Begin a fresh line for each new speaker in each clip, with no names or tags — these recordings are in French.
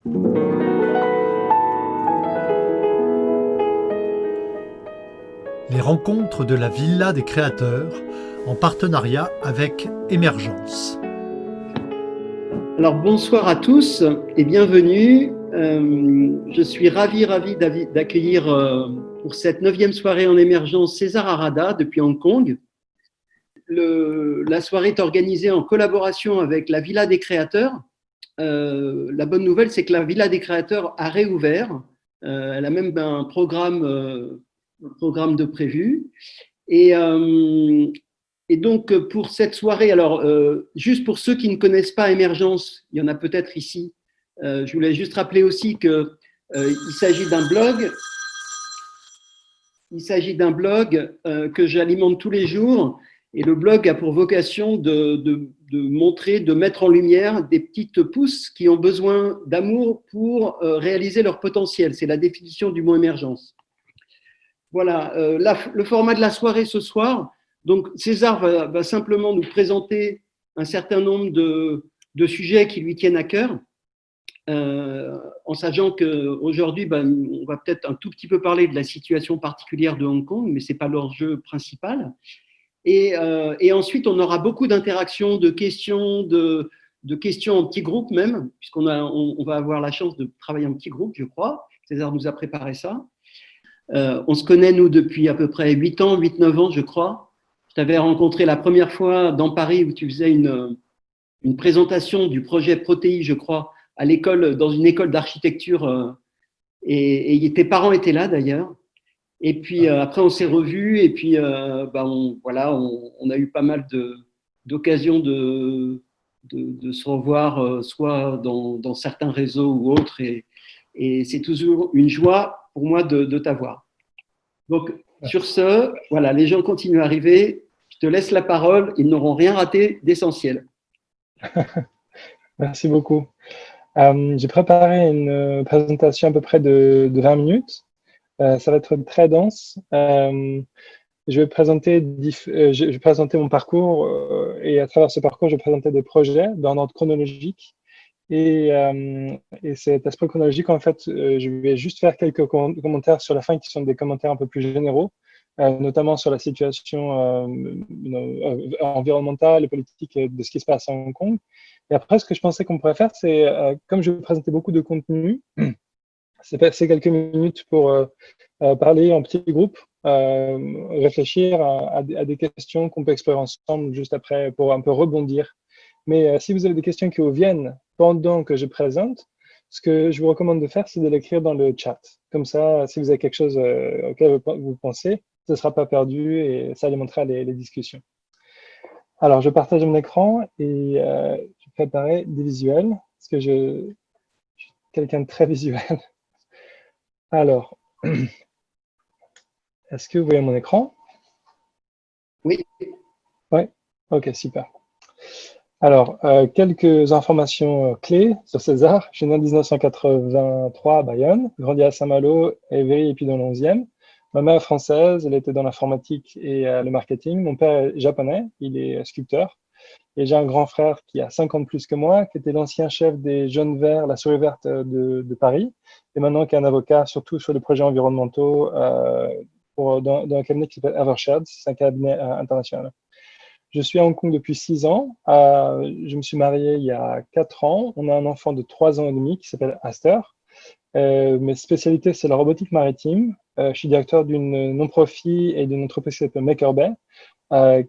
Les rencontres de la Villa des créateurs en partenariat avec Émergence.
Alors bonsoir à tous et bienvenue. Je suis ravi d'accueillir pour cette 9e soirée en émergence César Arada depuis Hong Kong. La soirée est organisée en collaboration avec la Villa des créateurs. La bonne nouvelle, c'est que la Villa des créateurs a réouvert. Elle a même un programme de prévu. Et donc, pour cette soirée, alors, juste pour ceux qui ne connaissent pas Émergence, il y en a peut-être ici, je voulais juste rappeler aussi qu'il s'agit d'un blog. Il s'agit d'un blog que j'alimente tous les jours. Et le blog a pour vocation de montrer, de mettre en lumière des petites pousses qui ont besoin d'amour pour réaliser leur potentiel. C'est la définition du mot émergence. Voilà, le format de la soirée ce soir. Donc, César va simplement nous présenter un certain nombre de sujets qui lui tiennent à cœur, en sachant qu'aujourd'hui, on va peut-être un tout petit peu parler de la situation particulière de Hong Kong, mais ce n'est pas l'enjeu principal. Et ensuite, on aura beaucoup d'interactions, de questions en petits groupes même, puisqu'on va avoir la chance de travailler en petits groupes, je crois. César nous a préparé ça. On se connaît, nous, depuis à peu près 8-9 ans, je crois. Je t'avais rencontré la première fois dans Paris où tu faisais une présentation du projet Protéi, je crois, à l'école, dans une école d'architecture. Et tes parents étaient là, d'ailleurs. Et puis, après, on s'est revus. Et puis, on a eu pas mal d'occasions de se revoir, soit dans certains réseaux ou autres. Et c'est toujours une joie pour moi de t'avoir. Donc, sur ce, voilà, les gens continuent à arriver. Je te laisse la parole. Ils n'auront rien raté d'essentiel.
Merci beaucoup. J'ai préparé une présentation à peu près de 20 minutes. Ça va être très dense. Je vais présenter mon parcours et à travers ce parcours, je vais présenter des projets dans un ordre chronologique. Et cet aspect chronologique, en fait, je vais juste faire quelques commentaires sur la fin qui sont des commentaires un peu plus généraux, notamment sur la situation environnementale et politique de ce qui se passe à Hong Kong. Et après, ce que je pensais qu'on pourrait faire, c'est, comme je vais présenter beaucoup de contenu, c'est passer quelques minutes pour parler en petits groupes, réfléchir à des questions qu'on peut explorer ensemble juste après pour un peu rebondir. Mais si vous avez des questions qui vous viennent pendant que je présente, ce que je vous recommande de faire, c'est de l'écrire dans le chat. Comme ça, si vous avez quelque chose auquel vous pensez, ce ne sera pas perdu et ça alimentera les discussions. Alors, je partage mon écran et je préparais des visuels parce que je suis quelqu'un de très visuel. Alors, est-ce que vous voyez mon écran?
Oui.
Oui. Ok, super. Alors, quelques informations clés sur César. Je suis né en 1983 à Bayonne, grandi à Saint-Malo, Évry et puis dans le 11e. Ma mère est française, elle était dans l'informatique et le marketing. Mon père est japonais, il est sculpteur. Et j'ai un grand frère qui a 5 ans de plus que moi, qui était l'ancien chef des Jeunes Verts, la Souris Verte de Paris, et maintenant qui est un avocat, surtout sur les projets environnementaux, dans un cabinet qui s'appelle Eversheds, c'est un cabinet international. Je suis à Hong Kong depuis 6 ans. Je me suis marié il y a 4 ans. On a un enfant de 3 ans et demi qui s'appelle Aster. Mes spécialités, c'est la robotique maritime. Je suis directeur d'une non-profit et d'une entreprise qui s'appelle Maker Bay,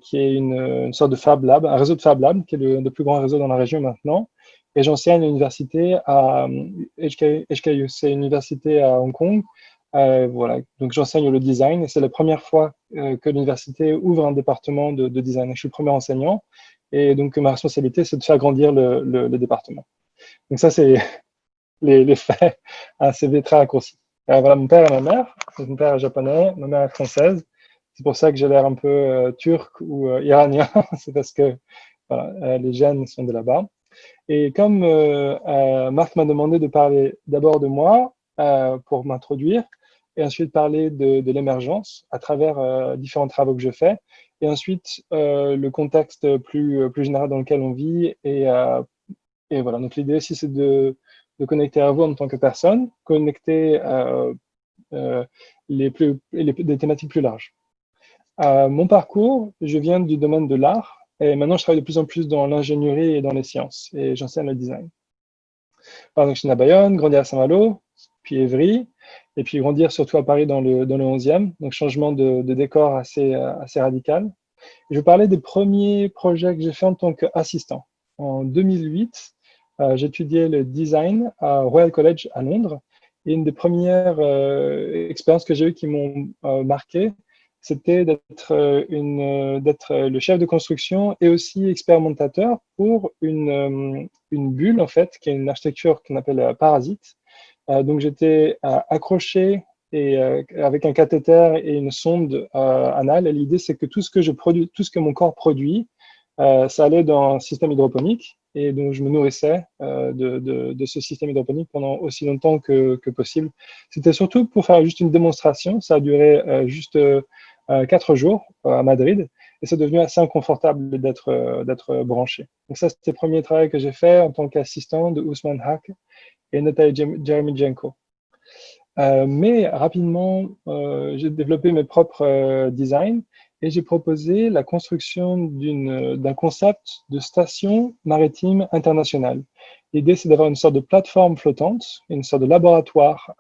qui est une sorte de Fab Lab, un réseau de Fab Lab, qui est le plus grand réseau dans la région maintenant. Et j'enseigne à l'université à HKU, c'est une université à Hong Kong. Voilà, donc j'enseigne le design et c'est la première fois que l'université ouvre un département de design. Je suis le premier enseignant et donc ma responsabilité, c'est de faire grandir le département. Donc ça, c'est les faits, un CV très raccourci. Voilà, mon père et ma mère. Mon père est japonais, ma mère est française. C'est pour ça que j'ai l'air un peu turc ou iranien. C'est parce que voilà, les gènes sont de là-bas. Et comme Marc m'a demandé de parler d'abord de moi pour m'introduire, et ensuite parler de l'émergence à travers différents travaux que je fais, et ensuite le contexte plus général dans lequel on vit. Et voilà, donc l'idée aussi, c'est de de connecter à vous en tant que personne, connecter des thématiques plus larges. Mon parcours, je viens du domaine de l'art et maintenant je travaille de plus en plus dans l'ingénierie et dans les sciences et j'enseigne le design. Alors, donc, je suis né à Bayonne, grandi à Saint-Malo, puis Évry, et puis grandir surtout à Paris dans le 11e, donc changement de décor assez radical. Je parlais des premiers projets que j'ai fait en tant qu'assistant. En 2008, j'étudiais le design à Royal College à Londres. Et une des premières expériences que j'ai eues qui m'ont marqué, c'était d'être le chef de construction et aussi expérimentateur pour une bulle, en fait, qui est une architecture qu'on appelle parasite. Donc, j'étais accroché et avec un cathéter et une sonde anale. Et l'idée, c'est que tout ce que je produis, tout ce que mon corps produit, ça allait dans un système hydroponique. Et donc, je me nourrissais de ce système hydroponique pendant aussi longtemps que possible. C'était surtout pour faire juste une démonstration. Ça a duré juste 4 jours à Madrid. Et c'est devenu assez inconfortable d'être branché. Donc, ça, c'était le premier travail que j'ai fait en tant qu'assistant de Ousmane Haque et Natalia Jeremijenko. Mais rapidement, j'ai développé mes propres designs et j'ai proposé la construction d'un concept de station maritime internationale. L'idée, c'est d'avoir une sorte de plateforme flottante, une sorte de laboratoire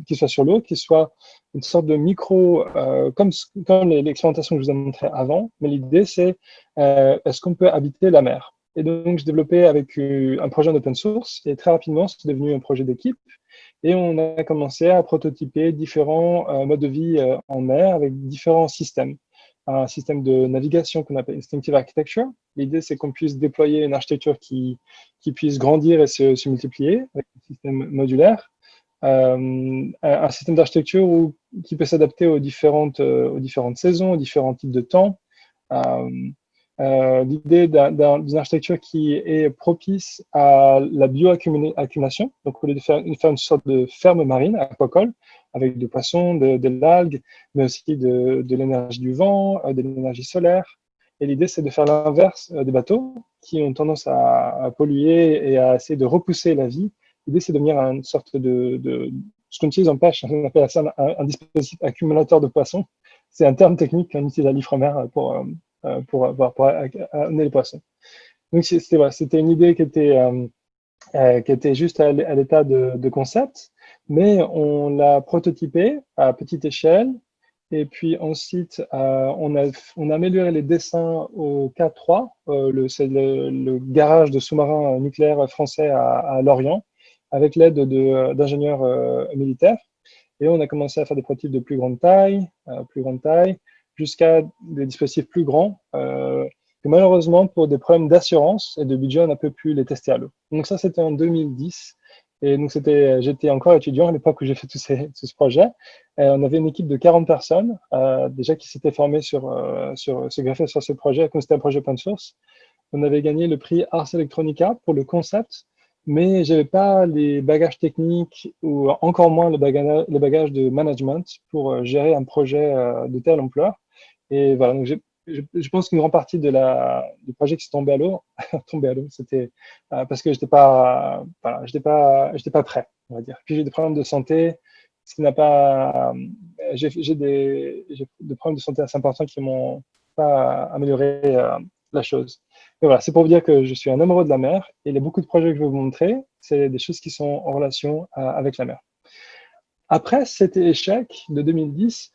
qui soit sur l'eau, qui soit une sorte de micro, comme l'expérimentation que je vous ai montré avant. Mais l'idée, c'est est-ce qu'on peut habiter la mer? Et donc, j'ai développé avec un projet en open source et très rapidement, c'est devenu un projet d'équipe. Et on a commencé à prototyper différents modes de vie en mer avec différents systèmes. Un système de navigation qu'on appelle Instinctive Architecture. L'idée, c'est qu'on puisse déployer une architecture qui puisse grandir et se multiplier avec un système modulaire. Un système d'architecture qui peut s'adapter aux différentes saisons, aux différents types de temps. L'idée d'une architecture qui est propice à la bioaccumulation. Donc, au lieu de faire une sorte de ferme marine, aquacole, avec des poissons, de l'algue, mais aussi de l'énergie du vent, de l'énergie solaire. Et l'idée, c'est de faire l'inverse des bateaux qui ont tendance à polluer et à essayer de repousser la vie. L'idée, c'est de devenir une sorte ce qu'on utilise en pêche, on appelle ça un dispositif accumulateur de poissons. C'est un terme technique qu'on utilise à l'Ifremer pour amener les poissons. Donc, c'était une idée qui était juste à l'état de concept, mais on l'a prototypé à petite échelle. Et puis ensuite, on a amélioré les dessins au K3, c'est le garage de sous-marins nucléaires français à Lorient, avec l'aide d'ingénieurs militaires. Et on a commencé à faire des prototypes de plus grande taille, jusqu'à des dispositifs plus grands, que malheureusement, pour des problèmes d'assurance et de budget, on n'a pas pu les tester à l'eau. Donc ça, c'était en 2010. Et donc, j'étais encore étudiant à l'époque où j'ai fait tout ce projet. On avait une équipe de 40 personnes, déjà qui s'étaient formées se greffer sur ce projet, comme c'était un projet open source. On avait gagné le prix Ars Electronica pour le concept, mais je n'avais pas les bagages techniques ou encore moins le bagage de management pour gérer un projet de telle ampleur. Et voilà, donc je pense qu'une grande partie du projet qui s'est tombé à l'eau, c'était parce que j'étais pas prêt, on va dire. Puis j'ai des problèmes de santé, ce qui n'a pas, j'ai des problèmes de santé assez importants qui m'ont pas amélioré la chose. Mais voilà, c'est pour vous dire que je suis un amoureux de la mer et il y a beaucoup de projets que je vais vous montrer, c'est des choses qui sont en relation avec la mer. Après cet échec de 2010,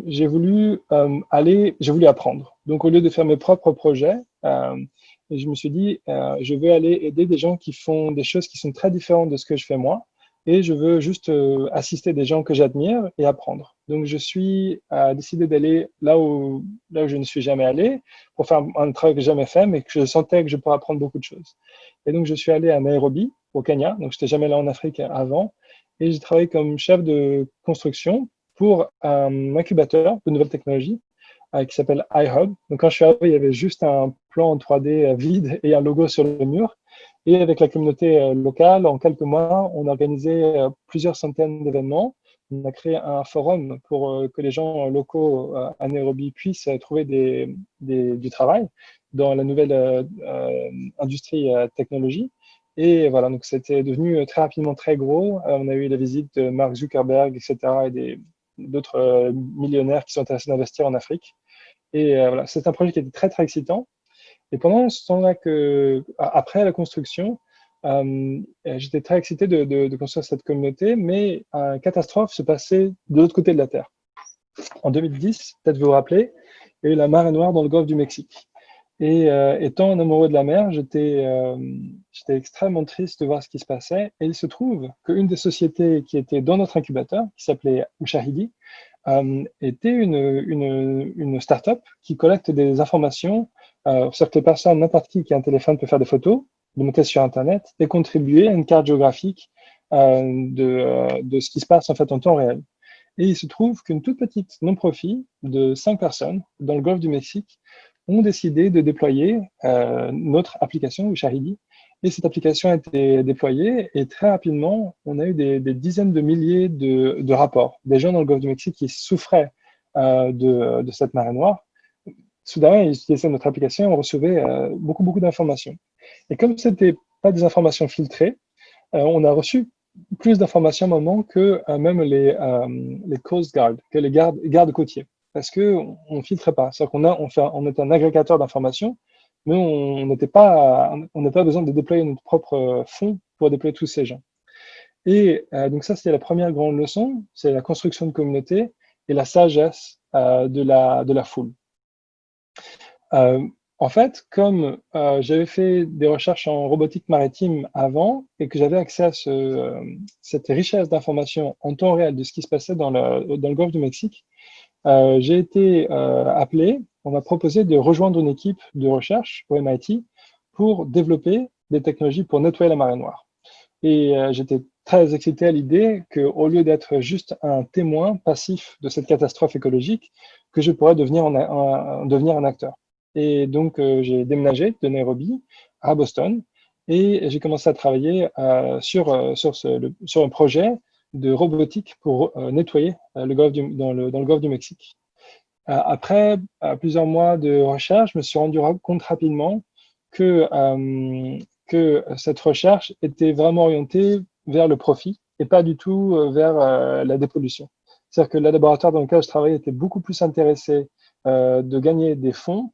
j'ai voulu apprendre. Donc, au lieu de faire mes propres projets, je me suis dit, je veux aller aider des gens qui font des choses qui sont très différentes de ce que je fais moi, et je veux juste assister des gens que j'admire et apprendre. Donc, je suis décidé d'aller là où je ne suis jamais allé pour faire un travail que j'ai jamais fait, mais que je sentais que je pourrais apprendre beaucoup de choses. Et donc, je suis allé à Nairobi, au Kenya. Donc, je n'étais jamais allé en Afrique avant. Et j'ai travaillé comme chef de construction pour un incubateur de nouvelles technologies qui s'appelle iHub. Donc, quand je suis arrivé, il y avait juste un plan en 3D vide et un logo sur le mur. Et avec la communauté locale, en quelques mois, on a organisé plusieurs centaines d'événements. On a créé un forum pour que les gens locaux à Nairobi puissent trouver du travail dans la nouvelle industrie technologie. Et voilà, donc c'était devenu très rapidement très gros. On a eu la visite de Mark Zuckerberg, etc., et d'autres millionnaires qui sont intéressés d'investir en Afrique. Et voilà, c'est un projet qui était très, très excitant. Et pendant ce temps-là, après la construction, j'étais très excité de construire cette communauté, mais une catastrophe se passait de l'autre côté de la Terre. En 2010, peut-être vous vous rappelez, il y a eu la marée noire dans le golfe du Mexique. Et étant un amoureux de la mer, j'étais extrêmement triste de voir ce qui se passait. Et il se trouve qu'une des sociétés qui était dans notre incubateur, qui s'appelait Ushahidi, était une start-up qui collecte des informations. C'est-à-dire que les personnes, n'importe qui a un téléphone peut faire des photos, les monter sur Internet et contribuer à une carte géographique de ce qui se passe en fait en temps réel. Et il se trouve qu'une toute petite non-profit de 5 personnes dans le golfe du Mexique ont décidé de déployer notre application, Ushahidi. Et cette application a été déployée et très rapidement, on a eu des dizaines de milliers de rapports. Des gens dans le golfe du Mexique qui souffraient de cette marée noire. Soudain, ils utilisaient notre application et on recevait beaucoup d'informations. Et comme ce n'était pas des informations filtrées, on a reçu plus d'informations à un moment que même les Coast Guard, que les gardes côtiers. Parce qu'on ne filtre pas. C'est-à-dire on est un agrégateur d'informations, mais on n'a pas besoin de déployer notre propre fonds pour déployer tous ces gens. Et donc ça, c'était la première grande leçon, c'est la construction de communauté et la sagesse de la foule. En fait, comme j'avais fait des recherches en robotique maritime avant et que j'avais accès à cette richesse d'informations en temps réel de ce qui se passait dans le golfe du Mexique, j'ai été appelé, on m'a proposé de rejoindre une équipe de recherche au MIT pour développer des technologies pour nettoyer la marée noire. Et j'étais très excité à l'idée qu'au lieu d'être juste un témoin passif de cette catastrophe écologique, que je pourrais devenir un acteur. Et donc, j'ai déménagé de Nairobi à Boston et j'ai commencé à travailler sur un projet de robotique pour nettoyer le golfe dans le golfe du Mexique. Après plusieurs mois de recherche, je me suis rendu compte rapidement que cette recherche était vraiment orientée vers le profit et pas du tout vers la dépollution. C'est-à-dire que le laboratoire dans lequel je travaillais était beaucoup plus intéressé de gagner des fonds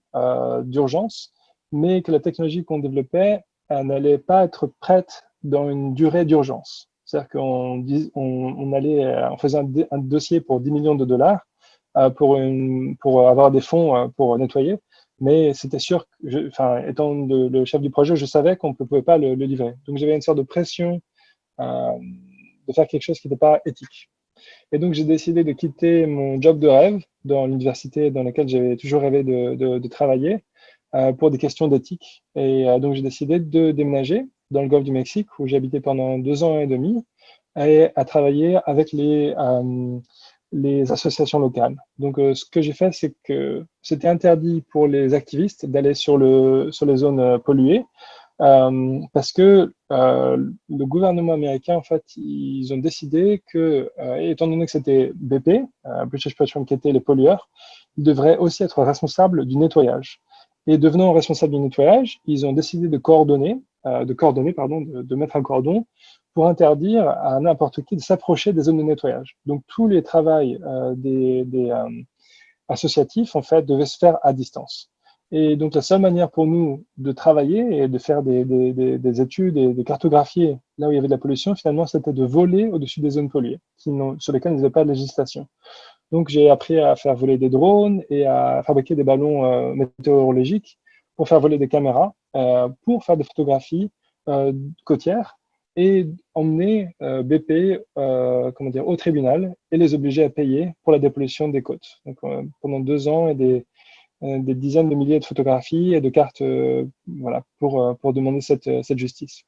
d'urgence, mais que la technologie qu'on développait n'allait pas être prête dans une durée d'urgence. C'est-à-dire on faisait un dossier pour 10 millions de dollars pour avoir des fonds pour nettoyer, mais c'était sûr que, étant le chef du projet, je savais qu'on ne pouvait pas le livrer. Donc j'avais une sorte de pression de faire quelque chose qui n'était pas éthique. Et donc j'ai décidé de quitter mon job de rêve dans l'université dans laquelle j'avais toujours rêvé de travailler pour des questions d'éthique. Et donc j'ai décidé de déménager dans le golfe du Mexique où j'ai habité pendant 2 ans et demi et à travailler avec les associations locales. Donc, ce que j'ai fait, c'est que c'était interdit pour les activistes d'aller sur les zones polluées parce que le gouvernement américain, en fait, ils ont décidé que, étant donné que c'était BP, British Petroleum, qui étaient les pollueurs, ils devraient aussi être responsables du nettoyage. Et devenant responsables du nettoyage, ils ont décidé de mettre un cordon pour interdire à n'importe qui de s'approcher des zones de nettoyage. Donc, tous les travaux des associatifs, en fait, devaient se faire à distance. Et donc, la seule manière pour nous de travailler et de faire des études et de cartographier là où il y avait de la pollution, finalement, c'était de voler au-dessus des zones polluées, sur lesquelles il n'y avait pas de législation. Donc, j'ai appris à faire voler des drones et à fabriquer des ballons météorologiques pour faire voler des caméras, pour faire des photographies côtières et emmener BP au tribunal et les obliger à payer pour la dépollution des côtes. Donc, pendant 2 ans et des dizaines de milliers de photographies et de cartes pour demander cette justice.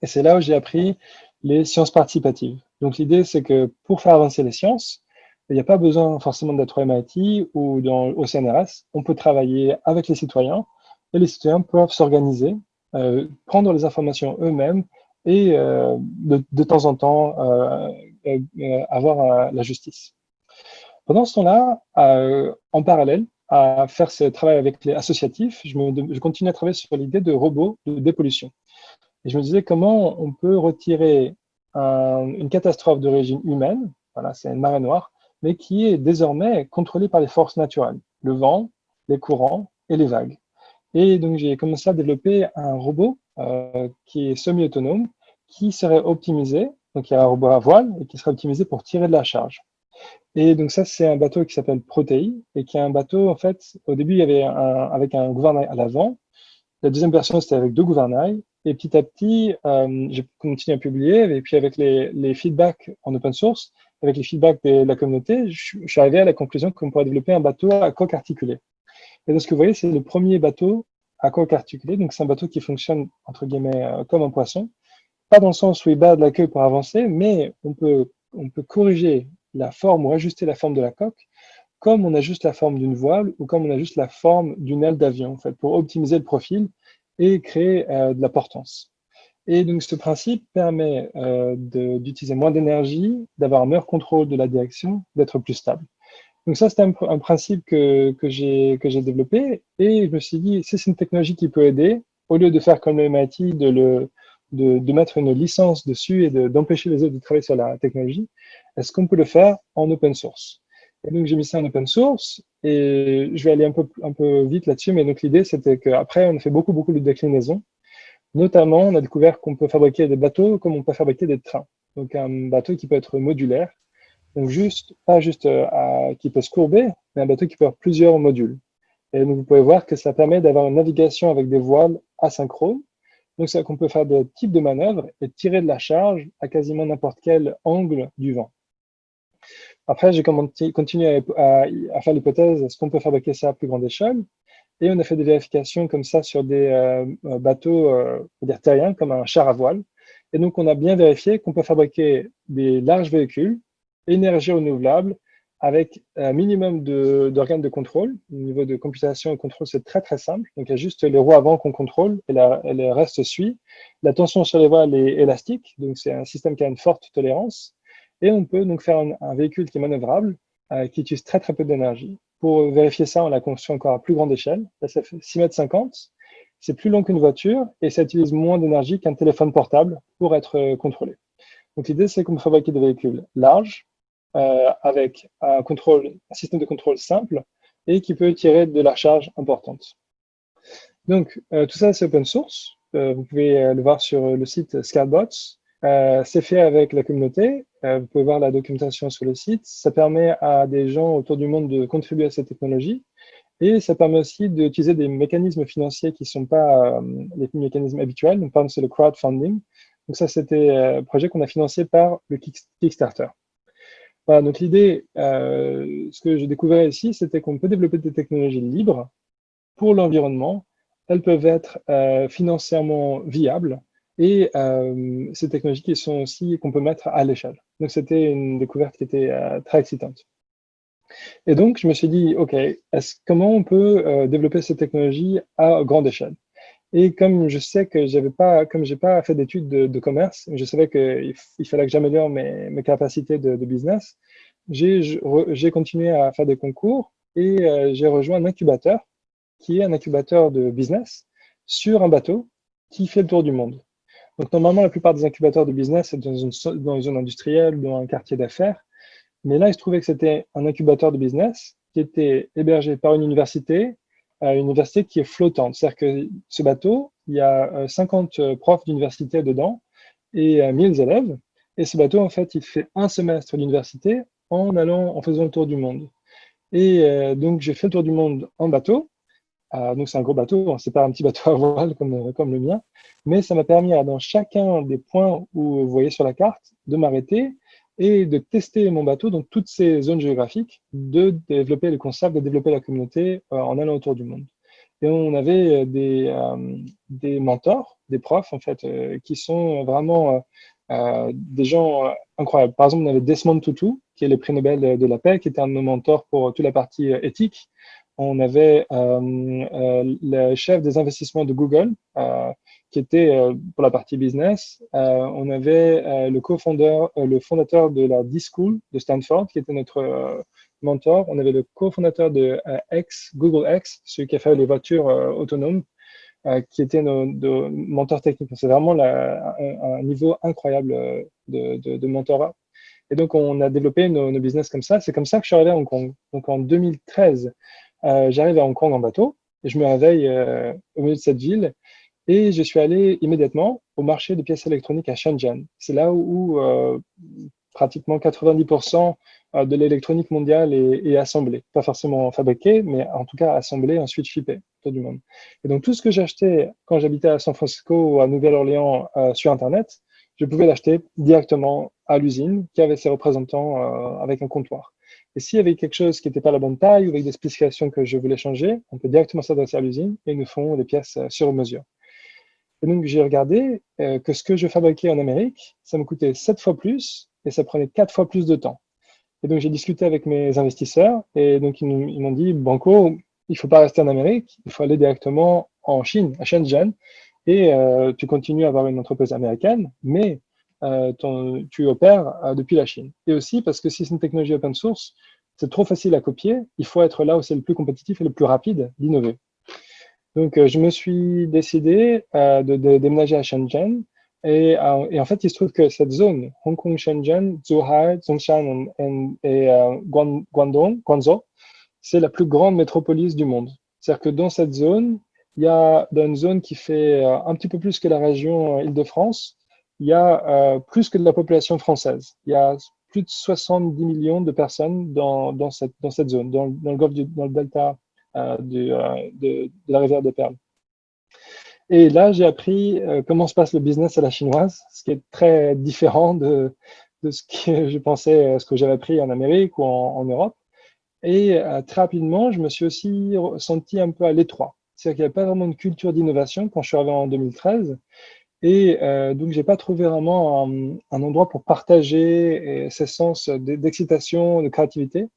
Et c'est là où j'ai appris les sciences participatives. Donc l'idée, c'est que pour faire avancer les sciences, il n'y a pas besoin forcément d'être au MIT ou au CNRS. On peut travailler avec les citoyens et les citoyens peuvent s'organiser, prendre les informations eux-mêmes et de temps en temps avoir la justice. Pendant ce temps-là, en parallèle à faire ce travail avec les associatifs, je continue à travailler sur l'idée de robots de dépollution. Et je me disais comment on peut retirer une catastrophe d'origine humaine, voilà, c'est une marée noire, mais qui est désormais contrôlée par les forces naturelles, le vent, les courants et les vagues. Et donc, j'ai commencé à développer un robot qui est semi-autonome, qui serait optimisé, donc il y a un robot à voile, et qui serait optimisé pour tirer de la charge. Et donc ça, c'est un bateau qui s'appelle Protei, et qui est un bateau, en fait, au début, il y avait avec un gouvernail à l'avant. La deuxième version, c'était avec deux gouvernails. Et petit à petit, j'ai continué à publier, et puis avec les feedbacks en open source, avec les feedbacks de la communauté, je suis arrivé à la conclusion qu'on pourrait développer un bateau à coque articulée. Et donc, ce que vous voyez, c'est le premier bateau à coque articulée. Donc, c'est un bateau qui fonctionne, entre guillemets, comme un poisson. Pas dans le sens où il bat de la queue pour avancer, mais on peut corriger la forme ou ajuster la forme de la coque comme on ajuste la forme d'une voile ou comme on ajuste la forme d'une aile d'avion, en fait, pour optimiser le profil et créer de la portance. Et donc, ce principe permet d'utiliser moins d'énergie, d'avoir un meilleur contrôle de la direction, d'être plus stable. Donc ça, c'est un principe que j'ai développé et je me suis dit, si c'est une technologie qui peut aider, au lieu de faire comme le MIT, de mettre une licence dessus et d'empêcher les autres de travailler sur la technologie, est-ce qu'on peut le faire en open source? Et donc, j'ai mis ça en open source et je vais aller un peu vite là-dessus, mais donc l'idée, c'était qu'après, on a fait beaucoup de déclinaisons. Notamment, on a découvert qu'on peut fabriquer des bateaux comme on peut fabriquer des trains. Donc, un bateau qui peut être modulaire. Donc pas juste qui peut se courber, mais un bateau qui peut avoir plusieurs modules. Et donc vous pouvez voir que ça permet d'avoir une navigation avec des voiles asynchrones. Donc c'est qu'on peut faire des types de manœuvres et tirer de la charge à quasiment n'importe quel angle du vent. Après, j'ai continué à faire l'hypothèse, est-ce qu'on peut fabriquer ça à plus grande échelle? Et on a fait des vérifications comme ça sur des bateaux terriens, comme un char à voile. Et donc, on a bien vérifié qu'on peut fabriquer des larges véhicules, énergie renouvelable, avec un minimum d'organes de contrôle. Au niveau de computation et contrôle, c'est très simple. Donc, il y a juste les roues avant qu'on contrôle et le reste suit. La tension sur les voiles est élastique, donc c'est un système qui a une forte tolérance. Et on peut donc faire un véhicule qui est manœuvrable, qui utilise très peu d'énergie. Pour vérifier ça, on l'a conçu encore à plus grande échelle. Là, ça fait 6,50 m. C'est plus long qu'une voiture et ça utilise moins d'énergie qu'un téléphone portable pour être contrôlé. Donc l'idée, c'est qu'on peut fabriquer des véhicules larges avec un système de contrôle simple et qui peut tirer de la charge importante. Donc tout ça, c'est open source. Vous pouvez le voir sur le site Scalebots. C'est fait avec la communauté. Vous pouvez voir la documentation sur le site. Ça permet à des gens autour du monde de contribuer à cette technologie. Et ça permet aussi d'utiliser des mécanismes financiers qui ne sont pas les mécanismes habituels. Donc, par exemple, c'est le crowdfunding. Donc ça, c'était un projet qu'on a financé par le Kickstarter. Voilà, donc l'idée, ce que j'ai découvert ici, c'était qu'on peut développer des technologies libres pour l'environnement. Elles peuvent être financièrement viables et ces technologies qui sont aussi qu'on peut mettre à l'échelle. Donc c'était une découverte qui était très excitante. Et donc je me suis dit, OK, comment on peut développer ces technologies à grande échelle? Et comme je sais que comme j'ai pas fait d'études de commerce, je savais qu'il fallait que j'améliore mes capacités de business, j'ai continué à faire des concours et j'ai rejoint un incubateur qui est un incubateur de business sur un bateau qui fait le tour du monde. Donc, normalement, la plupart des incubateurs de business, c'est dans une zone industrielle ou dans un quartier d'affaires. Mais là, il se trouvait que c'était un incubateur de business qui était hébergé par une université qui est flottante. C'est-à-dire que ce bateau, il y a 50 profs d'université dedans et 1000 élèves. Et ce bateau, en fait, il fait un semestre d'université en faisant le tour du monde. Et donc, j'ai fait le tour du monde en bateau. Donc c'est un gros bateau, hein, c'est pas un petit bateau à voile comme le mien, mais ça m'a permis dans chacun des points où vous voyez sur la carte de m'arrêter et de tester mon bateau dans toutes ces zones géographiques, de développer le concept, de développer la communauté en allant autour du monde. Et on avait des mentors, des profs en fait, qui sont vraiment des gens incroyables. Par exemple, on avait Desmond Tutu, qui est le prix Nobel de la paix, qui était un de nos mentors pour toute la partie éthique. On avait le chef des investissements de Google, qui était pour la partie business. On avait le fondateur de la D-School de Stanford, qui était notre mentor. On avait le cofondateur de Google X, celui qui a fait les voitures autonomes. qui étaient nos mentors techniques. C'est vraiment un niveau incroyable de mentorat. Et donc, on a développé nos business comme ça. C'est comme ça que je suis arrivé à Hong Kong. Donc, en 2013, j'arrive à Hong Kong en bateau et je me réveille au milieu de cette ville et je suis allé immédiatement au marché de pièces électroniques à Shenzhen. C'est là où pratiquement 90% de l'électronique mondiale est assemblée. Pas forcément fabriquée, mais en tout cas assemblée, ensuite shippée autour du monde. Et donc, tout ce que j'achetais quand j'habitais à San Francisco ou à Nouvelle-Orléans sur Internet, je pouvais l'acheter directement à l'usine qui avait ses représentants avec un comptoir. Et s'il y avait quelque chose qui n'était pas la bonne taille ou avec des spécifications que je voulais changer, on peut directement s'adresser à l'usine et ils nous font des pièces sur mesure. Et donc, j'ai regardé que ce que je fabriquais en Amérique, ça me coûtait 7 fois plus et ça prenait 4 fois plus de temps. Et donc, j'ai discuté avec mes investisseurs et donc, ils m'ont dit, Banco, il ne faut pas rester en Amérique, il faut aller directement en Chine, à Shenzhen, et tu continues à avoir une entreprise américaine, mais tu opères depuis la Chine. Et aussi parce que si c'est une technologie open source, c'est trop facile à copier, il faut être là où c'est le plus compétitif et le plus rapide d'innover. Donc, je me suis décidé de déménager à Shenzhen. Et en fait, il se trouve que cette zone, Hong Kong, Shenzhen, Zhuhai, Zhongshan et Guangzhou, c'est la plus grande métropolis du monde. C'est-à-dire que dans cette zone, il y a dans une zone qui fait un petit peu plus que la région Île-de-France, il y a plus que de la population française. Il y a plus de 70 millions de personnes dans cette zone, dans le golfe dans le delta de la rivière des Perles. Et là, j'ai appris comment se passe le business à la chinoise, ce qui est très différent de ce que je pensais, ce que j'avais appris en Amérique ou en Europe. Et très rapidement, je me suis aussi senti un peu à l'étroit. C'est-à-dire qu'il n'y avait pas vraiment de culture d'innovation quand je suis arrivé en 2013. Et donc, je n'ai pas trouvé vraiment un endroit pour partager ces sens d'excitation, de créativité.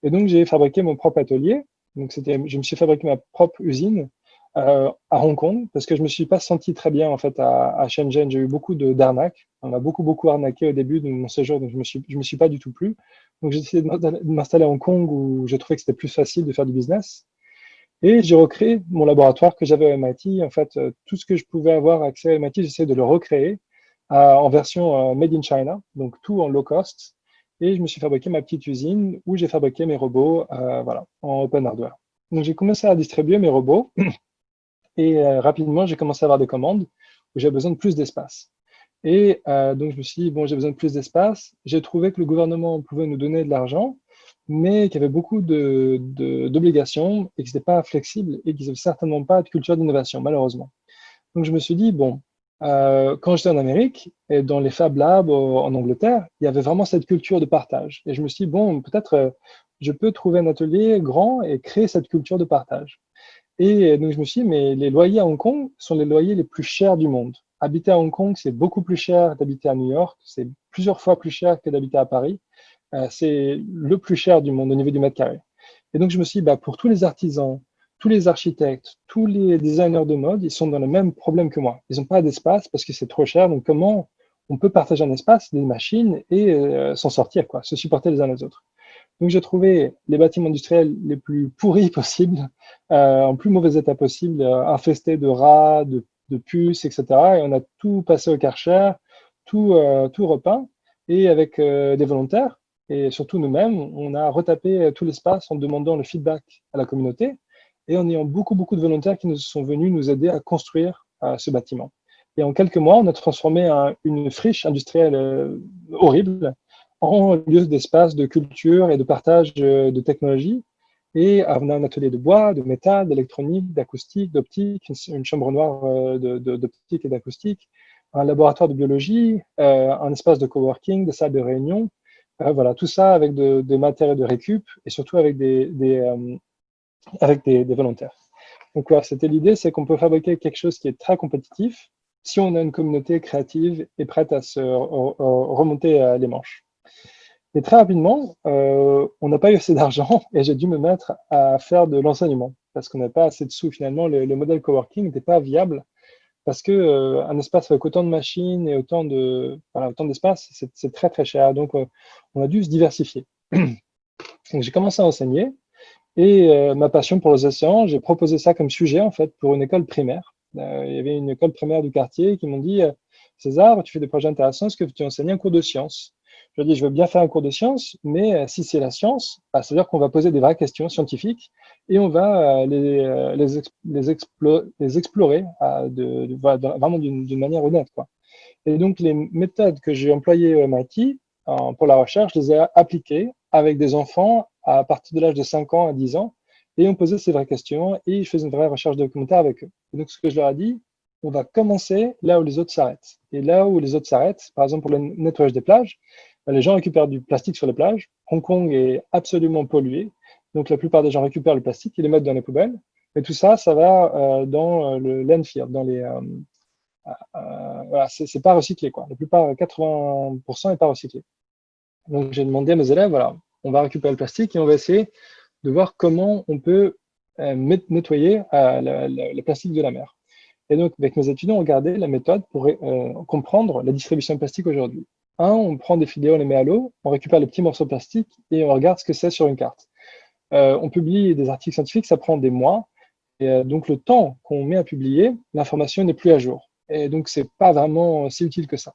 Et donc, j'ai fabriqué mon propre atelier. Donc, je me suis fabriqué ma propre usine à Hong Kong parce que je me suis pas senti très bien en fait à Shenzhen. J'ai eu beaucoup d'arnaques. On m'a beaucoup arnaqué au début de mon séjour, donc je me suis pas du tout plu. Donc j'ai décidé de m'installer à Hong Kong où j'ai trouvé que c'était plus facile de faire du business. Et j'ai recréé mon laboratoire que j'avais à MIT. En fait, tout ce que je pouvais avoir accès à MIT, j'essaie de le recréer en version made in China, donc tout en low cost. Et je me suis fabriqué ma petite usine où j'ai fabriqué mes robots voilà, en open hardware. Donc j'ai commencé à distribuer mes robots. Et rapidement, j'ai commencé à avoir des commandes où j'ai besoin de plus d'espace. Et donc, je me suis dit, bon, j'ai besoin de plus d'espace. J'ai trouvé que le gouvernement pouvait nous donner de l'argent, mais qu'il y avait beaucoup d'obligations et que ce n'était pas flexible et qu'ils n'avaient certainement pas de culture d'innovation, malheureusement. Donc, je me suis dit, bon, quand j'étais en Amérique et dans les Fab Labs en Angleterre, il y avait vraiment cette culture de partage. Et je me suis dit, bon, peut-être je peux trouver un atelier grand et créer cette culture de partage. Et donc, je me suis dit, mais les loyers à Hong Kong sont les loyers les plus chers du monde. Habiter à Hong Kong, c'est beaucoup plus cher d'habiter à New York. C'est plusieurs fois plus cher que d'habiter à Paris. C'est le plus cher du monde au niveau du mètre carré. Et donc, je me suis dit, bah, pour tous les artisans, tous les architectes, tous les designers de mode, ils sont dans le même problème que moi. Ils n'ont pas d'espace parce que c'est trop cher. Donc, comment on peut partager un espace, des machines et s'en sortir, quoi, se supporter les uns les autres. Donc, j'ai trouvé les bâtiments industriels les plus pourris possibles, en plus mauvais état possible, infestés de rats, de puces, etc. Et on a tout passé au Karcher, tout repeint. Et avec des volontaires, et surtout nous-mêmes, on a retapé tout l'espace en demandant le feedback à la communauté et en ayant beaucoup de volontaires qui nous sont venus nous aider à construire ce bâtiment. Et en quelques mois, on a transformé une friche industrielle horrible en lieu d'espace de culture et de partage de technologies. Et on a un atelier de bois, de métal, d'électronique, d'acoustique, d'optique, une chambre noire d'optique et d'acoustique, un laboratoire de biologie, un espace de coworking, des salles de réunion. Voilà, tout ça avec des matériaux de récup et surtout avec des volontaires. Donc voilà, c'était l'idée, c'est qu'on peut fabriquer quelque chose qui est très compétitif si on a une communauté créative et prête à se remonter les manches. Et très rapidement, on n'a pas eu assez d'argent et j'ai dû me mettre à faire de l'enseignement parce qu'on n'avait pas assez de sous. Finalement, le modèle coworking n'était pas viable parce que un espace avec autant de machines et autant d'espace, c'est très cher. Donc, on a dû se diversifier. Donc, j'ai commencé à enseigner et ma passion pour les océans, j'ai proposé ça comme sujet en fait pour une école primaire. Il y avait une école primaire du quartier qui m'ont dit César, tu fais des projets intéressants, est-ce que tu enseignes un cours de sciences? Je leur ai dit, je veux bien faire un cours de sciences, mais si c'est la science, bah, ça veut dire qu'on va poser des vraies questions scientifiques et on va les explorer vraiment d'une manière honnête, quoi. Et donc, les méthodes que j'ai employées au MIT pour la recherche, je les ai appliquées avec des enfants à partir de l'âge de 5 ans à 10 ans, et on posait ces vraies questions et je faisais une vraie recherche documentaire avec eux. Et donc, ce que je leur ai dit, on va commencer là où les autres s'arrêtent. Et là où les autres s'arrêtent, par exemple pour le nettoyage des plages, les gens récupèrent du plastique sur les plages. Hong Kong est absolument pollué. Donc, la plupart des gens récupèrent le plastique, ils le mettent dans les poubelles. Et tout ça, ça va dans le landfill, dans les, voilà, c'est pas recyclé, quoi. La plupart, 80% n'est pas recyclé. Donc, j'ai demandé à mes élèves, voilà, on va récupérer le plastique et on va essayer de voir comment on peut nettoyer le plastique de la mer. Et donc, avec mes étudiants, on regardait la méthode pour comprendre la distribution de plastique aujourd'hui. On prend des vidéos, on les met à l'eau, on récupère les petits morceaux de plastique et on regarde ce que c'est sur une carte. On publie des articles scientifiques, ça prend des mois. Et donc, le temps qu'on met à publier, l'information n'est plus à jour. Et donc, c'est pas vraiment si utile que ça.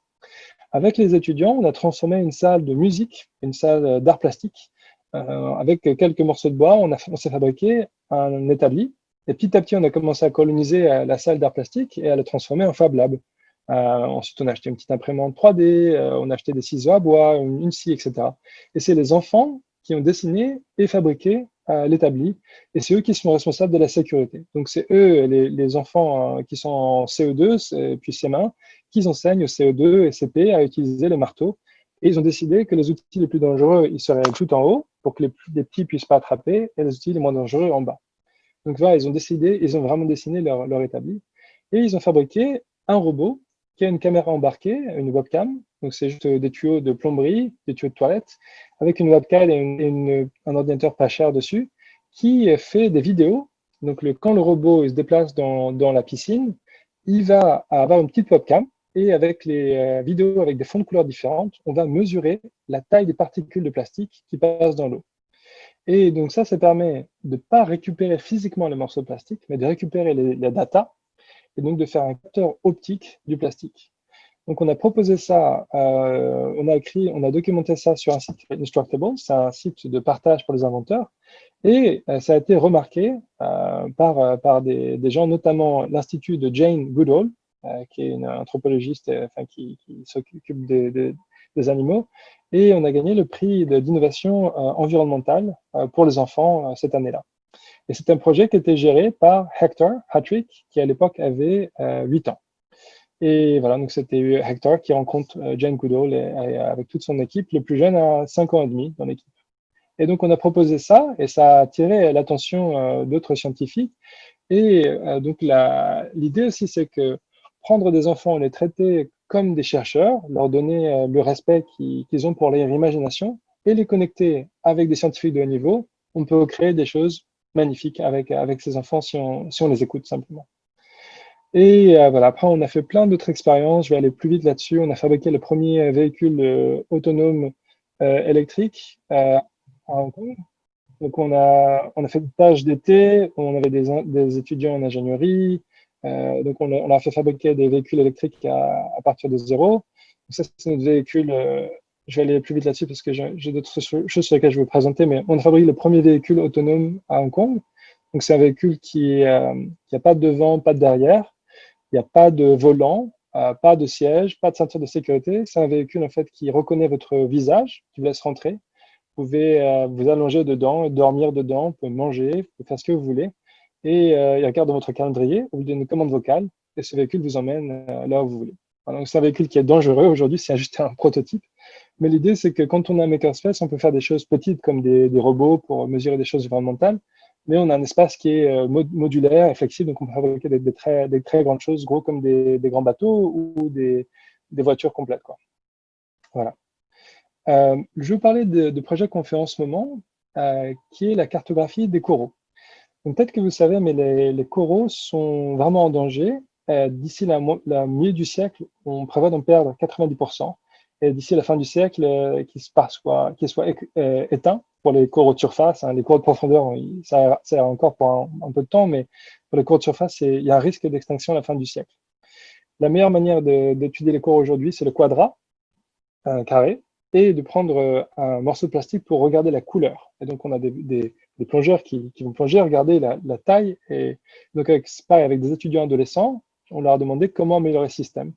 Avec les étudiants, on a transformé une salle de musique, une salle d'art plastique, avec quelques morceaux de bois. On s'est fabriqué un établi. Et petit à petit, on a commencé à coloniser la salle d'art plastique et à la transformer en Fab Lab. Ensuite, on a acheté une petite imprimante 3D, on a acheté des ciseaux à bois, une scie, etc. Et c'est les enfants qui ont dessiné et fabriqué l'établi. Et c'est eux qui sont responsables de la sécurité. Donc, c'est eux, les enfants qui sont en CE2, puis CM1, qui enseignent au CE2 et CP à utiliser les marteaux. Et ils ont décidé que les outils les plus dangereux, ils seraient tout en haut, pour que les petits ne puissent pas attraper, et les outils les moins dangereux en bas. Donc voilà, ils ont vraiment dessiné leur établi. Et ils ont fabriqué un robot qui a une caméra embarquée, une webcam. Donc c'est juste des tuyaux de plomberie, des tuyaux de toilette, avec une webcam et un ordinateur pas cher dessus, qui fait des vidéos. Donc quand le robot se déplace dans la piscine, il va avoir une petite webcam. Et avec les vidéos avec des fonds de couleurs différentes, on va mesurer la taille des particules de plastique qui passent dans l'eau. Et donc ça permet de ne pas récupérer physiquement les morceaux de plastique, mais de récupérer la data et donc de faire un capteur optique du plastique. Donc on a proposé ça, on a documenté ça sur un site Instructable, c'est un site de partage pour les inventeurs, et ça a été remarqué par des gens, notamment l'Institut de Jane Goodall, qui est une anthropologiste qui s'occupe des animaux, et on a gagné le prix d'innovation environnementale pour les enfants cette année-là. Et c'est un projet qui était géré par Hector Hattrick, qui à l'époque avait 8 ans. Et voilà, donc c'était Hector qui rencontre Jane Goodall avec toute son équipe. Le plus jeune a 5 ans et demi dans l'équipe. Et donc on a proposé ça, et ça a attiré l'attention d'autres scientifiques. Et donc l'idée aussi, c'est que prendre des enfants, les traiter comme des chercheurs, leur donner le respect qu'ils ont pour leur imagination, et les connecter avec des scientifiques de haut niveau, on peut créer des choses magnifiques avec ces enfants si on les écoute simplement. Et voilà, après, on a fait plein d'autres expériences. Je vais aller plus vite là-dessus. On a fabriqué le premier véhicule autonome électrique à Hong Kong. Donc, on a fait des stages d'été. On avait des étudiants en ingénierie. Donc, on a fait fabriquer des véhicules électriques à partir de zéro. Donc, ça, c'est notre véhicule. Je vais aller plus vite là-dessus parce que j'ai d'autres choses sur lesquelles je vais vous présenter. Mais on a fabriqué le premier véhicule autonome à Hong Kong. Donc, c'est un véhicule qui n'a pas de devant, pas de derrière. Il n'y a pas de volant, pas de siège, pas de ceinture de sécurité. C'est un véhicule en fait qui reconnaît votre visage, qui vous laisse rentrer. Vous pouvez vous allonger dedans, dormir dedans, vous pouvez manger, vous pouvez faire ce que vous voulez. Et il regarde dans votre calendrier, vous lui donnez une commande vocale et ce véhicule vous emmène là où vous voulez. Alors, donc c'est un véhicule qui est dangereux aujourd'hui, c'est juste un prototype. Mais l'idée, c'est que quand on a un makerspace, on peut faire des choses petites comme des robots pour mesurer des choses environnementales. Mais on a un espace qui est modulaire et flexible, donc on peut fabriquer des très grandes choses, gros comme des grands bateaux ou des voitures complètes, quoi. Voilà. Je vais vous parler de projets qu'on fait en ce moment, qui est la cartographie des coraux. Donc peut-être que vous savez, mais les coraux sont vraiment en danger. D'ici la milieu du siècle, on prévoit d'en perdre 90%. Et d'ici la fin du siècle, qu'ils soient éteints. pour les coraux de surface. Hein. Les coraux de profondeur, ça sert encore pour un peu de temps, mais pour les coraux de surface, il y a un risque d'extinction à la fin du siècle. La meilleure manière d'étudier les coraux aujourd'hui, c'est le quadrat, un carré, et de prendre un morceau de plastique pour regarder la couleur. Et donc, on a des plongeurs qui vont plonger, regarder la taille. Et donc, pareil, avec des étudiants adolescents, on leur a demandé comment améliorer le système.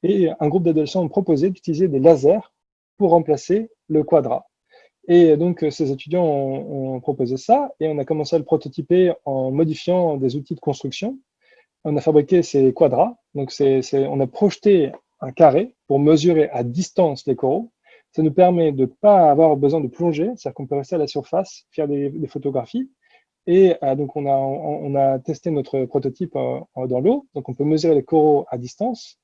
Et un groupe d'adolescents ont proposé d'utiliser des lasers pour remplacer le quadrat. Et donc, ces étudiants ont proposé ça, et on a commencé à le prototyper en modifiant des outils de construction. On a fabriqué ces quadrats. Donc, on a projeté un carré pour mesurer à distance les coraux. Ça nous permet de ne pas avoir besoin de plonger, c'est-à-dire qu'on peut rester à la surface, faire des photographies. Et donc, on a testé notre prototype dans l'eau. Donc, on peut mesurer les coraux à distance.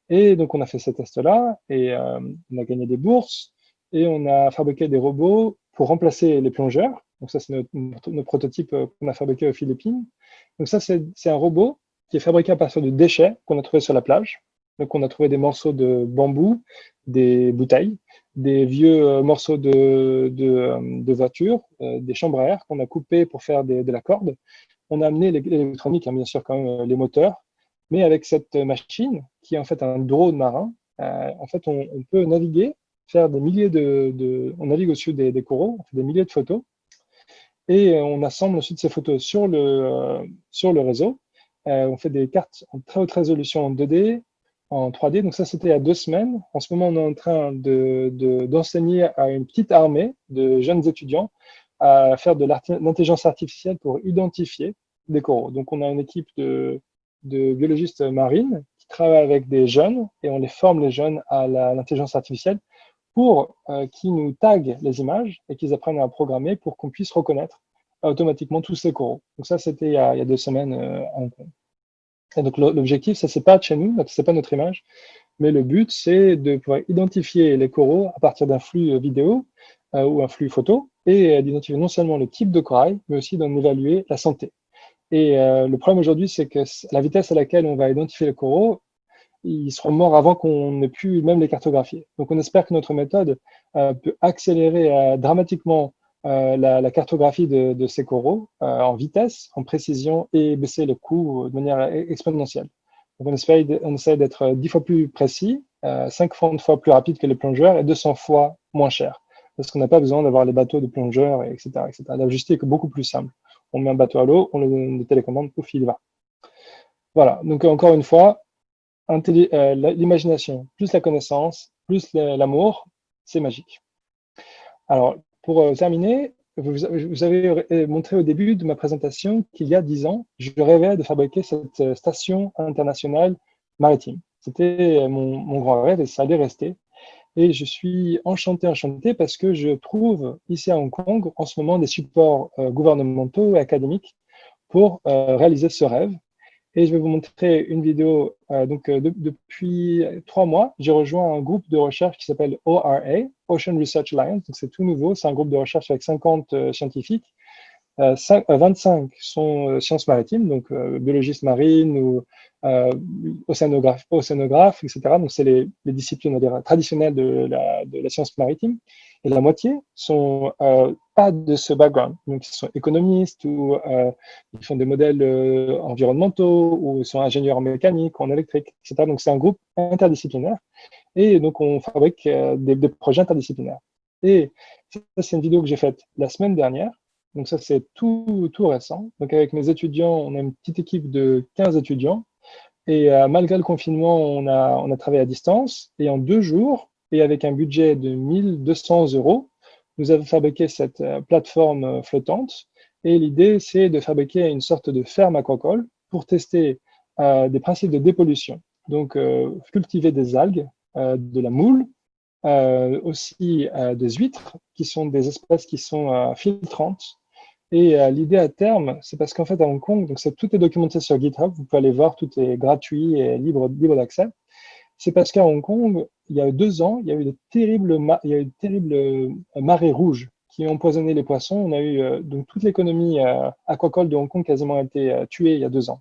Et donc, on a fait ces tests-là et on a gagné des bourses. Et on a fabriqué des robots pour remplacer les plongeurs. Donc, ça, c'est notre prototype qu'on a fabriqué aux Philippines. Donc, ça, c'est un robot qui est fabriqué à partir de déchets qu'on a trouvés sur la plage. Donc, on a trouvé des morceaux de bambou, des bouteilles, des vieux morceaux de voitures, des chambres à air qu'on a coupés pour faire de la corde. On a amené l'électronique, hein, bien sûr, quand même, les moteurs. Mais avec cette machine, qui est en fait un drone marin, en fait, on peut naviguer, faire des milliers on navigue au-dessus des coraux, on fait des milliers de photos, et on assemble ensuite ces photos sur le réseau. On fait des cartes en très haute résolution en 2D, en 3D. Donc ça, c'était il y a 2 semaines. En ce moment, on est en train d'enseigner à une petite armée de jeunes étudiants à faire de l'intelligence artificielle pour identifier des coraux. Donc, on a une équipe de biologistes marines qui travaillent avec des jeunes et on les forme, les jeunes, à l'intelligence artificielle pour qu'ils nous taguent les images et qu'ils apprennent à programmer pour qu'on puisse reconnaître automatiquement tous ces coraux. Donc ça, c'était il y a 2 semaines à Hong Kong. Et donc l'objectif, ça c'est pas de chez nous, c'est pas notre image, mais le but c'est de pouvoir identifier les coraux à partir d'un flux vidéo ou un flux photo et d'identifier non seulement le type de corail, mais aussi d'en évaluer la santé. Et le problème aujourd'hui, c'est que la vitesse à laquelle on va identifier les coraux, ils seront morts avant qu'on n'ait pu même les cartographier. Donc on espère que notre méthode peut accélérer dramatiquement la cartographie de ces coraux en vitesse, en précision et baisser le coût de manière exponentielle. Donc on essaie d'être 10 fois plus précis, 50 fois plus rapide que les plongeurs et 200 fois moins cher. Parce qu'on n'a pas besoin d'avoir les bateaux de plongeurs, etc. etc. La logistique est beaucoup plus simple. On met un bateau à l'eau, on le télécommande, pouf, il va. Voilà, donc encore une fois, l'imagination plus la connaissance, plus l'amour, c'est magique. Alors, pour terminer, vous avez montré au début de ma présentation qu'il y a 10 ans, je rêvais de fabriquer cette station internationale maritime. C'était mon grand rêve et ça allait rester. Et je suis enchanté parce que je trouve ici à Hong Kong en ce moment des supports gouvernementaux et académiques pour réaliser ce rêve. Et je vais vous montrer une vidéo. Depuis 3 mois, j'ai rejoint un groupe de recherche qui s'appelle ORA, Ocean Research Alliance. Donc c'est tout nouveau, c'est un groupe de recherche avec 50 scientifiques. 25 sont sciences maritimes, donc biologistes marines ou océanographes, etc. Donc c'est les disciplines traditionnelles de la science maritime. Et la moitié sont pas de ce background. Donc ils sont économistes ou ils font des modèles environnementaux ou ils sont ingénieurs en mécanique, en électrique, etc. Donc c'est un groupe interdisciplinaire. Et donc on fabrique des projets interdisciplinaires. Et ça, c'est une vidéo que j'ai faite la semaine dernière. Donc ça, c'est tout récent. Donc avec mes étudiants, on a une petite équipe de 15 étudiants. Et malgré le confinement, on a travaillé à distance. Et en 2 jours, et avec un budget de 1 200 €, nous avons fabriqué cette plateforme flottante. Et l'idée, c'est de fabriquer une sorte de ferme aquacole pour tester des principes de dépollution. Donc cultiver des algues, de la moule, aussi des huîtres, qui sont des espèces qui sont filtrantes. Et l'idée à terme, c'est parce qu'en fait à Hong Kong, donc tout est documenté sur GitHub, vous pouvez aller voir, tout est gratuit et libre d'accès. C'est parce qu'à Hong Kong, il y a 2 ans, il y a eu de terribles marées rouges qui ont empoisonné les poissons. On a eu donc toute l'économie aquacole de Hong Kong quasiment a été tuée il y a 2 ans.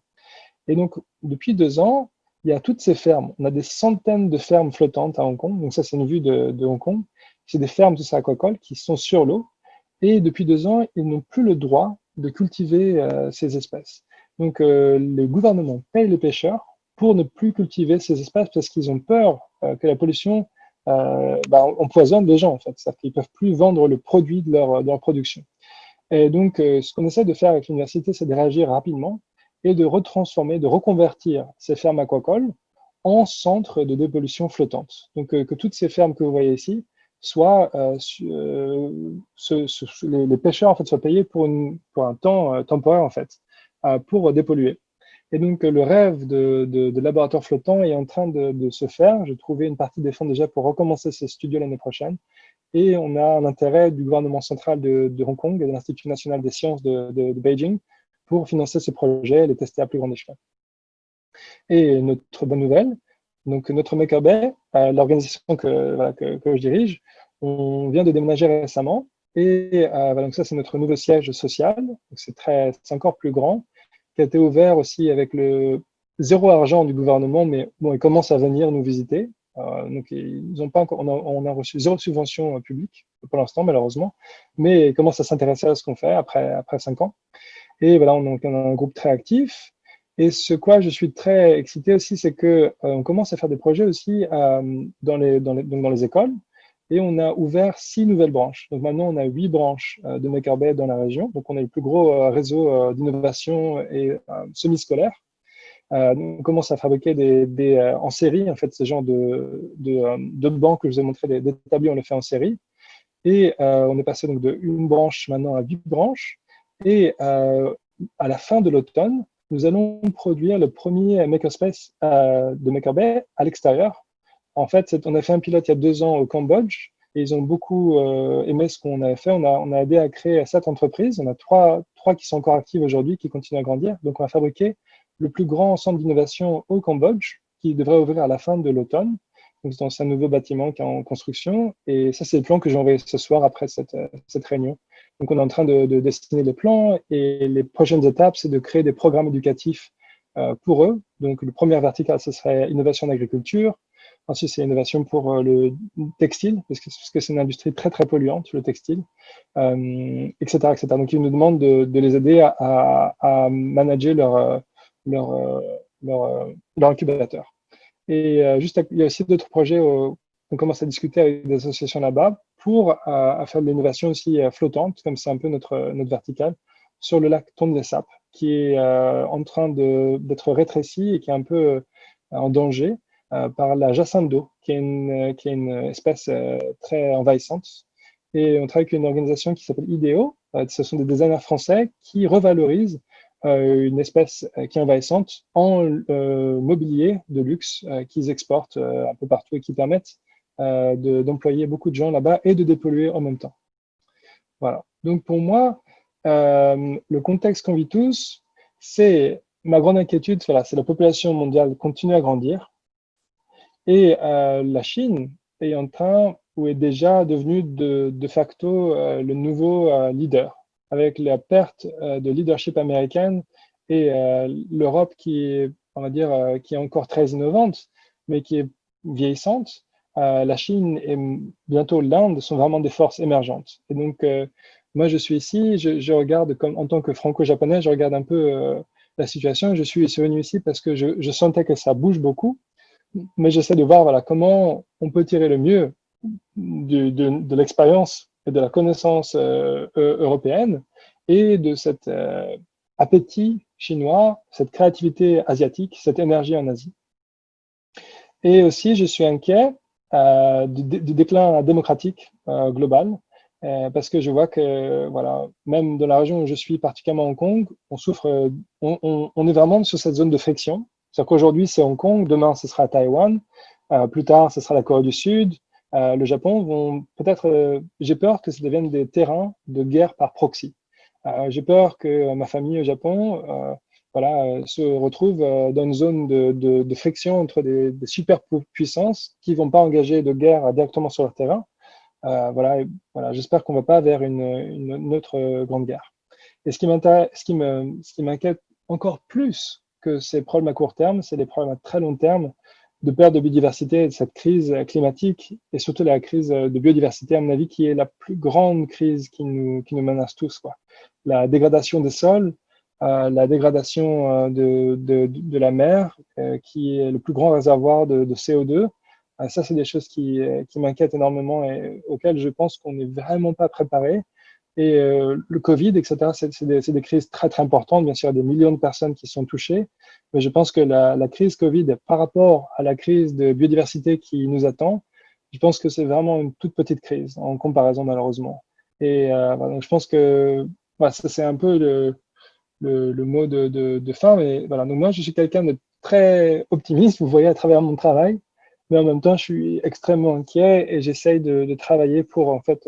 Et donc depuis 2 ans, il y a toutes ces fermes. On a des centaines de fermes flottantes à Hong Kong. Donc ça, c'est une vue de Hong Kong. C'est des fermes de aquacoles qui sont sur l'eau. Et depuis 2 ans, ils n'ont plus le droit de cultiver ces espèces. Donc, le gouvernement paye les pêcheurs pour ne plus cultiver ces espèces parce qu'ils ont peur que la pollution empoisonne les gens, en fait. C'est-à-dire qu'ils ne peuvent plus vendre le produit de leur production. Et donc, ce qu'on essaie de faire avec l'université, c'est de réagir rapidement et de retransformer, de reconvertir ces fermes aquacoles en centres de dépollution flottante. Donc, que toutes ces fermes que vous voyez ici soient, les pêcheurs en fait, soient payés pour un temps temporaire en fait, pour dépolluer. Et donc, le rêve de laboratoire flottant est en train de se faire. J'ai trouvé une partie des fonds déjà pour recommencer ces studios l'année prochaine. Et on a un intérêt du gouvernement central de Hong Kong et de l'Institut national des sciences de Beijing pour financer ces projets et les tester à plus grande échelle. Et notre bonne nouvelle, donc notre Maker Bay, l'organisation que je dirige, on vient de déménager récemment. Et donc ça, c'est notre nouveau siège social. C'est encore plus grand, qui a été ouvert aussi avec le zéro argent du gouvernement, mais bon, ils commencent à venir nous visiter. Donc, ils ont pas encore, on a reçu 0 subvention publique pour l'instant, malheureusement, mais ils commencent à s'intéresser à ce qu'on fait après 5 ans. Et voilà, on a un groupe très actif. Et ce quoi je suis très excité aussi, c'est que on commence à faire des projets aussi dans les écoles. Et on a ouvert 6 nouvelles branches. Donc maintenant, on a 8 branches de Maker Bay dans la région. Donc on a le plus gros réseau d'innovation et semi-scolaire. On commence à fabriquer en série, en fait, ce genre de bancs que je vous ai montré, des tabliers, on le fait en série. Et on est passé donc de 1 branche maintenant à 8 branches. Et à la fin de l'automne, nous allons produire le premier makerspace de Maker Bay à l'extérieur. En fait, on a fait un pilote il y a 2 ans au Cambodge et ils ont beaucoup aimé ce qu'on avait fait. On a aidé à créer 7 entreprises. On a 3 qui sont encore actives aujourd'hui, qui continuent à grandir. Donc, on a fabriqué le plus grand centre d'innovation au Cambodge qui devrait ouvrir à la fin de l'automne. Donc, c'est un nouveau bâtiment qui est en construction. Et ça, c'est le plan que j'ai envoyé ce soir après cette réunion. Donc, on est en train de dessiner les plans et les prochaines étapes, c'est de créer des programmes éducatifs pour eux. Donc, le premier vertical, ce serait innovation en agriculture. Ensuite, c'est innovation pour le textile, parce que c'est une industrie très, très polluante, le textile, etc., etc. Donc, ils nous demandent de les aider à manager leur incubateur. Et il y a aussi d'autres projets qu'on commence à discuter avec des associations là-bas pour faire de l'innovation aussi flottante, comme c'est un peu notre verticale, sur le lac Tonlé Sap, qui est en train d'être rétréci et qui est un peu en danger par la jacinthe d'eau, qui est une espèce très envahissante. Et on travaille avec une organisation qui s'appelle IDEO. Ce sont des designers français qui revalorisent une espèce qui est envahissante en mobilier de luxe qu'ils exportent un peu partout et qui permettent d'employer beaucoup de gens là-bas et de dépolluer en même temps. Voilà. Donc pour moi, le contexte qu'on vit tous, c'est ma grande inquiétude, voilà, c'est la population mondiale continue à grandir et la Chine est en train ou est déjà devenue de facto le nouveau leader, avec la perte de leadership américaine et l'Europe qui est, on va dire, qui est encore très innovante, mais qui est vieillissante. La Chine et bientôt l'Inde sont vraiment des forces émergentes. Et donc, moi, je suis ici, je regarde en tant que franco-japonais, je regarde un peu la situation. Je suis venu ici parce que je sentais que ça bouge beaucoup, mais j'essaie de voir voilà, comment on peut tirer le mieux de l'expérience et de la connaissance européenne et de cet appétit chinois, cette créativité asiatique, cette énergie en Asie. Et aussi, je suis inquiet du déclin démocratique global, parce que je vois que, voilà, même dans la région où je suis, particulièrement Hong Kong, on souffre, on est vraiment sur cette zone de friction. C'est-à-dire qu'aujourd'hui, c'est Hong Kong, demain, ce sera Taïwan, plus tard, ce sera la Corée du Sud, le Japon vont peut-être, j'ai peur que ça devienne des terrains de guerre par proxy. J'ai peur que ma famille au Japon se retrouve dans une zone de friction entre des superpuissances qui ne vont pas engager de guerre directement sur leur terrain. Voilà, j'espère qu'on ne va pas vers une autre grande guerre. Et ce qui m'inquiète encore plus que ces problèmes à court terme, c'est des problèmes à très long terme de perte de biodiversité, de cette crise climatique et surtout la crise de biodiversité, à mon avis, qui est la plus grande crise qui nous menace tous, quoi. La dégradation des sols, la dégradation de la mer, qui est le plus grand réservoir de CO2. Ça, c'est des choses qui m'inquiètent énormément et auxquelles je pense qu'on n'est vraiment pas préparé. Et le Covid, etc., c'est des crises très, très importantes. Bien sûr, il y a des millions de personnes qui sont touchées. Mais je pense que la crise Covid, par rapport à la crise de biodiversité qui nous attend, je pense que c'est vraiment une toute petite crise en comparaison, malheureusement. Et voilà, donc je pense que voilà, ça, c'est un peu le mot de fin. Mais voilà, donc moi, je suis quelqu'un de très optimiste, vous voyez, à travers mon travail. Mais en même temps, je suis extrêmement inquiet et j'essaye de travailler pour, en fait,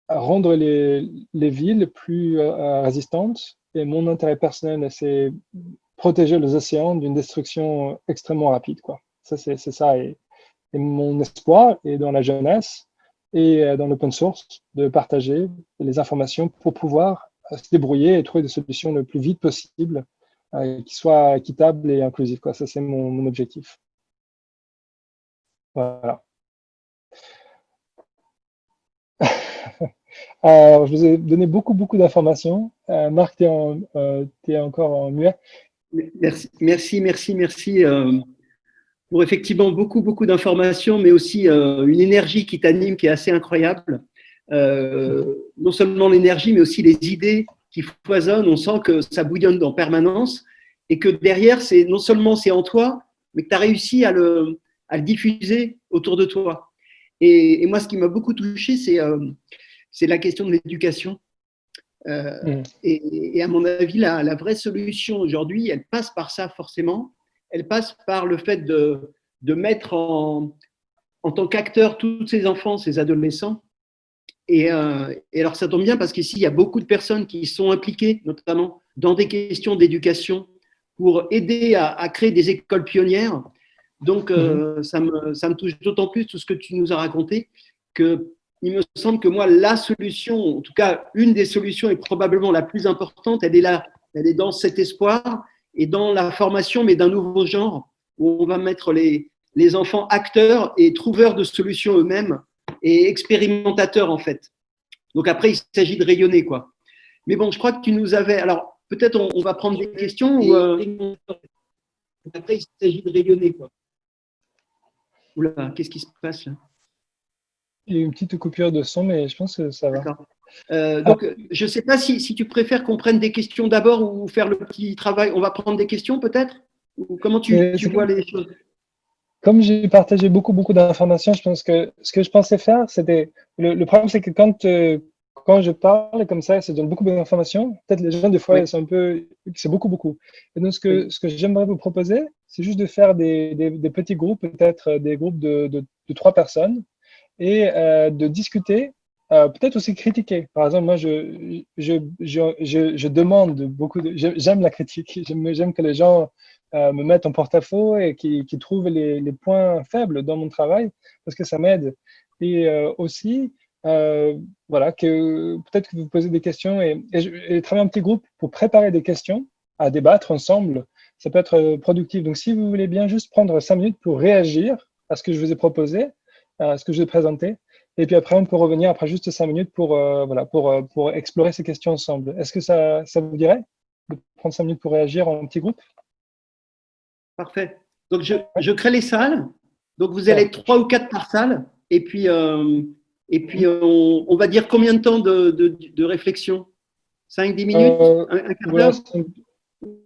rendre les villes plus résistantes. Et mon intérêt personnel, c'est protéger les océans d'une destruction extrêmement rapide, quoi. Ça, c'est ça. Et mon espoir est dans la jeunesse et dans l'open source de partager les informations pour pouvoir se débrouiller et trouver des solutions le plus vite possible qui soient équitables et inclusives, quoi. Ça, c'est mon objectif. Voilà. Alors, je vous ai donné beaucoup d'informations. Marc, tu es encore en muet.
Merci pour effectivement beaucoup d'informations, mais aussi une énergie qui t'anime, qui est assez incroyable. Non seulement l'énergie, mais aussi les idées qui foisonnent. On sent que ça bouillonne en permanence et que derrière, non seulement c'est en toi, mais que tu as réussi à le diffuser autour de toi. Et moi, ce qui m'a beaucoup touché, c'est la question de l'éducation. Et à mon avis, la vraie solution aujourd'hui, elle passe par ça forcément. Elle passe par le fait de mettre en tant qu'acteur tous ces enfants, ces adolescents. Et alors, ça tombe bien parce qu'ici, il y a beaucoup de personnes qui sont impliquées, notamment dans des questions d'éducation, pour aider à créer des écoles pionnières. Donc, ça me touche d'autant plus tout ce que tu nous as raconté, qu'il me semble que moi, la solution, en tout cas, une des solutions est probablement la plus importante, elle est là, elle est dans cet espoir et dans la formation, mais d'un nouveau genre, où on va mettre les enfants acteurs et trouveurs de solutions eux-mêmes et expérimentateurs, en fait. Donc après, il s'agit de rayonner, quoi. Mais bon, je crois que tu nous avais… Alors, peut-être on va prendre des questions ou… Après, il s'agit de rayonner, quoi. Oula, qu'est-ce qui se passe là?
Il y a une petite coupure de son, mais je pense que ça va.
Donc, je ne sais pas si tu préfères qu'on prenne des questions d'abord ou faire le petit travail. On va prendre des questions peut-être? Ou comment tu vois les choses?
Comme j'ai partagé beaucoup d'informations, je pense que ce que je pensais faire, c'était… Le problème, c'est que quand je parle comme ça, ça donne beaucoup d'informations. Peut-être les gens, des fois, ils sont un peu… C'est beaucoup. Et donc, ce que j'aimerais vous proposer, c'est juste de faire des petits groupes, peut-être des groupes de 3 personnes, et de discuter, peut-être aussi critiquer. Par exemple, moi, je demande beaucoup j'aime la critique. J'aime que les gens me mettent en porte-à-faux et qui trouvent les points faibles dans mon travail, parce que ça m'aide. Et aussi, voilà, que peut-être que vous posez des questions et travailler en petit groupe pour préparer des questions à débattre ensemble. Ça peut être productif. Donc, si vous voulez bien juste prendre 5 minutes pour réagir à ce que je vous ai proposé, ce que je vais présenter. Et puis après, on peut revenir après juste 5 minutes pour explorer ces questions ensemble. Est-ce que ça vous dirait de prendre 5 minutes pour réagir en petit groupe?
Parfait. Donc, je crée les salles. Donc, vous allez être 3 ou 4 par salle. Et puis on va dire combien de temps de réflexion? 5-10 minutes? Un quart d'heure?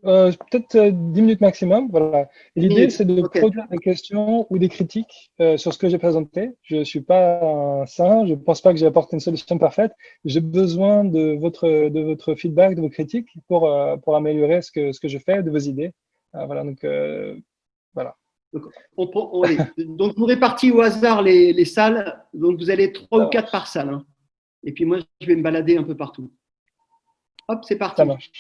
Peut-être 10 minutes maximum. Voilà. L'idée, c'est de produire des questions ou des critiques sur ce que j'ai présenté. Je ne suis pas un saint, je ne pense pas que j'ai apporté une solution parfaite. J'ai besoin de votre feedback, de vos critiques pour améliorer ce que je fais, de vos idées. Voilà. Donc, voilà.
Donc, vous répartis au hasard les salles. Donc, vous allez 3 ou 4 par salle. Hein. Et puis, moi, je vais me balader un peu partout. Hop, c'est parti.
Ça marche.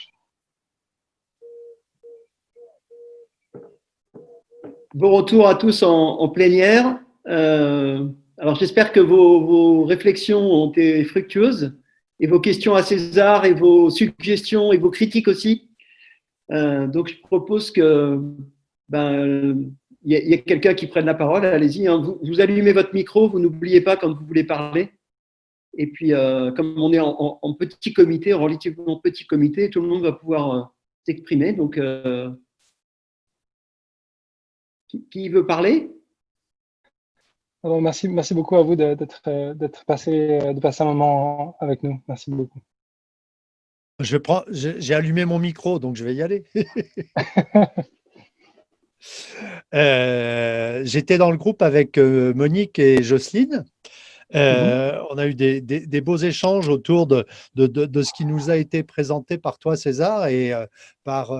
Bon retour à tous en plénière. Alors, j'espère que vos réflexions ont été fructueuses et vos questions à César et vos suggestions et vos critiques aussi. Donc, je propose que il y a quelqu'un qui prenne la parole, allez-y. Hein. Vous allumez votre micro, vous n'oubliez pas quand vous voulez parler. Et puis, comme on est en petit comité, en relativement petit comité, tout le monde va pouvoir s'exprimer. Donc, qui veut parler?
Alors, merci beaucoup à vous de passer un moment avec nous. Merci beaucoup.
J'ai allumé mon micro, donc je vais y aller. J'étais dans le groupe avec Monique et Jocelyne. On a eu des beaux échanges autour de ce qui nous a été présenté par toi, César, et par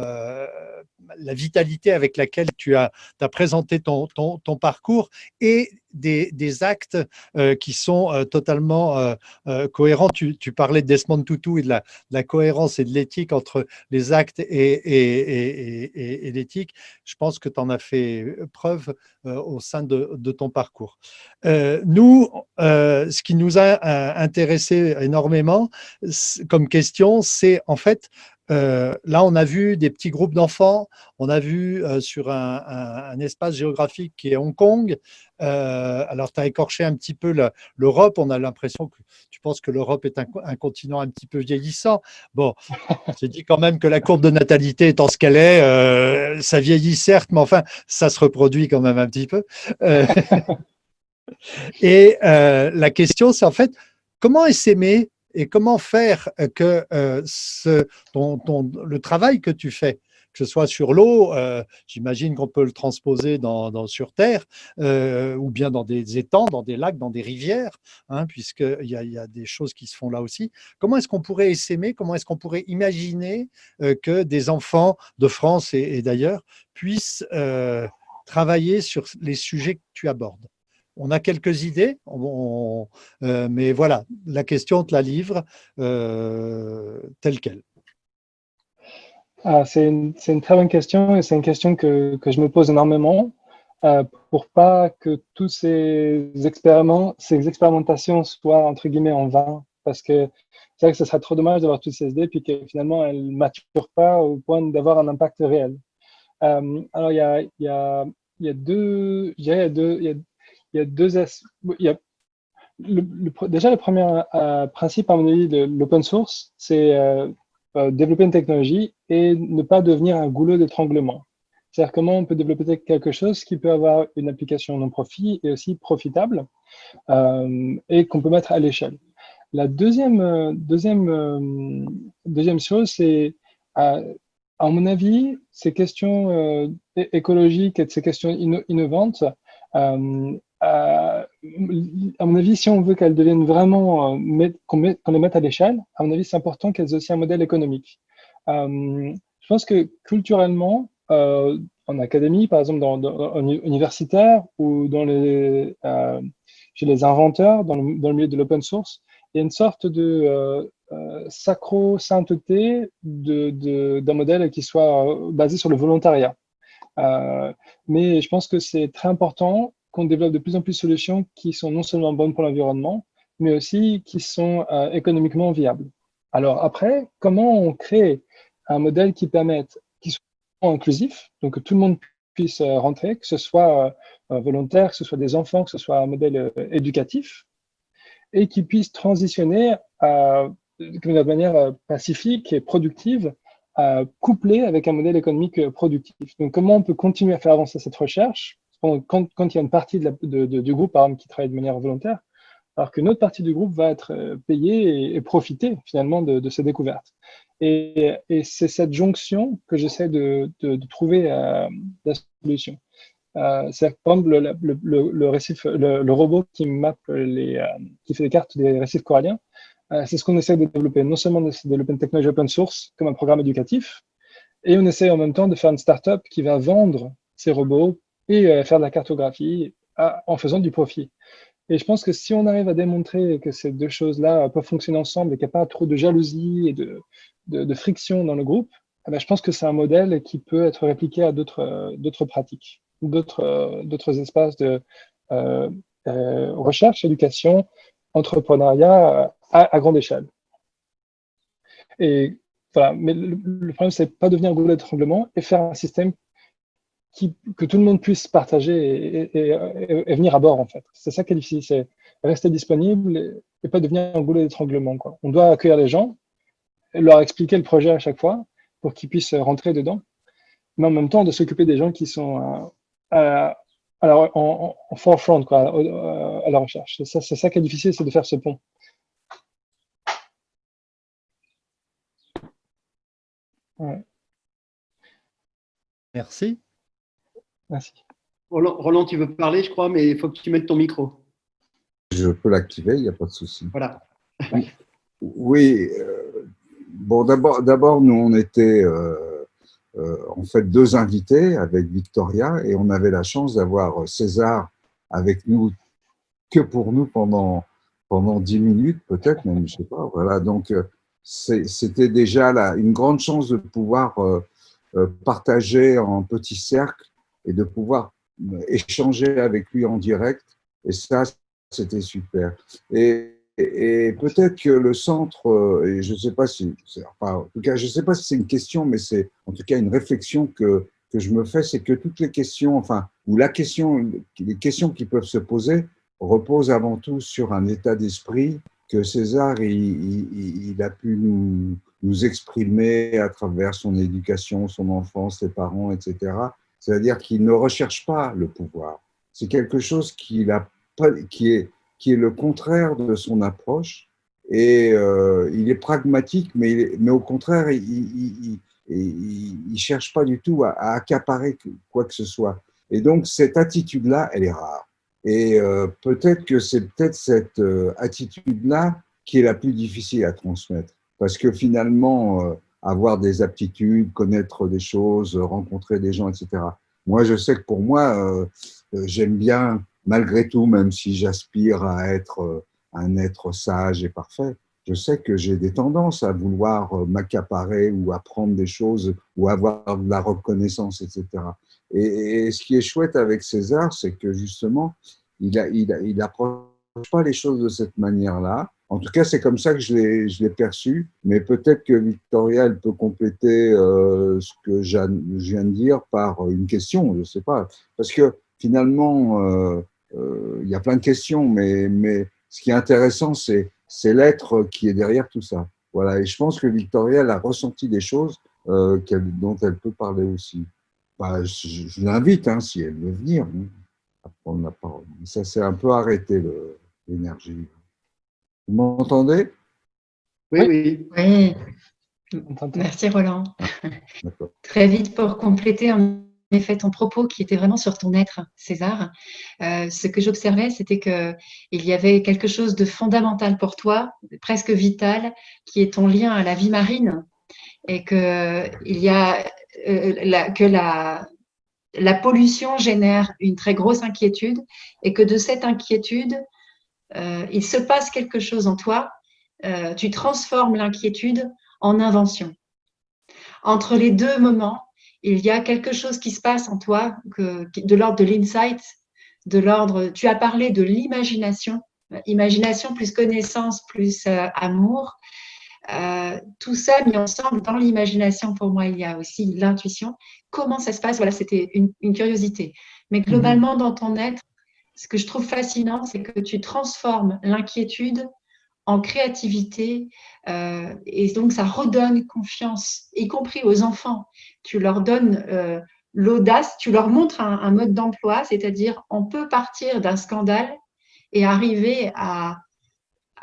la vitalité avec laquelle tu as présenté ton parcours et des actes qui sont totalement cohérents. Tu parlais de Desmond Tutu et de la cohérence et de l'éthique entre les actes et l'éthique. Je pense que tu en as fait preuve au sein de ton parcours. Nous, ce qui nous a intéressé énormément comme question, c'est en fait, là, on a vu des petits groupes d'enfants, on a vu sur un espace géographique qui est Hong Kong. Alors, tu as écorché un petit peu l'Europe, on a l'impression que tu penses que l'Europe est un continent un petit peu vieillissant. Bon, j'ai dit quand même que la courbe de natalité étant ce qu'elle est, ça vieillit certes, mais enfin, ça se reproduit quand même un petit peu. Et la question, c'est en fait, comment essaimer et comment faire que le travail que tu fais, que ce soit sur l'eau, j'imagine qu'on peut le transposer sur Terre, ou bien dans des étangs, dans des lacs, dans des rivières, hein, puisqu'il y a des choses qui se font là aussi. Comment est-ce qu'on pourrait essaimer, comment est-ce qu'on pourrait imaginer que des enfants de France et d'ailleurs puissent travailler sur les sujets que tu abordes? On a quelques idées, mais voilà, la question, on te la livre telle qu'elle.
C'est une très bonne question et c'est une question que je me pose énormément pour pas que tous ces expérimentations soient entre guillemets en vain, parce que c'est vrai que ce serait trop dommage d'avoir toutes ces idées puis que finalement elles ne maturent pas au point d'avoir un impact réel. Alors il y a deux, je dirais, il y a deux il y a déjà le premier principe à mon avis de l'open source, c'est développer une technologie et ne pas devenir un goulot d'étranglement. C'est-à-dire comment on peut développer quelque chose qui peut avoir une application non profit et aussi profitable et qu'on peut mettre à l'échelle. La deuxième chose, c'est à mon avis, ces questions écologiques et ces questions innovantes, à mon avis, si on veut qu'elles deviennent vraiment, qu'on les mette à l'échelle, à mon avis, c'est important qu'elles aient aussi un modèle économique. Je pense que culturellement, en académie, par exemple, en universitaire ou chez les inventeurs, dans le milieu de l'open source, il y a une sorte de sacro-sainteté d'un modèle qui soit basé sur le volontariat. Mais je pense que c'est très important qu'on développe de plus en plus de solutions qui sont non seulement bonnes pour l'environnement, mais aussi qui sont économiquement viables. Alors après, comment on crée un modèle qui soit inclusif, donc que tout le monde puisse rentrer, que ce soit volontaire, que ce soit des enfants, que ce soit un modèle éducatif, et qui puisse transitionner de manière pacifique et productive, couplé avec un modèle économique productif. Donc, comment on peut continuer à faire avancer cette recherche quand il y a une partie du groupe, par exemple, qui travaille de manière volontaire, alors qu'une autre partie du groupe va être payée et profiter finalement de ces découvertes. Et c'est cette jonction que j'essaie de trouver la solution. C'est par exemple le robot qui mappe qui fait des cartes des récifs coralliens. C'est ce qu'on essaie de développer. Non seulement de développer une technologie open source comme un programme éducatif, et on essaie en même temps de faire une startup qui va vendre ces robots et faire de la cartographie en faisant du profit. Et je pense que si on arrive à démontrer que ces deux choses-là peuvent fonctionner ensemble et qu'il n'y a pas trop de jalousie et de friction dans le groupe, eh bien, je pense que c'est un modèle qui peut être répliqué à d'autres pratiques, d'autres espaces de recherche, éducation, entrepreneuriat à grande échelle. Et voilà, mais le problème, c'est pas devenir un goulot d'étranglement et faire un système que tout le monde puisse partager et venir à bord, en fait. C'est ça qui est difficile, c'est rester disponible et pas devenir un goulot d'étranglement, quoi. On doit accueillir les gens, leur expliquer le projet à chaque fois pour qu'ils puissent rentrer dedans, mais en même temps de s'occuper des gens qui sont alors, en forefront, quoi, à la recherche. C'est ça qui est difficile, c'est de faire ce pont. Ouais.
Merci.
Merci.
Roland, tu veux parler, je crois, mais il faut que tu mettes ton micro.
Je peux l'activer, il n'y a pas de souci.
Voilà.
Oui, bon, d'abord, nous, on était en fait 2 invités avec Victoria et on avait la chance d'avoir César avec nous que pour nous pendant 10 minutes, peut-être même, je ne sais pas. Voilà, donc c'était déjà une grande chance de pouvoir partager en petit cercle et de pouvoir échanger avec lui en direct. Et ça, c'était super. Et peut-être que le centre, et je ne sais pas si, enfin, en tout cas, je sais pas si c'est une question, mais c'est en tout cas une réflexion que je me fais, c'est que toutes les questions, enfin, ou les questions qui peuvent se poser reposent avant tout sur un état d'esprit que César, il a pu nous exprimer à travers son éducation, son enfance, ses parents, etc. C'est-à-dire qu'il ne recherche pas le pouvoir. C'est quelque chose qui est le contraire de son approche. Et il est pragmatique, mais au contraire, il cherche pas du tout à accaparer quoi que ce soit. Et donc, cette attitude-là, elle est rare. Et peut-être que c'est peut-être cette attitude-là qui est la plus difficile à transmettre. Parce que finalement, avoir des aptitudes, connaître des choses, rencontrer des gens, etc. Moi, je sais que pour moi, j'aime bien, malgré tout, même si j'aspire à être un être sage et parfait, je sais que j'ai des tendances à vouloir m'accaparer ou apprendre des choses ou avoir de la reconnaissance, etc. Et ce qui est chouette avec César, c'est que justement, il n'approche pas les choses de cette manière-là. En tout cas, c'est comme ça que je l'ai perçu, mais peut-être que Victoria, elle peut compléter ce que je viens de dire par une question, je ne sais pas. Parce que finalement, il y a plein de questions, mais ce qui est intéressant, c'est l'être qui est derrière tout ça. Voilà. Et je pense que Victoria, elle a ressenti des choses dont elle peut parler aussi. Bah, je l'invite, hein, si elle veut venir, hein, à prendre la parole. Ça s'est un peu arrêté, l'énergie. Vous m'entendez?
Oui, oui.
Oui,
On t'entend.
merci Roland.
D'accord.
Très vite pour compléter en effet ton propos qui était vraiment sur ton être, César. Ce que j'observais, c'était que il y avait quelque chose de fondamental pour toi, presque vital, qui est ton lien à la vie marine, et que il y a que la pollution génère une très grosse inquiétude, et que de cette inquiétude, il se passe quelque chose en toi. Tu transformes l'inquiétude en invention. Entre les deux moments, il y a quelque chose qui se passe en toi, de l'ordre de l'insight, de l'ordre, tu as parlé de l'imagination, imagination plus connaissance plus amour. Tout ça mis ensemble dans l'imagination, pour moi, il y a aussi l'intuition. Comment ça se passe? Voilà, c'était une curiosité. Mais globalement, dans ton être, ce que je trouve fascinant, c'est que tu transformes l'inquiétude en créativité, et donc ça redonne confiance, y compris aux enfants. Tu leur donnes l'audace, tu leur montres un mode d'emploi, c'est-à-dire on peut partir d'un scandale et arriver à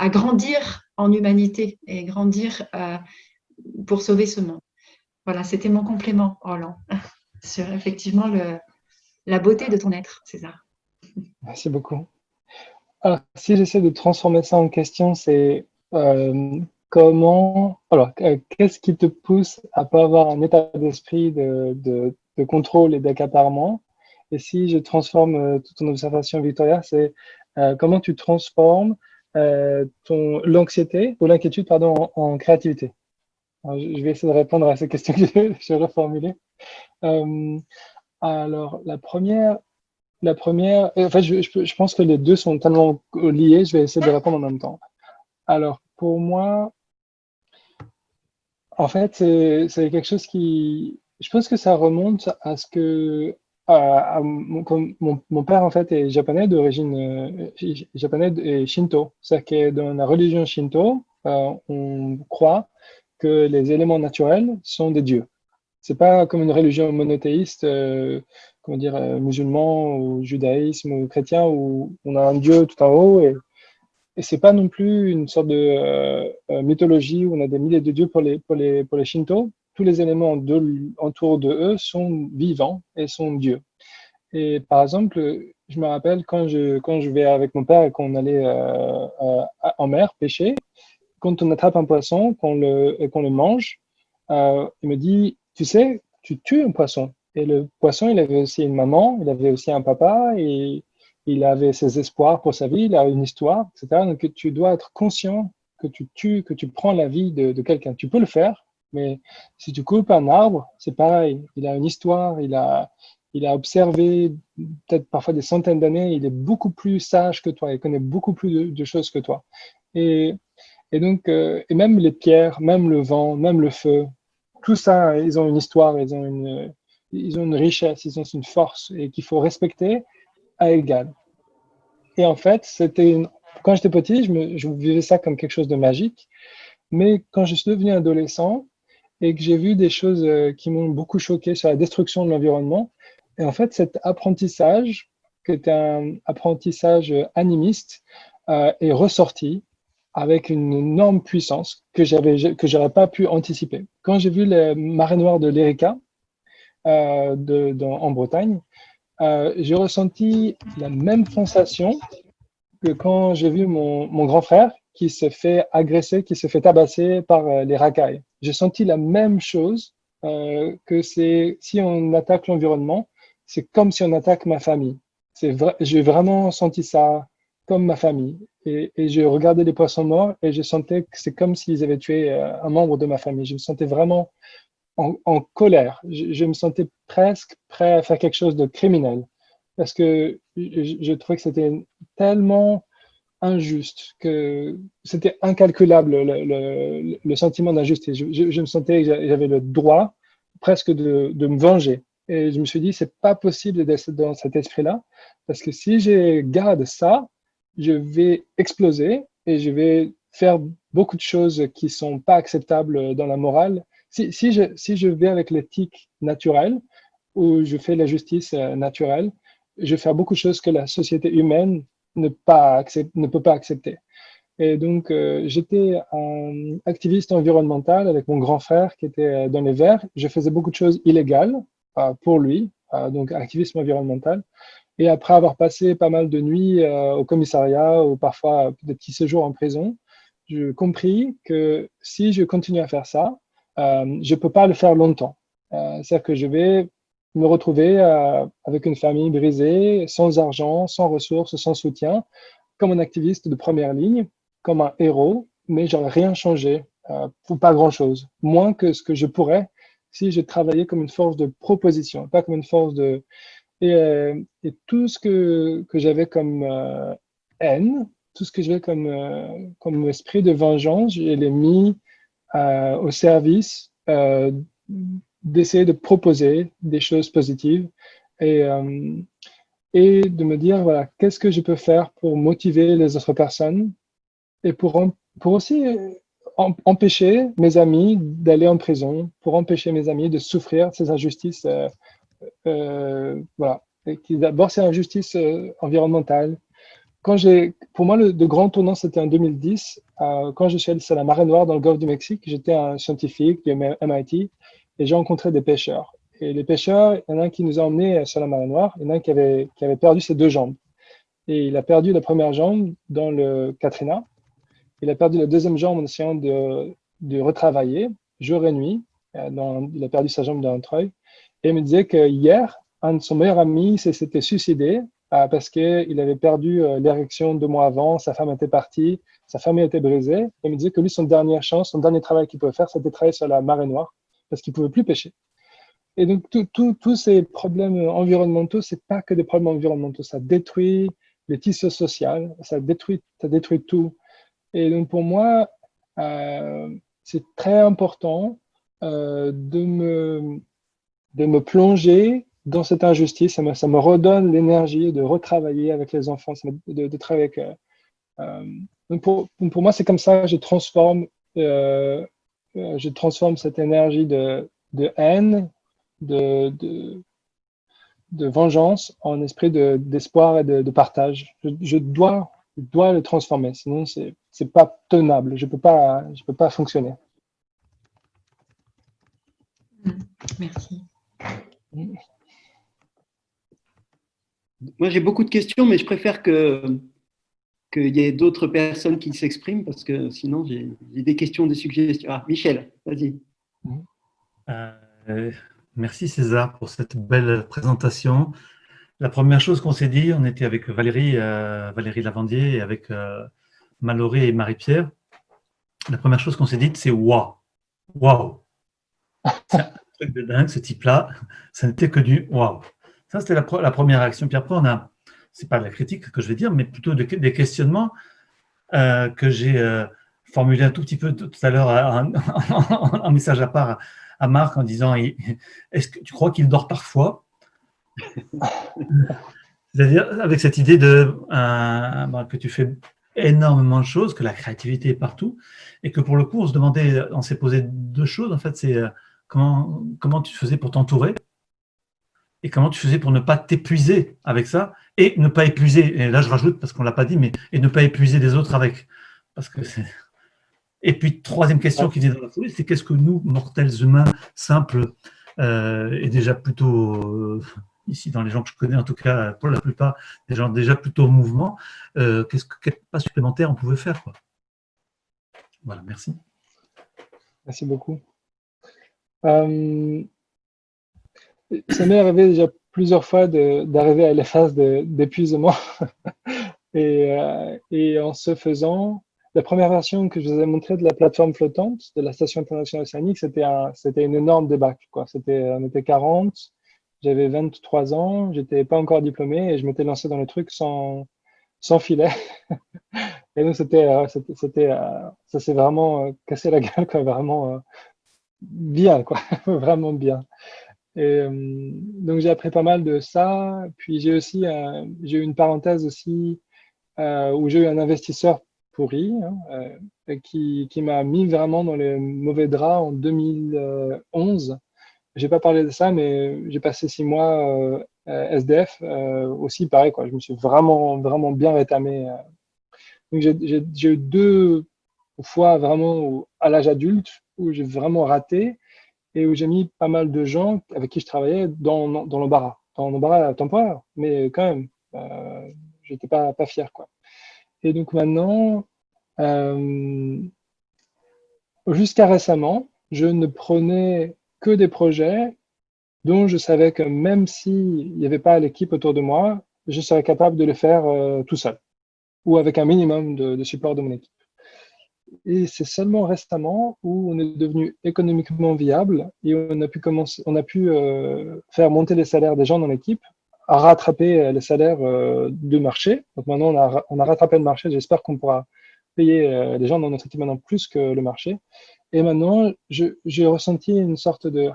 grandir en humanité et grandir pour sauver ce monde. Voilà, c'était mon complément, Roland, sur effectivement la beauté de ton être, César.
Merci beaucoup. Alors, si j'essaie de transformer ça en question, c'est qu'est-ce qui te pousse à pas avoir un état d'esprit de contrôle et d'accaparement? Et si je transforme toute ton observation, Victoria, c'est comment tu transformes l'anxiété ou l'inquiétude, pardon, en créativité? Alors, je vais essayer de répondre à ces questions que je vais reformuler. Alors, la première, en fait, je pense que les deux sont tellement liés, je vais essayer de répondre en même temps. Alors, pour moi, en fait, c'est quelque chose qui, je pense que ça remonte à ce que Mon père, en fait, est japonais d'origine japonais et shinto. C'est-à-dire que dans la religion shinto, on croit que les éléments naturels sont des dieux. C'est pas comme une religion monothéiste, comment dire, musulman ou judaïsme ou chrétien où on a un dieu tout en haut et c'est pas non plus une sorte de mythologie où on a des milliers de dieux pour les Shinto. Tous les éléments autour de eux sont vivants et sont dieux. Et par exemple, je me rappelle quand je vais avec mon père et qu'on allait en mer pêcher, quand on attrape un poisson et qu'on le mange, il me dit, tu sais, tu tues un poisson. Et le poisson, il avait aussi une maman, il avait aussi un papa, et il avait ses espoirs pour sa vie, il a une histoire, etc. Donc tu dois être conscient que tu tues, que tu prends la vie de quelqu'un. Tu peux le faire, mais si tu coupes un arbre, c'est pareil. Il a une histoire, il a observé peut-être parfois des centaines d'années, il est beaucoup plus sage que toi, il connaît beaucoup plus de choses que toi. Et et donc, et même les pierres, même le vent, même le feu, tout ça, ils ont une histoire, ils ont une richesse, ils ont une force et qu'il faut respecter à égal. Et en fait, quand j'étais petit, je vivais ça comme quelque chose de magique. Mais quand je suis devenu adolescent et que j'ai vu des choses qui m'ont beaucoup choqué sur la destruction de l'environnement, et en fait, cet apprentissage, qui était un apprentissage animiste, est ressorti avec une énorme puissance que j'aurais pas pu anticiper. Quand j'ai vu les marées noires de l'Erika en Bretagne, j'ai ressenti la même sensation que quand j'ai vu mon grand frère qui se fait agresser, qui se fait tabasser par les racailles. J'ai senti la même chose, que si on attaque l'environnement, c'est comme si on attaque ma famille. J'ai vraiment senti ça comme ma famille. Et je regardais les poissons morts et je sentais que c'est comme s'ils avaient tué un membre de ma famille. Je me sentais vraiment en colère. Je me sentais presque prêt à faire quelque chose de criminel parce que je trouvais que c'était tellement injuste, que c'était incalculable le sentiment d'injustice. Je me sentais que j'avais le droit presque de me venger. Et je me suis dit, c'est pas possible d'être dans cet esprit-là, parce que si je garde ça, je vais exploser et je vais faire beaucoup de choses qui sont pas acceptables dans la morale. Si je vais avec l'éthique naturelle, où je fais la justice naturelle, je vais faire beaucoup de choses que la société humaine ne peut pas accepter. Et donc, j'étais un activiste environnemental avec mon grand frère qui était dans les Verts. Je faisais beaucoup de choses illégales pour lui, donc activisme environnemental. Et après avoir passé pas mal de nuits au commissariat ou parfois des petits séjours en prison, j'ai compris que si je continue à faire ça, je ne peux pas le faire longtemps. C'est-à-dire que je vais me retrouver avec une famille brisée, sans argent, sans ressources, sans soutien, comme un activiste de première ligne, comme un héros, mais j'aurais rien changé, pour pas grand-chose, moins que ce que je pourrais si je travaillais comme une force de proposition, pas comme une force de... Et tout ce que j'avais comme haine, tout ce que j'avais comme esprit de vengeance, je l'ai mis au service d'essayer de proposer des choses positives et, euh, et de me dire, voilà, qu'est-ce que je peux faire pour motiver les autres personnes et pour aussi empêcher mes amis d'aller en prison, pour empêcher mes amis de souffrir ces injustices. Voilà. D'abord, c'est l'injustice environnementale. Pour moi, le grand tournant, c'était en 2010, quand je suis allé sur la marée noire dans le golfe du Mexique. J'étais un scientifique du MIT et j'ai rencontré des pêcheurs. Et les pêcheurs, il y en a un qui nous a emmenés sur la marée noire, il y en a un qui avait perdu ses deux jambes. Et il a perdu la première jambe dans le Katrina. Il a perdu la deuxième jambe en essayant de retravailler jour et nuit. Il a perdu sa jambe dans un treuil. Et il me disait que hier, un de son meilleur ami s'était suicidé parce qu'il avait perdu l'érection 2 mois avant, sa femme était partie, sa famille était brisée. Et il me disait que lui, son dernière chance, son dernier travail qu'il pouvait faire, c'était de travailler sur la marée noire parce qu'il ne pouvait plus pêcher. Et donc, tous ces problèmes environnementaux, ce n'est pas que des problèmes environnementaux, ça détruit les tissus sociaux, ça détruit tout. Et donc, pour moi, c'est très important de me plonger dans cette injustice, ça me redonne l'énergie de retravailler avec les enfants, de travailler avec. Donc pour moi, c'est comme ça que je transforme cette énergie de haine, de vengeance en esprit d'espoir et de partage. Je dois le transformer, sinon c'est pas tenable. Je peux pas fonctionner.
Merci.
Moi, j'ai beaucoup de questions, mais je préfère qu'il y ait d'autres personnes qui s'expriment parce que sinon, j'ai des questions, des suggestions. Ah, Michel, vas-y.
Merci César pour cette belle présentation. La première chose qu'on s'est dit, on était avec Valérie Lavandier et avec Mallory et Marie-Pierre. La première chose qu'on s'est dit, c'est waouh, waouh. C'est un truc de dingue, ce type-là. Ça n'était que du waouh. Ça, c'était la première réaction. Puis après, c'est pas de la critique que je vais dire, mais plutôt des questionnements que j'ai formulés un tout petit peu tout à l'heure en message à part à Marc en disant est-ce que tu crois qu'il dort parfois? C'est-à-dire avec cette idée que tu fais énormément de choses, que la créativité est partout, et que pour le coup, on s'est posé deux choses. En fait, c'est comment tu faisais pour t'entourer et comment tu faisais pour ne pas t'épuiser avec ça et ne pas épuiser, et là je rajoute parce qu'on ne l'a pas dit, mais et ne pas épuiser les autres avec. Parce que et puis, troisième question qui vient dans la foulée, c'est qu'est-ce que nous, mortels humains simples, et déjà plutôt, ici dans les gens que je connais en tout cas, pour la plupart, des gens déjà plutôt en mouvement, quel pas supplémentaire on pouvait faire, quoi. Voilà, merci.
Merci beaucoup. Ça m'est arrivé déjà plusieurs fois d'arriver à la phase d'épuisement. Et en ce faisant, la première version que je vous ai montrée de la plateforme flottante de la Station internationale océanique, c'était une énorme débâcle, quoi. On était 40, j'avais 23 ans, j'étais pas encore diplômé et je m'étais lancé dans le truc sans filet. Et donc, ça s'est vraiment cassé la gueule, quoi, vraiment bien, quoi, vraiment bien. Et donc, j'ai appris pas mal de ça. Puis, j'ai eu une parenthèse aussi où j'ai eu un investisseur pourri qui m'a mis vraiment dans les mauvais draps en 2011. J'ai pas parlé de ça, mais j'ai passé 6 mois SDF aussi, pareil, quoi. Je me suis vraiment, vraiment bien rétamé. Donc, j'ai eu 2 fois vraiment à l'âge adulte où j'ai vraiment raté et où j'ai mis pas mal de gens avec qui je travaillais dans l'embarras temporaire, mais quand même, j'étais pas fier, quoi. Et donc maintenant, jusqu'à récemment, je ne prenais que des projets dont je savais que même s'il n'y avait pas l'équipe autour de moi, je serais capable de le faire tout seul ou avec un minimum de support de mon équipe. Et c'est seulement récemment où on est devenu économiquement viable et on a pu faire monter les salaires des gens dans l'équipe, à rattraper les salaires du marché. Donc maintenant, on a rattrapé le marché. J'espère qu'on pourra payer les gens dans notre équipe maintenant plus que le marché. Et maintenant, j'ai ressenti une sorte de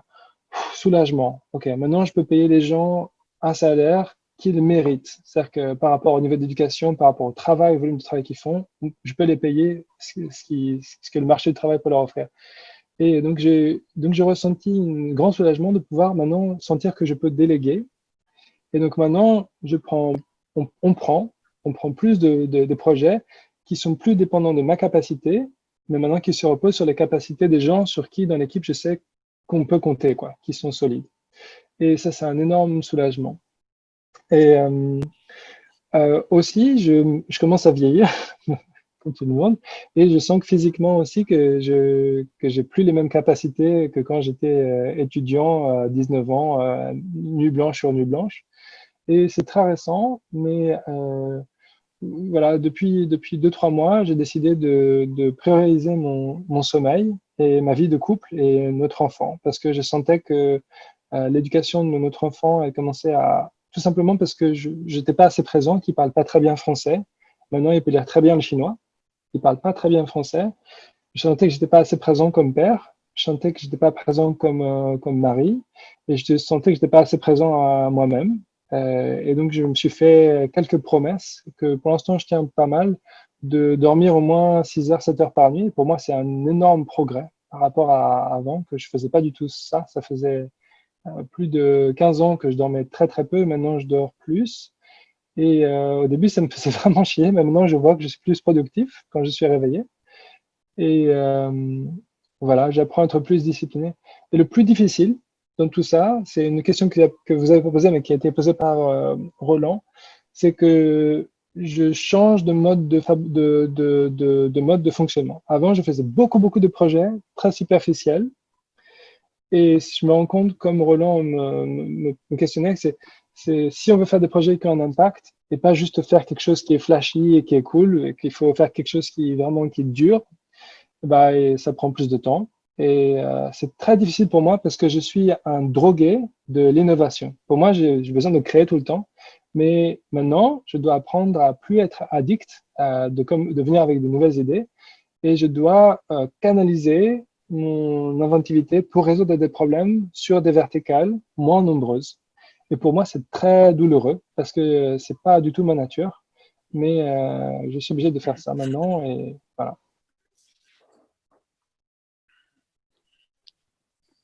soulagement. OK, maintenant, je peux payer les gens un salaire qu'ils méritent. C'est-à-dire que par rapport au niveau d'éducation, par rapport au travail, au volume de travail qu'ils font, je peux les payer ce que le marché du travail peut leur offrir. Et donc, j'ai ressenti un grand soulagement de pouvoir maintenant sentir que je peux déléguer. Et donc maintenant, on prend plus de projets qui sont plus dépendants de ma capacité, mais maintenant qui se reposent sur les capacités des gens sur qui, dans l'équipe, je sais qu'on peut compter, quoi, qui sont solides. Et ça, c'est un énorme soulagement. Et aussi, je commence à vieillir, comme tout le monde, et je sens que physiquement aussi que j'ai plus les mêmes capacités que quand j'étais étudiant à 19 ans, nuit blanche sur nuit blanche. Et c'est très récent, mais voilà, depuis 2-3 mois, j'ai décidé de prioriser mon sommeil et ma vie de couple et notre enfant, parce que je sentais que l'éducation de notre enfant, elle commençait tout simplement parce que je n'étais pas assez présent, qu'il ne parle pas très bien français. Maintenant, il peut lire très bien le chinois. Il ne parle pas très bien français. Je sentais que je n'étais pas assez présent comme père. je sentais que je n'étais pas présent comme mari et je sentais que je n'étais pas assez présent à moi-même. Et donc, je me suis fait quelques promesses que pour l'instant, je tiens pas mal, de dormir au moins 6 heures, 7 heures par nuit. Pour moi, c'est un énorme progrès par rapport à avant, que je faisais pas du tout ça. Ça faisait plus de 15 ans que je dormais très, très peu. Maintenant, je dors plus. Et au début, ça me faisait vraiment chier. Mais maintenant, je vois que je suis plus productif quand je suis réveillé. Et voilà, j'apprends à être plus discipliné. Et le plus difficile dans tout ça, c'est une question que vous avez posée, mais qui a été posée par Roland, c'est que je change de mode de mode de fonctionnement. Avant, je faisais beaucoup de projets très superficiels. Et je me rends compte, comme Roland me questionnait, c'est si on veut faire des projets qui ont un impact et pas juste faire quelque chose qui est flashy et qui est cool, et qu'il faut faire quelque chose qui vraiment qui dure, bah, et ça prend plus de temps. Et c'est très difficile pour moi parce que je suis un drogué de l'innovation. Pour moi, j'ai besoin de créer tout le temps. Mais maintenant, je dois apprendre à plus être addict, de venir avec de nouvelles idées. Et je dois canaliser mon inventivité pour résoudre des problèmes sur des verticales moins nombreuses. Et pour moi, c'est très douloureux parce que c'est pas du tout ma nature. Mais je suis obligé de faire ça maintenant et voilà.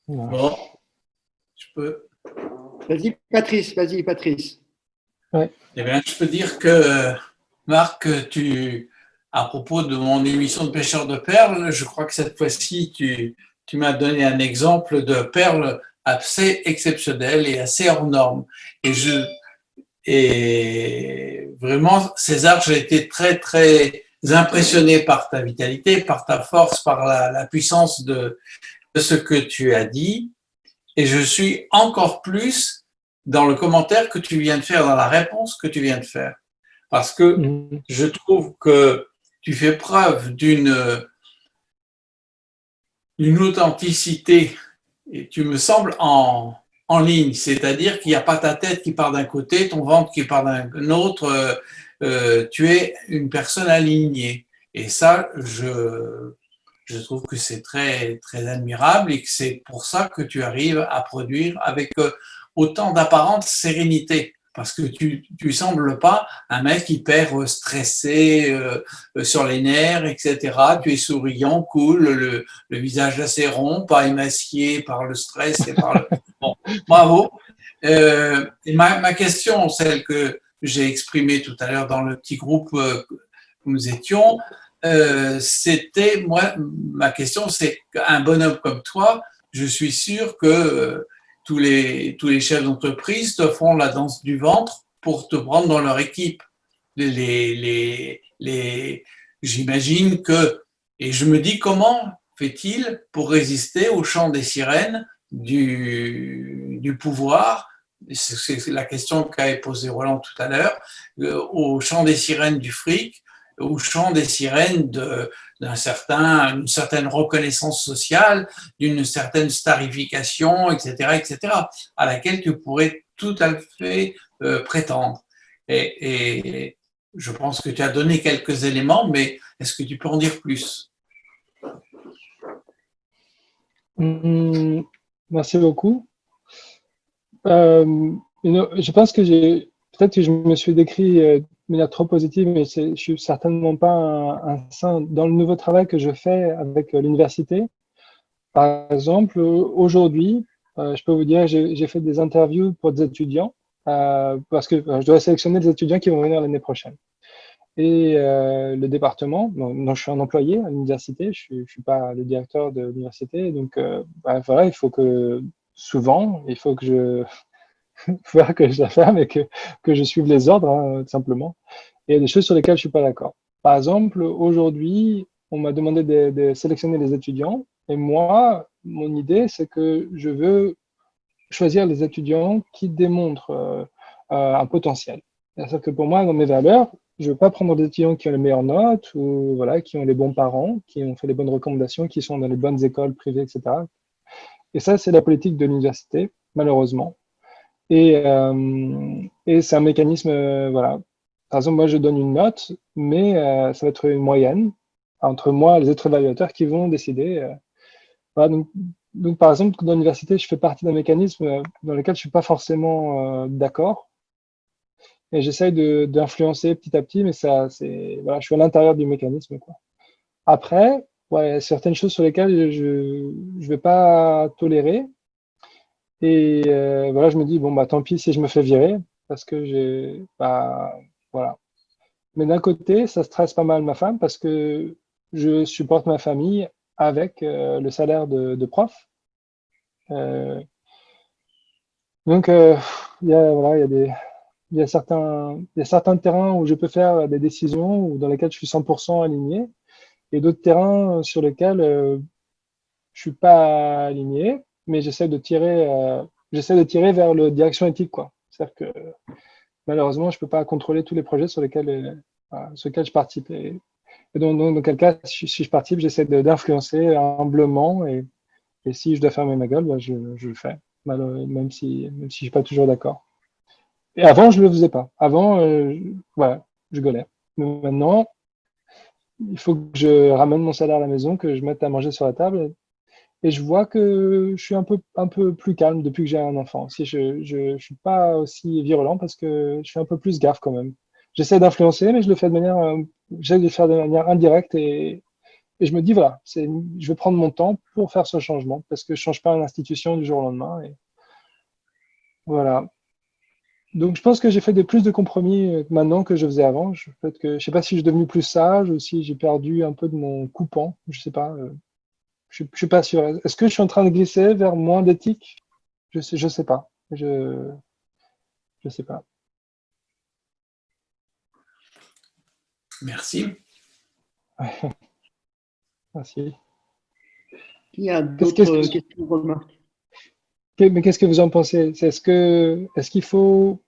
Bon, je peux.
Vas-y, Patrice, vas-y, Patrice.
Ouais.
Eh bien, je peux dire que, Marc, à propos de mon émission de pêcheur de perles, je crois que cette fois-ci, tu m'as donné un exemple de perles assez exceptionnelles et assez hors normes. Et vraiment, César, j'ai été très impressionné par ta vitalité, par ta force, par la puissance de ce que tu as dit. Et je suis encore plus dans le commentaire que tu viens de faire, dans la réponse que tu viens de faire. Parce que je trouve que tu fais preuve d'une authenticité, et tu me sembles en ligne, c'est-à-dire qu'il n'y a pas ta tête qui part d'un côté, ton ventre qui part d'un autre, tu es une personne alignée. Et ça, je trouve que c'est très admirable et que c'est pour ça que tu arrives à produire avec autant d'apparente sérénité. Parce que tu sembles pas un mec hyper stressé, sur les nerfs, etc. Tu es souriant, cool, le visage assez rond, pas émacié par le stress et par le… Bon, bravo. Et ma question, celle que j'ai exprimée tout à l'heure dans le petit groupe où nous étions, c'était, moi, ma question, c'est qu'un bonhomme comme toi, je suis sûr que tous les chefs d'entreprise te feront la danse du ventre pour te prendre dans leur équipe. J'imagine que, et je me dis comment fait-il pour résister au chant des sirènes du pouvoir, c'est la question qu'a posée Roland tout à l'heure, au chant des sirènes du fric, au chant des sirènes d'une certaine reconnaissance sociale, d'une certaine starification, etc., à laquelle tu pourrais tout à fait prétendre. Et je pense que tu as donné quelques éléments, mais est-ce que tu peux en dire plus?
Merci beaucoup. Je pense que peut-être que je me suis décrit de manière trop positive, mais je suis certainement pas un saint. Dans le nouveau travail que je fais avec l'université, par exemple, aujourd'hui, je peux vous dire, j'ai fait des interviews pour des étudiants, parce que je dois sélectionner des étudiants qui vont venir l'année prochaine. Et le département, dont je suis un employé à l'université, je suis pas le directeur de l'université, donc voilà, il faut que souvent, il faut que je la ferme et que je suive les ordres, hein, tout simplement. Et il y a des choses sur lesquelles je suis pas d'accord. Par exemple, aujourd'hui, on m'a demandé de sélectionner les étudiants, et moi, mon idée, c'est que je veux choisir les étudiants qui démontrent un potentiel. C'est-à-dire que pour moi, dans mes valeurs, je ne veux pas prendre des étudiants qui ont les meilleures notes ou voilà, qui ont les bons parents, qui ont fait les bonnes recommandations, qui sont dans les bonnes écoles privées, etc. Et ça, c'est la politique de l'université, malheureusement. Et c'est un mécanisme, voilà. Par exemple, moi, je donne une note, mais ça va être une moyenne entre moi et les autres évaluateurs qui vont décider. Voilà, donc, par exemple, dans l'université, je fais partie d'un mécanisme dans lequel je suis pas forcément d'accord. Et j'essaye d'influencer petit à petit, mais voilà, je suis à l'intérieur du mécanisme, quoi. Après, ouais, il y a certaines choses sur lesquelles je vais pas tolérer. Et voilà, je me dis, bon, bah, tant pis si je me fais virer, parce que voilà. Mais d'un côté, ça stresse pas mal ma femme, parce que je supporte ma famille avec le salaire de prof. Euh, donc, voilà, il y a certains terrains où je peux faire des décisions ou dans lesquels je suis 100% aligné, et d'autres terrains sur lesquels je suis pas aligné, mais j'essaie de tirer vers la direction éthique, quoi. C'est-à-dire que malheureusement, je peux pas contrôler tous les projets voilà, sur lesquels je participe. Et donc, dans quel cas, si je participe, j'essaie d'influencer humblement, et si je dois fermer ma gueule, bah, je le fais, même si je suis pas toujours d'accord. Et avant, je le faisais pas. Avant, voilà, je gueulais. Mais maintenant, il faut que je ramène mon salaire à la maison, que je mette à manger sur la table. Et je vois que je suis un peu plus calme depuis que j'ai un enfant. Si je suis pas aussi virulent parce que je fais un peu plus gaffe quand même. J'essaie d'influencer, mais j'essaie de le faire de manière indirecte, et je me dis, voilà, je vais prendre mon temps pour faire ce changement parce que je change pas une institution du jour au lendemain. Et voilà. Donc, je pense que j'ai fait plus de compromis maintenant que je faisais avant. Peut-être que, je sais pas si je suis devenu plus sage ou si j'ai perdu un peu de mon coupant. Je sais pas. Je suis pas sûr. Est-ce que je suis en train de glisser vers moins d'éthique? Je sais pas. Je sais pas.
Merci.
Merci.
Il y a
Qu'est-ce
d'autres
que,
questions, remarques?
mais qu'est-ce que vous en pensez? Est-ce qu'il faut,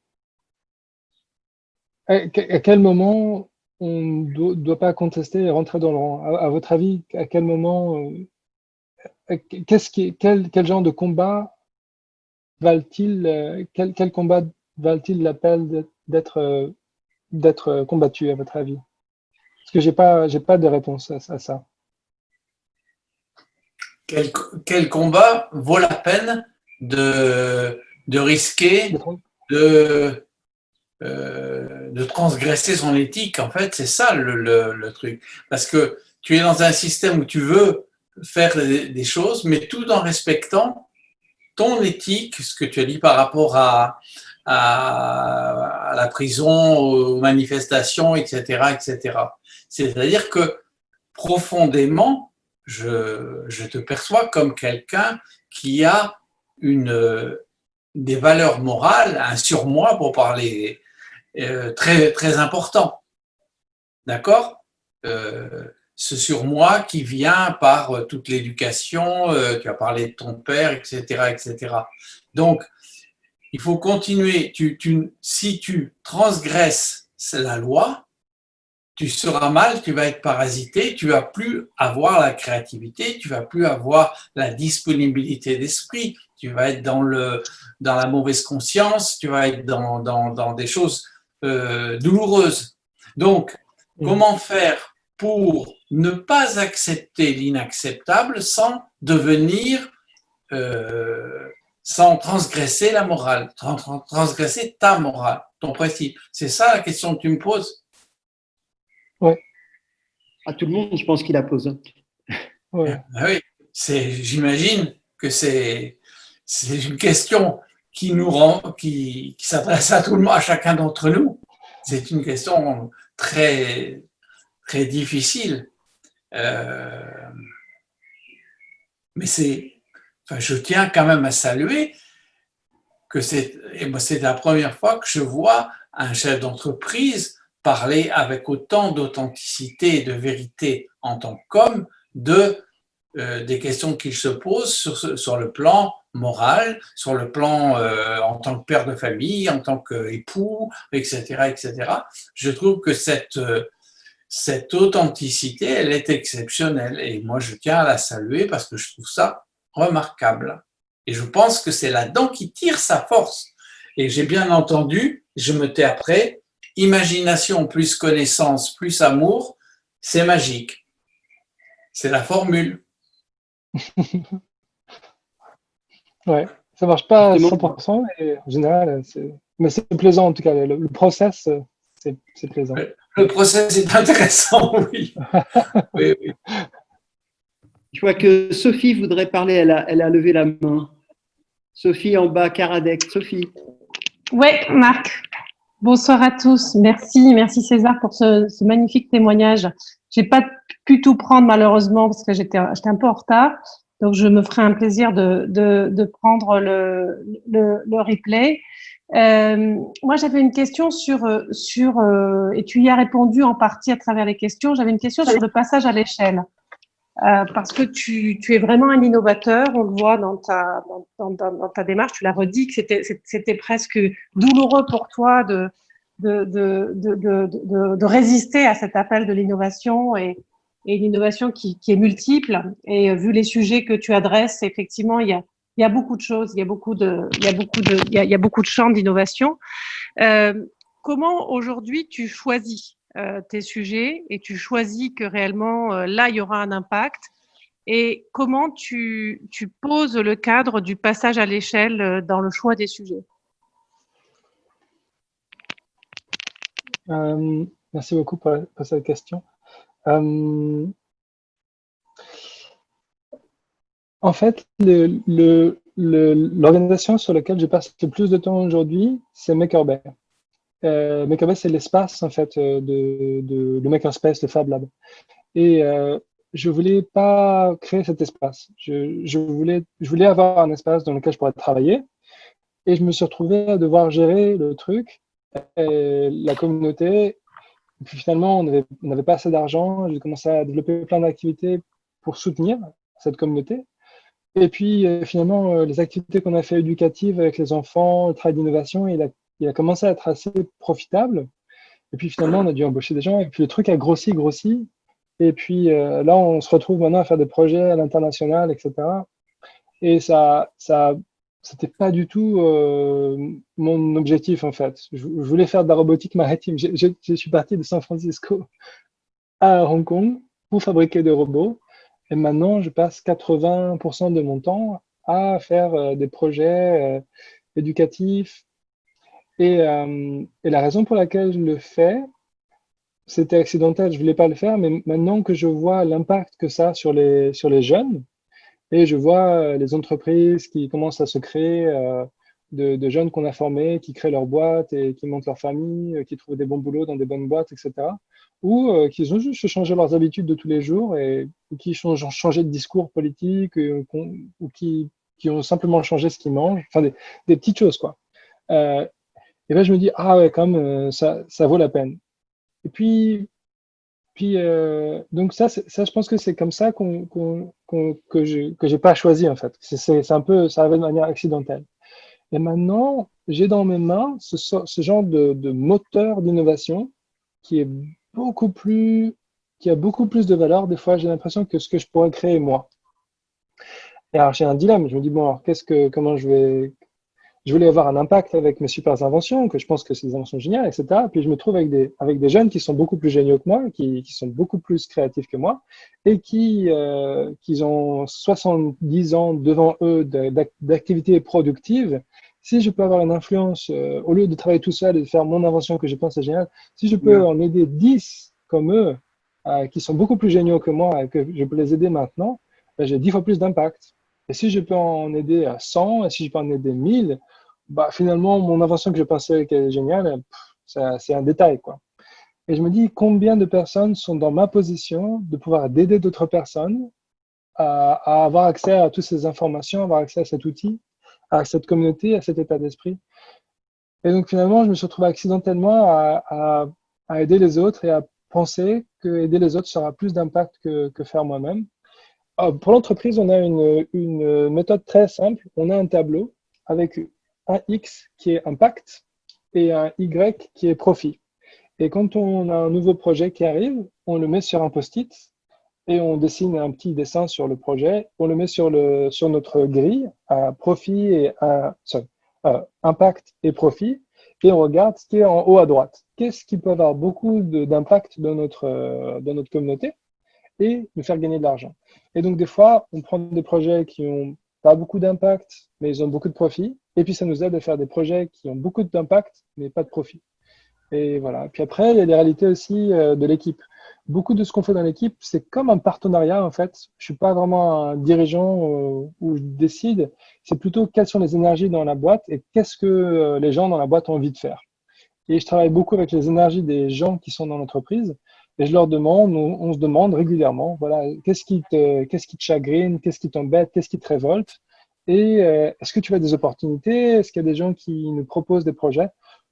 à quel moment on ne doit pas contester et rentrer dans le rang? À votre avis, à quel moment, quel genre de combat valent-il, quel combat valent-il la peine d'être combattu, à votre avis? Parce que j'ai pas de réponse à ça.
Quel combat vaut la peine de risquer de transgresser son éthique? En fait, c'est ça le truc. Parce que tu es dans un système où tu veux faire des choses, mais tout en respectant ton éthique, ce que tu as dit par rapport à la prison, aux manifestations, etc., etc. C'est-à-dire que profondément, je te perçois comme quelqu'un qui a des valeurs morales, un surmoi pour parler très, très important. D'accord ce surmoi qui vient par toute l'éducation, tu as parlé de ton père, etc., etc. Donc, il faut continuer. Si tu transgresses la loi, tu seras mal, tu vas être parasité, tu vas plus avoir la créativité, tu vas plus avoir la disponibilité d'esprit, tu vas être dans la mauvaise conscience, tu vas être dans des choses douloureuses. Donc, comment faire pour ne pas accepter l'inacceptable sans sans transgresser la morale, transgresser ta morale, ton principe? C'est ça la question que tu me poses?
Ouais.
À tout le monde, je pense qu'il la pose.
Ouais.
Oui, j'imagine que c'est une question qui s'adresse à tout le monde, à chacun d'entre nous. C'est une question très, très difficile. Mais je tiens quand même à saluer que c'est la première fois que je vois un chef d'entreprise parler avec autant d'authenticité et de vérité en tant qu'homme des questions qu'il se pose sur le plan moral, sur le plan en tant que père de famille, en tant qu'époux, etc., etc. Je trouve que cette authenticité, elle est exceptionnelle. Et moi, je tiens à la saluer parce que je trouve ça remarquable. Et je pense que c'est là-dedans qu'il tire sa force. Et j'ai bien entendu, je me tais après, imagination plus connaissance plus amour, c'est magique. C'est la formule.
Ouais, ça marche pas à
Justement.
100%, mais en général, mais c'est plaisant en tout cas. Le process, c'est plaisant.
Le process est intéressant, oui. Oui, oui.
Je vois que Sophie voudrait parler, elle a levé la main. Sophie en bas, Karadec. Sophie.
Ouais, Marc. Bonsoir à tous. Merci César pour ce magnifique témoignage. J'ai pas pu tout prendre malheureusement parce que j'étais un peu en retard. Donc je me ferai un plaisir de prendre le replay. Moi j'avais une question et tu y as répondu en partie à travers les questions. J'avais une question sur le passage à l'échelle. Parce que tu es vraiment un innovateur, on le voit dans ta démarche, tu l'as redit que c'était presque douloureux pour toi de résister à cet appel de l'innovation et l'innovation qui est multiple. Et vu les sujets que tu adresses, effectivement, il y a beaucoup de choses, il y a beaucoup de champs d'innovation. Comment aujourd'hui tu choisis tes sujets et tu choisis que réellement là il y aura un impact, et comment tu poses le cadre du passage à l'échelle dans le choix des sujets?
Merci beaucoup pour cette question. En fait, l'organisation sur laquelle je passe le plus de temps aujourd'hui, c'est Makerbay. Makerbay, c'est l'espace en fait le Makerspace, le Fab Lab. Et je voulais pas créer cet espace. Je voulais avoir un espace dans lequel je pourrais travailler. Et je me suis retrouvé à devoir gérer le truc, et la communauté. Et puis finalement, on n'avait pas assez d'argent. J'ai commencé à développer plein d'activités pour soutenir cette communauté. Et puis finalement, les activités qu'on a fait éducatives avec les enfants, le travail d'innovation, il a commencé à être assez profitable. Et puis finalement, on a dû embaucher des gens. Et puis le truc a grossi. Et puis là, on se retrouve maintenant à faire des projets à l'international, etc. Et c'était pas du tout mon objectif en fait. Je voulais faire de la robotique maritime. Je suis parti de San Francisco à Hong Kong pour fabriquer des robots. Et maintenant, je passe 80% de mon temps à faire des projets éducatifs. Et la raison pour laquelle je le fais, c'était accidentel, je voulais pas le faire, mais maintenant que je vois l'impact que ça a sur les jeunes, et je vois les entreprises qui commencent à se créer, de jeunes qu'on a formés, qui créent leur boîte et qui montent leur famille, qui trouvent des bons boulots dans des bonnes boîtes, etc. Ou qui ont juste changé leurs habitudes de tous les jours ou qui ont changé de discours politique ou qui ont simplement changé ce qu'ils mangent. Enfin, des petites choses, quoi. Et là, je me dis, ah ouais, quand même, ça vaut la peine. Et puis donc ça, je pense que c'est comme ça que j'ai pas choisi en fait. C'est un peu, ça arrive de manière accidentelle. Et maintenant, j'ai dans mes mains ce genre de moteur d'innovation qui est qui a beaucoup plus de valeur. Des fois, j'ai l'impression que ce que je pourrais créer moi. Et alors, j'ai un dilemme. Je me dis, bon, alors, comment je voulais avoir un impact avec mes super inventions, que je pense que c'est des inventions géniales, etc. Puis je me trouve avec des jeunes qui sont beaucoup plus géniaux que moi, qui sont beaucoup plus créatifs que moi, et qui ont 70 ans devant eux d'activités productives. Si je peux avoir une influence, au lieu de travailler tout seul et de faire mon invention que je pense est géniale, si je peux en aider 10 comme eux, qui sont beaucoup plus géniaux que moi, et que je peux les aider maintenant, ben, j'ai 10 fois plus d'impact. Et si je peux en aider à 100, et si je peux en aider 1000, bah, finalement, mon invention que je pensais qu'elle est géniale, c'est un détail, quoi. Et je me dis, combien de personnes sont dans ma position de pouvoir aider d'autres personnes à avoir accès à toutes ces informations, avoir accès à cet outil, à cette communauté, à cet état d'esprit. Et donc, finalement, je me suis retrouvé accidentellement à aider les autres et à penser que aider les autres sera plus d'impact que faire moi-même. Pour l'entreprise, on a une méthode très simple. On a un tableau avec un X qui est impact et un Y qui est profit. Et quand on a un nouveau projet qui arrive, on le met sur un post-it et on dessine un petit dessin sur le projet. On le met sur notre grille, profit et impact et profit, et on regarde ce qui est en haut à droite. Qu'est-ce qui peut avoir beaucoup d'impact dans notre communauté? et nous faire gagner de l'argent. Et donc, des fois, on prend des projets qui n'ont pas beaucoup d'impact, mais ils ont beaucoup de profit. Et puis, ça nous aide à faire des projets qui ont beaucoup d'impact, mais pas de profit. Et voilà. Puis après, il y a des réalités aussi de l'équipe. Beaucoup de ce qu'on fait dans l'équipe, c'est comme un partenariat, en fait. Je suis pas vraiment un dirigeant où je décide. C'est plutôt quelles sont les énergies dans la boîte et qu'est-ce que les gens dans la boîte ont envie de faire. Et je travaille beaucoup avec les énergies des gens qui sont dans l'entreprise. Et je leur demande, on se demande régulièrement, voilà, qu'est-ce qui te chagrine, qu'est-ce qui t'embête, qu'est-ce qui te révolte, et est-ce que tu as des opportunités, est-ce qu'il y a des gens qui nous proposent des projets.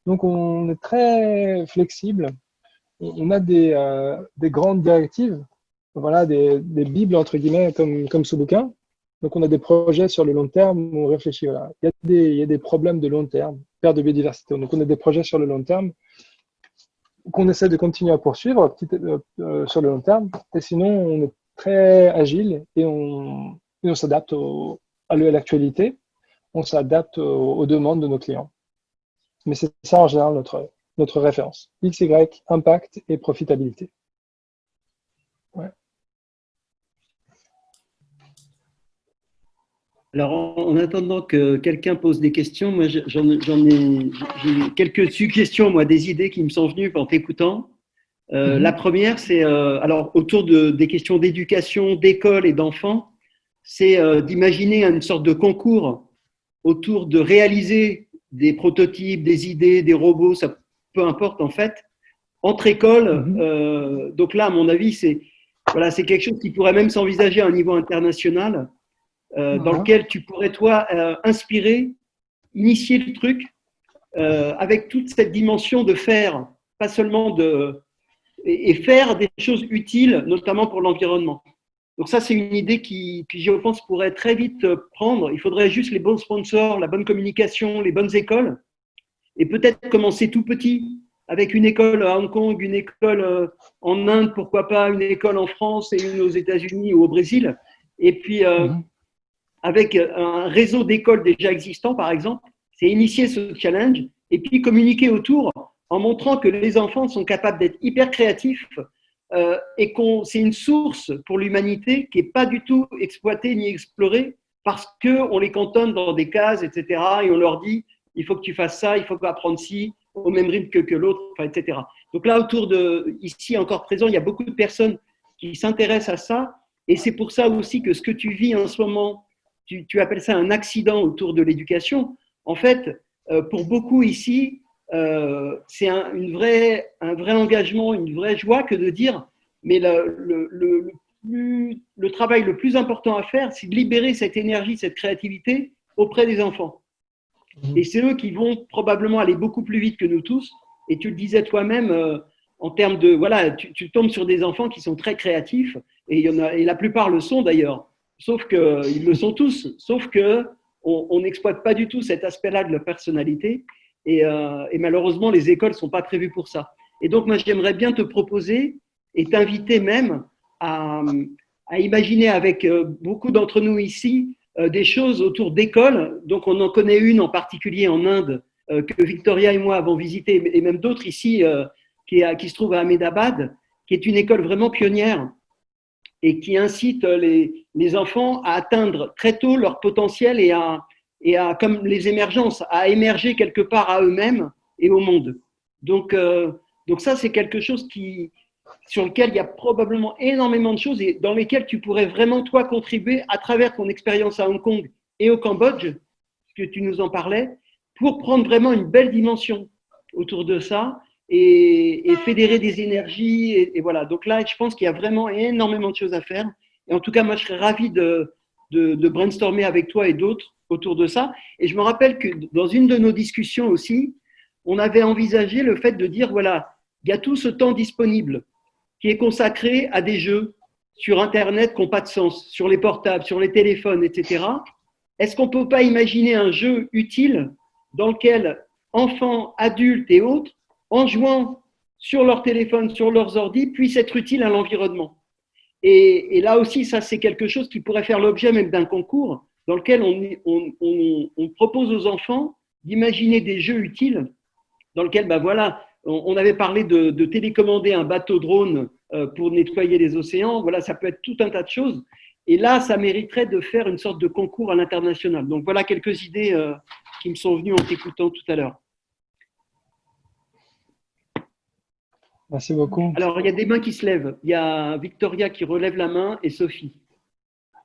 Donc on est très flexible, on a des grandes directives, voilà, des bibles entre guillemets comme ce bouquin. Donc on a des projets sur le long terme où on réfléchit, voilà, il y a des problèmes de long terme, perte de biodiversité, donc on a des projets sur le long terme qu'on essaie de continuer à poursuivre sur le long terme. Et sinon, on est très agile et on s'adapte à l'actualité, on s'adapte aux demandes de nos clients. Mais c'est ça en général notre référence. X, Y, impact et profitabilité. Ouais.
Alors, en attendant que quelqu'un pose des questions, moi, j'ai quelques suggestions, moi, des idées qui me sont venues en t'écoutant. La première, c'est alors autour des questions d'éducation, d'école et d'enfants, c'est d'imaginer une sorte de concours autour de réaliser des prototypes, des idées, des robots, ça peu importe en fait, entre écoles. Donc là, à mon avis, c'est quelque chose qui pourrait même s'envisager à un niveau international. Dans lequel tu pourrais, toi, inspirer, initier le truc avec toute cette dimension de faire, pas seulement et faire des choses utiles, notamment pour l'environnement. Donc ça, c'est une idée qui, je pense, pourrait très vite prendre. Il faudrait juste les bons sponsors, la bonne communication, les bonnes écoles, et peut-être commencer tout petit, avec une école à Hong Kong, une école en Inde, pourquoi pas, une école en France et une aux États-Unis ou au Brésil. Et puis avec un réseau d'écoles déjà existant, par exemple, c'est initier ce challenge et puis communiquer autour en montrant que les enfants sont capables d'être hyper créatifs et c'est une source pour l'humanité qui n'est pas du tout exploitée ni explorée parce qu'on les cantonne dans des cases, etc. Et on leur dit, il faut que tu fasses ça, il faut apprendre ci, au même rythme que l'autre, etc. Donc là, ici encore présent, il y a beaucoup de personnes qui s'intéressent à ça. Et c'est pour ça aussi que ce que tu vis en ce moment, tu appelles ça un accident autour de l'éducation. En fait, pour beaucoup ici, c'est un vrai engagement, une vraie joie que de dire, mais le travail le plus important à faire, c'est de libérer cette énergie, cette créativité auprès des enfants. Et c'est eux qui vont probablement aller beaucoup plus vite que nous tous. Et tu le disais toi-même, en termes de… Voilà, tu tombes sur des enfants qui sont très créatifs, et la plupart le sont d'ailleurs. Sauf qu'ils le sont tous, sauf qu'on n'exploite pas du tout cet aspect-là de leur personnalité et malheureusement, les écoles ne sont pas prévues pour ça. Et donc, moi, j'aimerais bien te proposer et t'inviter même à imaginer avec beaucoup d'entre nous ici des choses autour d'écoles. Donc, on en connaît une en particulier en Inde que Victoria et moi avons visitée et même d'autres ici qui se trouve à Ahmedabad, qui est une école vraiment pionnière et qui incite les enfants à atteindre très tôt leur potentiel et à comme les émergences, à émerger quelque part à eux-mêmes et au monde. Donc ça, c'est quelque chose sur lequel il y a probablement énormément de choses et dans lesquelles tu pourrais vraiment, toi, contribuer à travers ton expérience à Hong Kong et au Cambodge, que tu nous en parlais, pour prendre vraiment une belle dimension autour de ça et fédérer des énergies. Et voilà. Donc là, je pense qu'il y a vraiment énormément de choses à faire. Et en tout cas, moi, je serais ravi de brainstormer avec toi et d'autres autour de ça. Et je me rappelle que dans une de nos discussions aussi, on avait envisagé le fait de dire, voilà, il y a tout ce temps disponible qui est consacré à des jeux sur Internet qui n'ont pas de sens, sur les portables, sur les téléphones, etc. Est-ce qu'on ne peut pas imaginer un jeu utile dans lequel enfants, adultes et autres, en jouant sur leur téléphone, sur leurs ordi, puissent être utiles à l'environnement. Et là aussi, ça, c'est quelque chose qui pourrait faire l'objet même d'un concours dans lequel on propose aux enfants d'imaginer des jeux utiles dans lequel, on avait parlé de télécommander un bateau drone pour nettoyer les océans. Voilà, ça peut être tout un tas de choses. Et là, ça mériterait de faire une sorte de concours à l'international. Donc voilà quelques idées qui me sont venues en t'écoutant tout à l'heure.
Merci beaucoup.
Alors, il y a des mains qui se lèvent. Il y a Victoria qui relève la main et Sophie.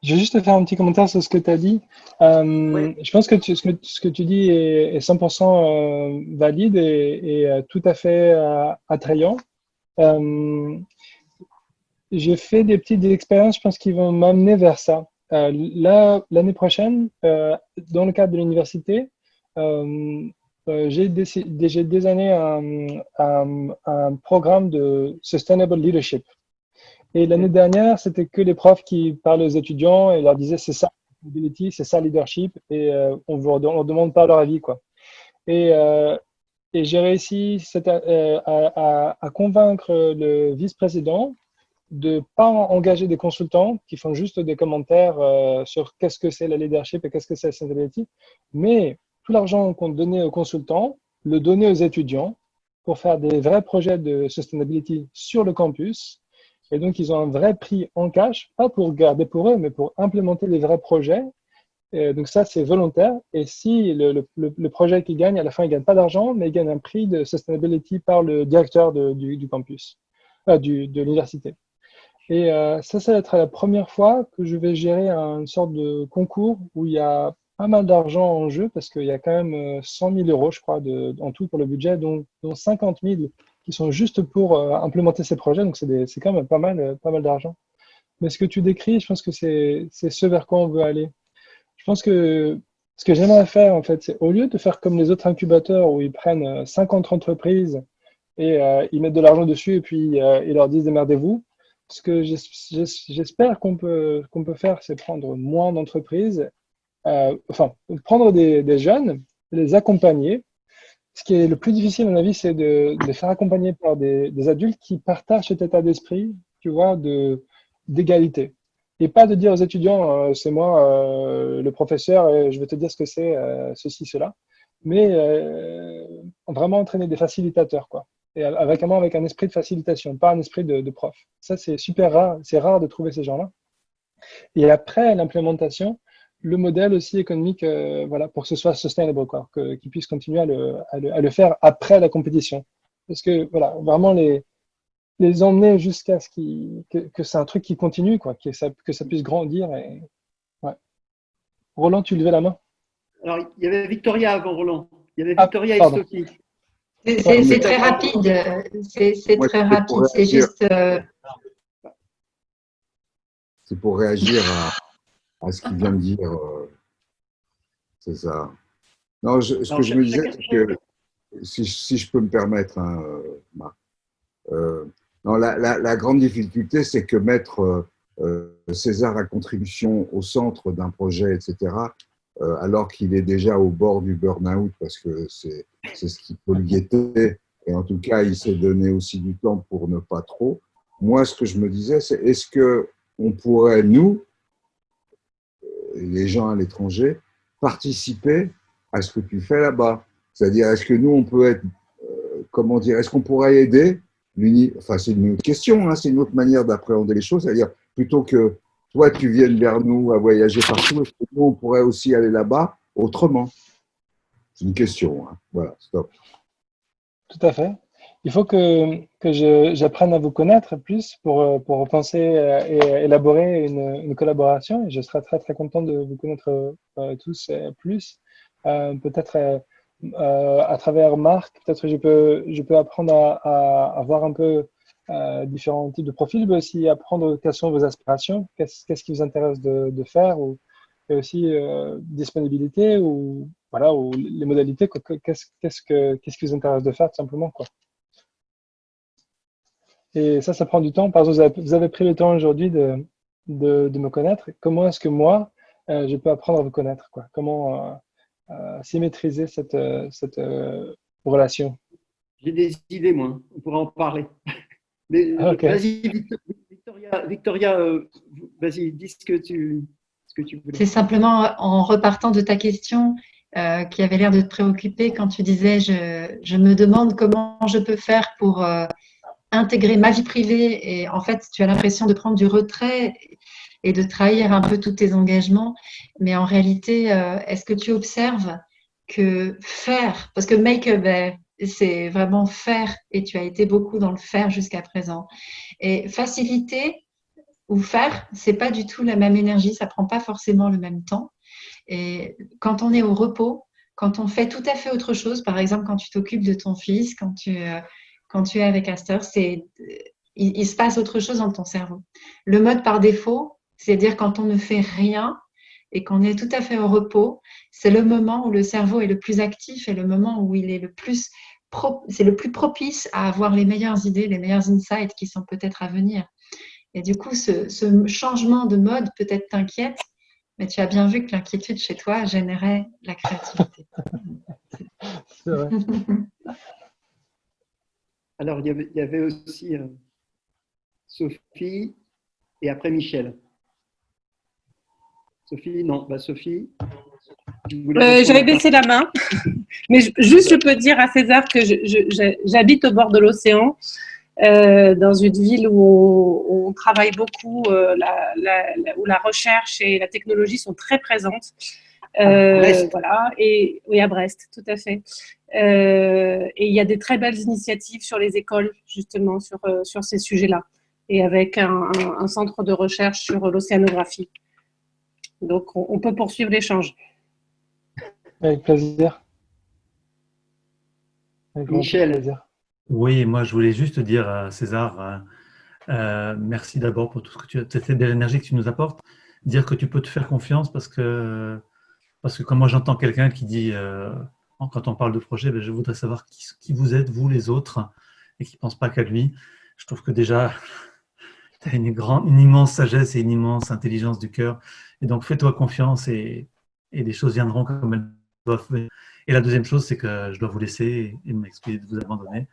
Je vais juste te faire un petit commentaire sur ce que tu as dit. Je pense que ce que tu dis est 100% valide et tout à fait attrayant. J'ai fait des petites expériences, je pense, qui vont m'amener vers ça. L'année prochaine, dans le cadre de l'université, j'ai désigné un programme de Sustainable Leadership. Et l'année dernière, c'était que les profs qui parlaient aux étudiants et leur disaient c'est ça, c'est ça leadership, et on ne demande pas leur avis, quoi. Et j'ai réussi à convaincre le vice-président de ne pas engager des consultants qui font juste des commentaires sur qu'est-ce que c'est la leadership et qu'est-ce que c'est la sustainability, mais tout l'argent qu'on donnait aux consultants, le donner aux étudiants pour faire des vrais projets de sustainability sur le campus. Et donc, ils ont un vrai prix en cash, pas pour garder pour eux, mais pour implémenter les vrais projets. Donc ça, c'est volontaire. Et si le projet qui gagne, à la fin, il ne gagne pas d'argent, mais il gagne un prix de sustainability par le directeur du campus, de l'université. Et ça va être la première fois que je vais gérer une sorte de concours où il y a pas mal d'argent en jeu, parce qu'il y a quand même 100 000 euros, je crois, en tout pour le budget, dont 50 000 qui sont juste pour implémenter ces projets. Donc, c'est quand même pas mal d'argent. Mais ce que tu décris, je pense que c'est ce vers quoi on veut aller. Je pense que ce que j'aimerais faire, en fait, c'est au lieu de faire comme les autres incubateurs où ils prennent 50 entreprises et ils mettent de l'argent dessus et puis ils leur disent démerdez-vous. Ce que j'espère qu'on peut faire, c'est prendre moins d'entreprises, prendre des jeunes, les accompagner. Ce qui est le plus difficile, à mon avis, c'est de les faire accompagner par des adultes qui partagent cet état d'esprit, tu vois, d'égalité. Et pas de dire aux étudiants, c'est moi le professeur et je vais te dire ce que c'est, ceci, cela. Mais vraiment entraîner des facilitateurs, quoi. Et avec un esprit de facilitation, pas un esprit de prof. Ça, c'est super rare. C'est rare de trouver ces gens-là. Et après l'implémentation, le modèle aussi économique, voilà, pour que ce soit sustainable, quoi, qu'ils puissent continuer à le faire après la compétition. Parce que, voilà, vraiment les emmener jusqu'à ce que c'est un truc qui continue, quoi, que ça puisse grandir. Et, ouais. Roland, tu levais la main?
Alors, il y avait Victoria avant Roland. Il y avait Victoria et Sophie.
C'est très rapide. C'est très rapide. C'est juste.
C'est pour réagir à ce qu'il vient de dire. C'est ça. Non, ce que je me disais, c'est que si je peux me permettre, hein, Marc. Non, la grande difficulté, c'est que mettre César à contribution au centre d'un projet, etc., alors qu'il est déjà au bord du burn-out, parce que c'est ce qui peut le guetter, et en tout cas, il s'est donné aussi du temps pour ne pas trop. Moi, ce que je me disais, c'est est-ce qu'on pourrait, nous, les gens à l'étranger, participer à ce que tu fais là-bas? C'est-à-dire, est-ce que nous, on peut être, comment dire, est-ce qu'on pourrait aider enfin, c'est une autre question, hein, c'est une autre manière d'appréhender les choses, c'est-à-dire, plutôt que toi, tu viennes vers nous à voyager partout, est-ce que nous, on pourrait aussi aller là-bas autrement? C'est une question, hein. Voilà, stop.
Tout à fait. Il faut que j'apprenne à vous connaître plus pour penser et élaborer une collaboration. Et je serai très, très content de vous connaître tous plus. Peut-être à travers Marc, peut-être je peux apprendre à voir un peu différents types de profils, mais aussi apprendre quelles sont vos aspirations, qu'est-ce qui vous intéresse de faire, et aussi disponibilité ou les modalités, qu'est-ce qui vous intéresse de faire tout simplement, quoi. Et ça prend du temps. Par exemple, vous avez pris le temps aujourd'hui de me connaître. Comment est-ce que moi, je peux apprendre à vous connaître, quoi? Comment symétriser cette relation?
J'ai des idées, moi. On pourra en parler. Mais
okay.
Vas-y, Victoria, vas-y, dis ce que tu voulais.
C'est simplement en repartant de ta question qui avait l'air de te préoccuper quand tu disais je me demande comment je peux faire pour intégrer ma vie privée et en fait, tu as l'impression de prendre du retrait et de trahir un peu tous tes engagements. Mais en réalité, est-ce que tu observes que faire, parce que make a bear, c'est vraiment faire et tu as été beaucoup dans le faire jusqu'à présent. Et faciliter ou faire, c'est pas du tout la même énergie, ça prend pas forcément le même temps. Et quand on est au repos, quand on fait tout à fait autre chose, par exemple quand tu t'occupes de ton fils, quand tu es avec Aster, il se passe autre chose dans ton cerveau. Le mode par défaut, c'est-à-dire quand on ne fait rien et qu'on est tout à fait au repos, c'est le moment où le cerveau est le plus actif et le moment où il est c'est le plus propice à avoir les meilleures idées, les meilleurs insights qui sont peut-être à venir. Et du coup, ce changement de mode peut-être t'inquiète, mais tu as bien vu que l'inquiétude chez toi générait la créativité.
C'est vrai.
Alors, il y avait aussi Sophie et après Michel. Sophie, non, Sophie.
J'avais baissé la main, mais juste je peux dire à César que j'habite au bord de l'océan, dans une ville où on travaille beaucoup, où la recherche et la technologie sont très présentes. Voilà, et oui, à Brest, tout à fait. Et il y a des très belles initiatives sur les écoles, justement, sur ces sujets-là, et avec un centre de recherche sur l'océanographie. Donc, on peut poursuivre l'échange.
Avec plaisir. Avec grand
Michel.
plaisir.
Oui, moi je voulais juste dire à César, merci d'abord pour tout ce que cette belle énergie que tu nous apportes. Dire que tu peux te faire confiance parce que quand moi j'entends quelqu'un qui dit, quand on parle de projet, je voudrais savoir qui vous êtes, vous les autres, et qui ne pense pas qu'à lui. Je trouve que déjà, tu as une immense sagesse et une immense intelligence du cœur. Et donc fais-toi confiance et les choses viendront comme elles doivent venir. Et la deuxième chose, c'est que je dois vous laisser et m'excuser de vous abandonner.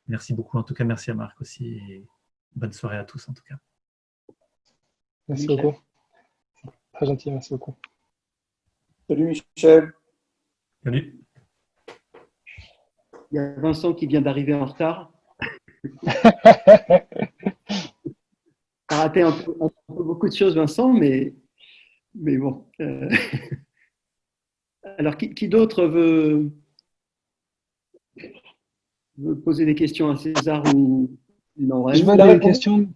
Merci beaucoup. En tout cas, merci à Marc aussi. Et bonne soirée à tous, en tout cas.
Merci beaucoup. Très gentil, merci beaucoup.
Salut Michel.
Salut.
Il y a Vincent qui vient d'arriver en retard. Tu as raté un peu beaucoup de choses, Vincent, mais bon. Alors, qui d'autre veut poser des questions à César ou non?
Je vois la question.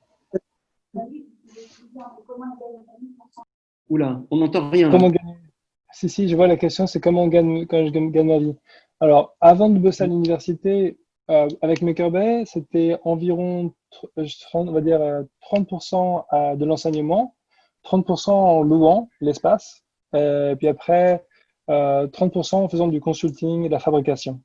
Oula, on n'entend rien.
Comment gagner? Si, je vois la question, c'est comment je gagne ma vie. Alors, avant de bosser à l'université, avec Makerbay, c'était environ, on va dire, 30% de l'enseignement, 30% en louant l'espace, puis après, 30% en faisant du consulting et de la fabrication.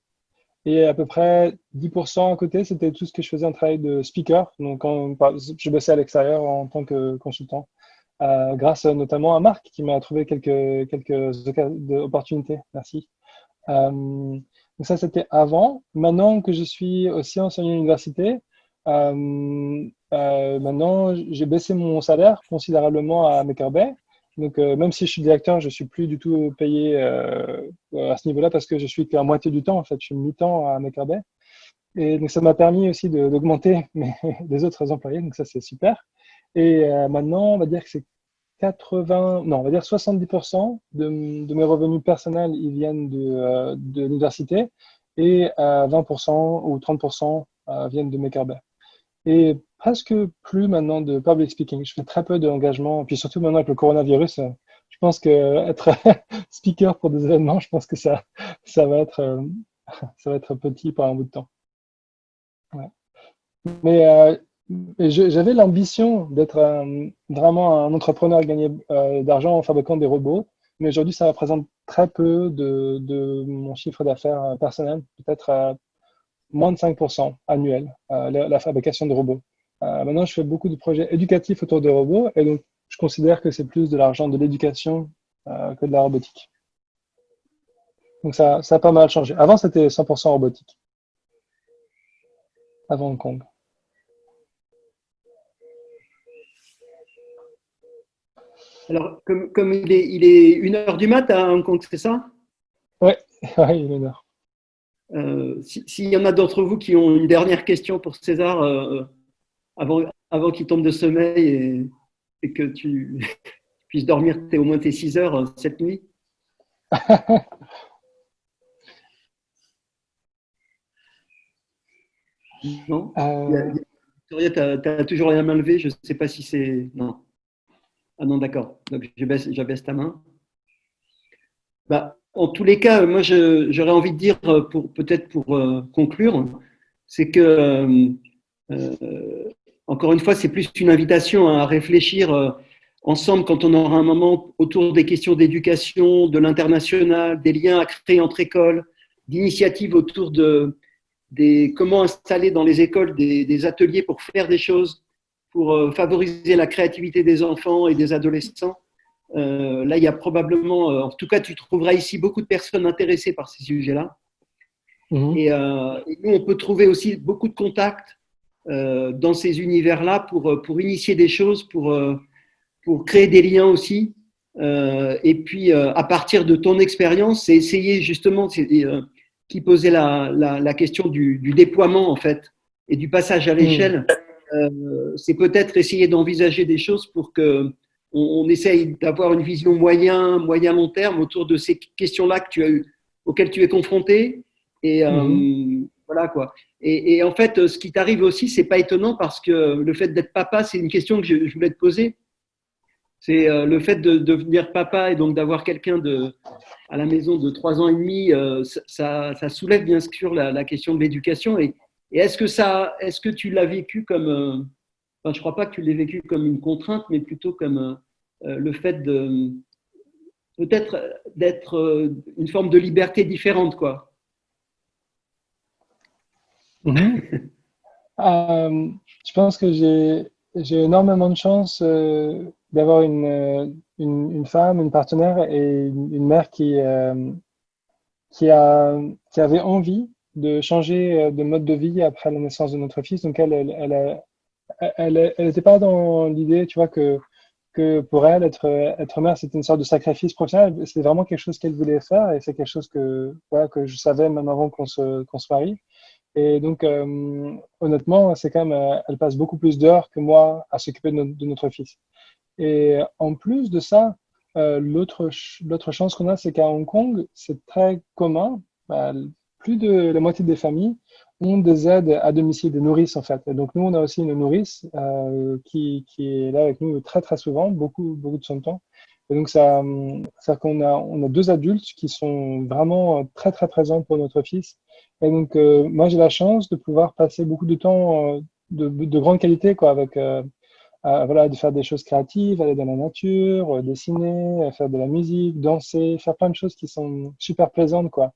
Et à peu près 10% à côté, c'était tout ce que je faisais en travail de speaker. Donc, je bossais à l'extérieur en tant que consultant, grâce notamment à Marc qui m'a trouvé quelques opportunités. Merci. Donc ça, c'était avant. Maintenant que je suis aussi enseignant à l'université, maintenant, j'ai baissé mon salaire considérablement à Makerbay. Donc, même si je suis directeur, je ne suis plus du tout payé à ce niveau-là parce que je suis qu'à moitié du temps. En fait, je suis mi-temps à Makerbay. Et donc, ça m'a permis aussi d'augmenter les autres employés. Donc, ça, c'est super. Et maintenant, on va dire que c'est 70% de mes revenus personnels, ils viennent de l'université et 20% ou 30% viennent de Makerbay. Et presque plus maintenant de public speaking. Je fais très peu d'engagement. Puis surtout maintenant avec le coronavirus, je pense qu'être speaker pour des événements, je pense que ça va être petit pour un bout de temps. Ouais. Mais j'avais l'ambition d'être vraiment un entrepreneur à gagner d'argent en fabriquant des robots. Mais aujourd'hui, ça représente très peu de mon chiffre d'affaires personnel, peut-être moins de 5% annuel, la fabrication de robots. Maintenant, je fais beaucoup de projets éducatifs autour des robots et donc je considère que c'est plus de l'argent de l'éducation que de la robotique. Donc ça a pas mal changé. Avant, c'était 100% robotique. Avant Hong Kong.
Alors, comme il est 1h du mat à Hong Kong, c'est ça?
Oui, il est 1h.
S'il y en a d'entre vous qui ont une dernière question pour César, avant qu'il tombe de sommeil et que tu puisses dormir au moins tes 6 heures cette nuit. Non Victoria, tu as toujours la main levée, je ne sais pas si c'est… Non. Ah non, d'accord. Donc, j'abaisse ta main. Bah, en tous les cas, moi, j'aurais envie de dire, peut-être pour conclure, c'est que, encore une fois, c'est plus une invitation à réfléchir ensemble quand on aura un moment autour des questions d'éducation, de l'international, des liens à créer entre écoles, d'initiatives autour des comment installer dans les écoles des ateliers pour faire des choses, pour favoriser la créativité des enfants et des adolescents. Là, il y a probablement, en tout cas, tu trouveras ici beaucoup de personnes intéressées par ces sujets-là.
Mhm.
Et nous, on peut trouver aussi beaucoup de contacts dans ces univers-là pour initier des choses, pour créer des liens aussi. Et puis, à partir de ton expérience, c'est essayer justement, qui posait la question du déploiement, en fait, et du passage à l'échelle. C'est peut-être essayer d'envisager des choses pour que on essaye d'avoir une vision moyen-long terme autour de ces questions-là auxquelles tu es confronté. Et voilà quoi. Et en fait, ce qui t'arrive aussi, c'est pas étonnant parce que le fait d'être papa, c'est une question que je voulais te poser. C'est le fait de devenir papa et donc d'avoir quelqu'un à la maison de 3 ans et demi, ça soulève bien sûr la question de l'éducation. Et est-ce que tu l'as vécu comme… Enfin, je ne crois pas que tu l'aies vécu comme une contrainte, mais plutôt comme le fait peut-être d'être une forme de liberté différente, quoi.
Je pense que j'ai énormément de chance d'avoir une femme, une partenaire et une mère qui avait envie de changer de mode de vie après la naissance de notre fils. Donc elle n'était pas dans l'idée, tu vois, que pour elle, être mère, c'était une sorte de sacrifice professionnel. C'est vraiment quelque chose qu'elle voulait faire et c'est quelque chose voilà, que je savais même avant qu'on se marie. Et donc, honnêtement, c'est quand même, elle passe beaucoup plus d'heures que moi à s'occuper de notre fils. Et en plus de ça, l'autre chance qu'on a, c'est qu'à Hong Kong, c'est très commun. Bah, plus de la moitié des familles ont des aides à domicile, des nourrices en fait. Et donc nous, on a aussi une nourrice qui est là avec nous très très souvent, beaucoup de son temps. Et donc ça qu'on on a 2 adultes qui sont vraiment très très présents pour notre fils. Et donc moi j'ai la chance de pouvoir passer beaucoup de temps de grande qualité quoi avec voilà, de faire des choses créatives, aller dans la nature, dessiner, faire de la musique, danser, faire plein de choses qui sont super plaisantes, quoi.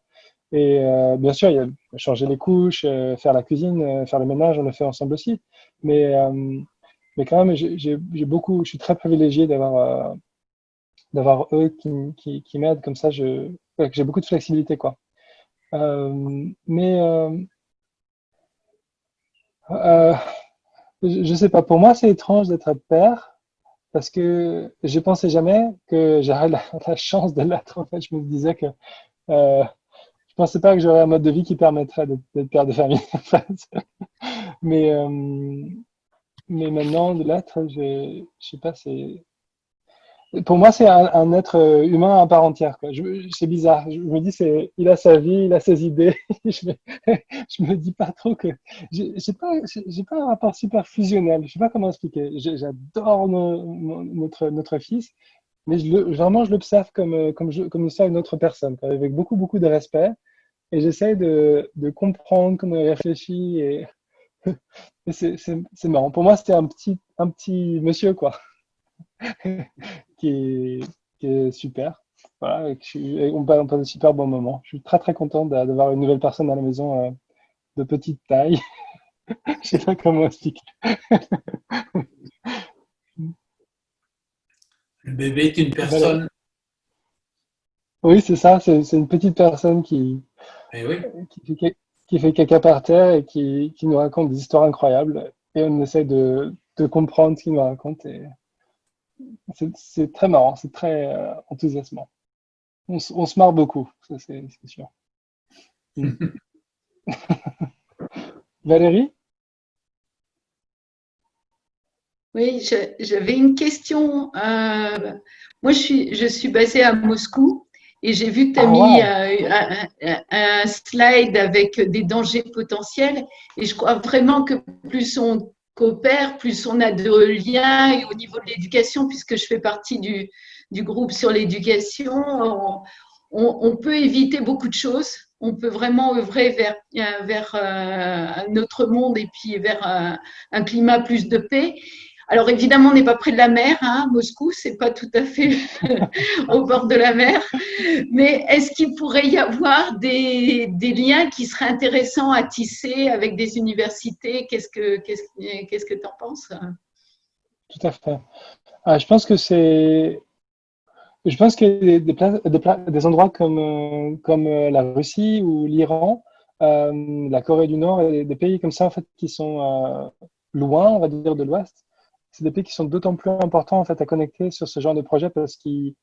Et bien sûr, il y a changer les couches, faire la cuisine, faire le ménage, on le fait ensemble aussi. Mais quand même, j'ai beaucoup, je suis très privilégié d'avoir eux qui m'aident comme ça. Ouais, j'ai beaucoup de flexibilité, quoi. Mais je sais pas. Pour moi, c'est étrange d'être père parce que je pensais jamais que j'aurais la chance de l'être. En fait, je me disais que je pensais pas que j'aurais un mode de vie qui permettrait d'être père de famille. En fait. Mais maintenant de l'être, je sais pas. Pour moi, c'est un être humain à part entière, quoi. C'est bizarre. Je me dis, il a sa vie, il a ses idées. Je me dis pas trop que j'ai pas un rapport super fusionnel. Je sais pas comment expliquer. J'adore notre fils, mais vraiment, je l'observe comme ça une autre personne, quoi, avec beaucoup de respect. Et j'essaie de comprendre comment il réfléchit. Et c'est marrant. Pour moi, c'était un petit monsieur, quoi. qui est super. Voilà, et on passe de super bons moments. Je suis très très content d'avoir une nouvelle personne à la maison de petite taille. Je sais pas comment expliquer.
Le bébé est une personne.
Oui, c'est ça. C'est une petite personne
Eh oui.
qui fait caca par terre et qui nous raconte des histoires incroyables. Et on essaie de comprendre ce qu'il nous raconte. Et c'est très marrant, c'est très enthousiasmant. On se marre beaucoup, ça c'est sûr. Valérie?
Oui, j'avais une question. Moi, je suis basée à Moscou et j'ai vu que tu as mis un slide avec des dangers potentiels. Et je crois vraiment que plus on coopère, plus on a de liens. Et au niveau de l'éducation, puisque je fais partie du groupe sur l'éducation, on peut éviter beaucoup de choses. On peut vraiment œuvrer vers notre monde et puis vers un climat plus de paix. Alors évidemment, on n'est pas près de la mer, hein, Moscou, c'est pas tout à fait au bord de la mer. Mais est-ce qu'il pourrait y avoir des liens qui seraient intéressants à tisser avec des universités? Qu'est-ce que tu en penses?
Tout à fait. Je pense que je pense qu'il y a des endroits comme la Russie ou l'Iran, la Corée du Nord, et des pays comme ça en fait qui sont loin, on va dire, de l'Ouest. C'est des pays qui sont d'autant plus importants en fait à connecter sur ce genre de projet parce qu'ils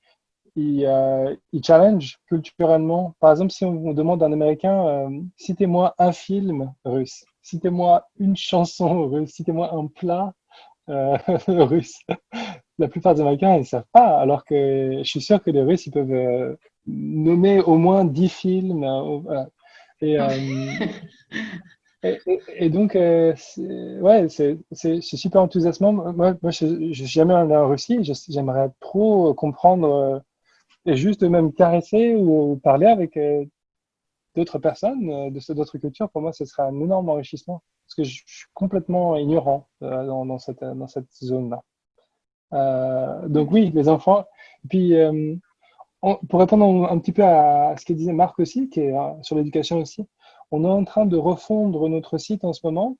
challenge culturellement. Par exemple, si on demande à un Américain, citez-moi un film russe, citez-moi une chanson russe, citez-moi un plat russe. La plupart des Américains, ils ne savent pas, alors que je suis sûr que les Russes, ils peuvent nommer au moins 10 films. Et, et donc, ouais, c'est super enthousiasmant. Moi je ne suis jamais allé en Russie. J'aimerais trop comprendre et juste même caresser ou parler avec d'autres personnes d'autres cultures. Pour moi, ce serait un énorme enrichissement parce que je suis complètement ignorant dans cette zone-là. Donc oui, les enfants. Et puis, pour répondre un petit peu à ce que disait Marc aussi, qui est sur l'éducation aussi, on est en train de refondre notre site en ce moment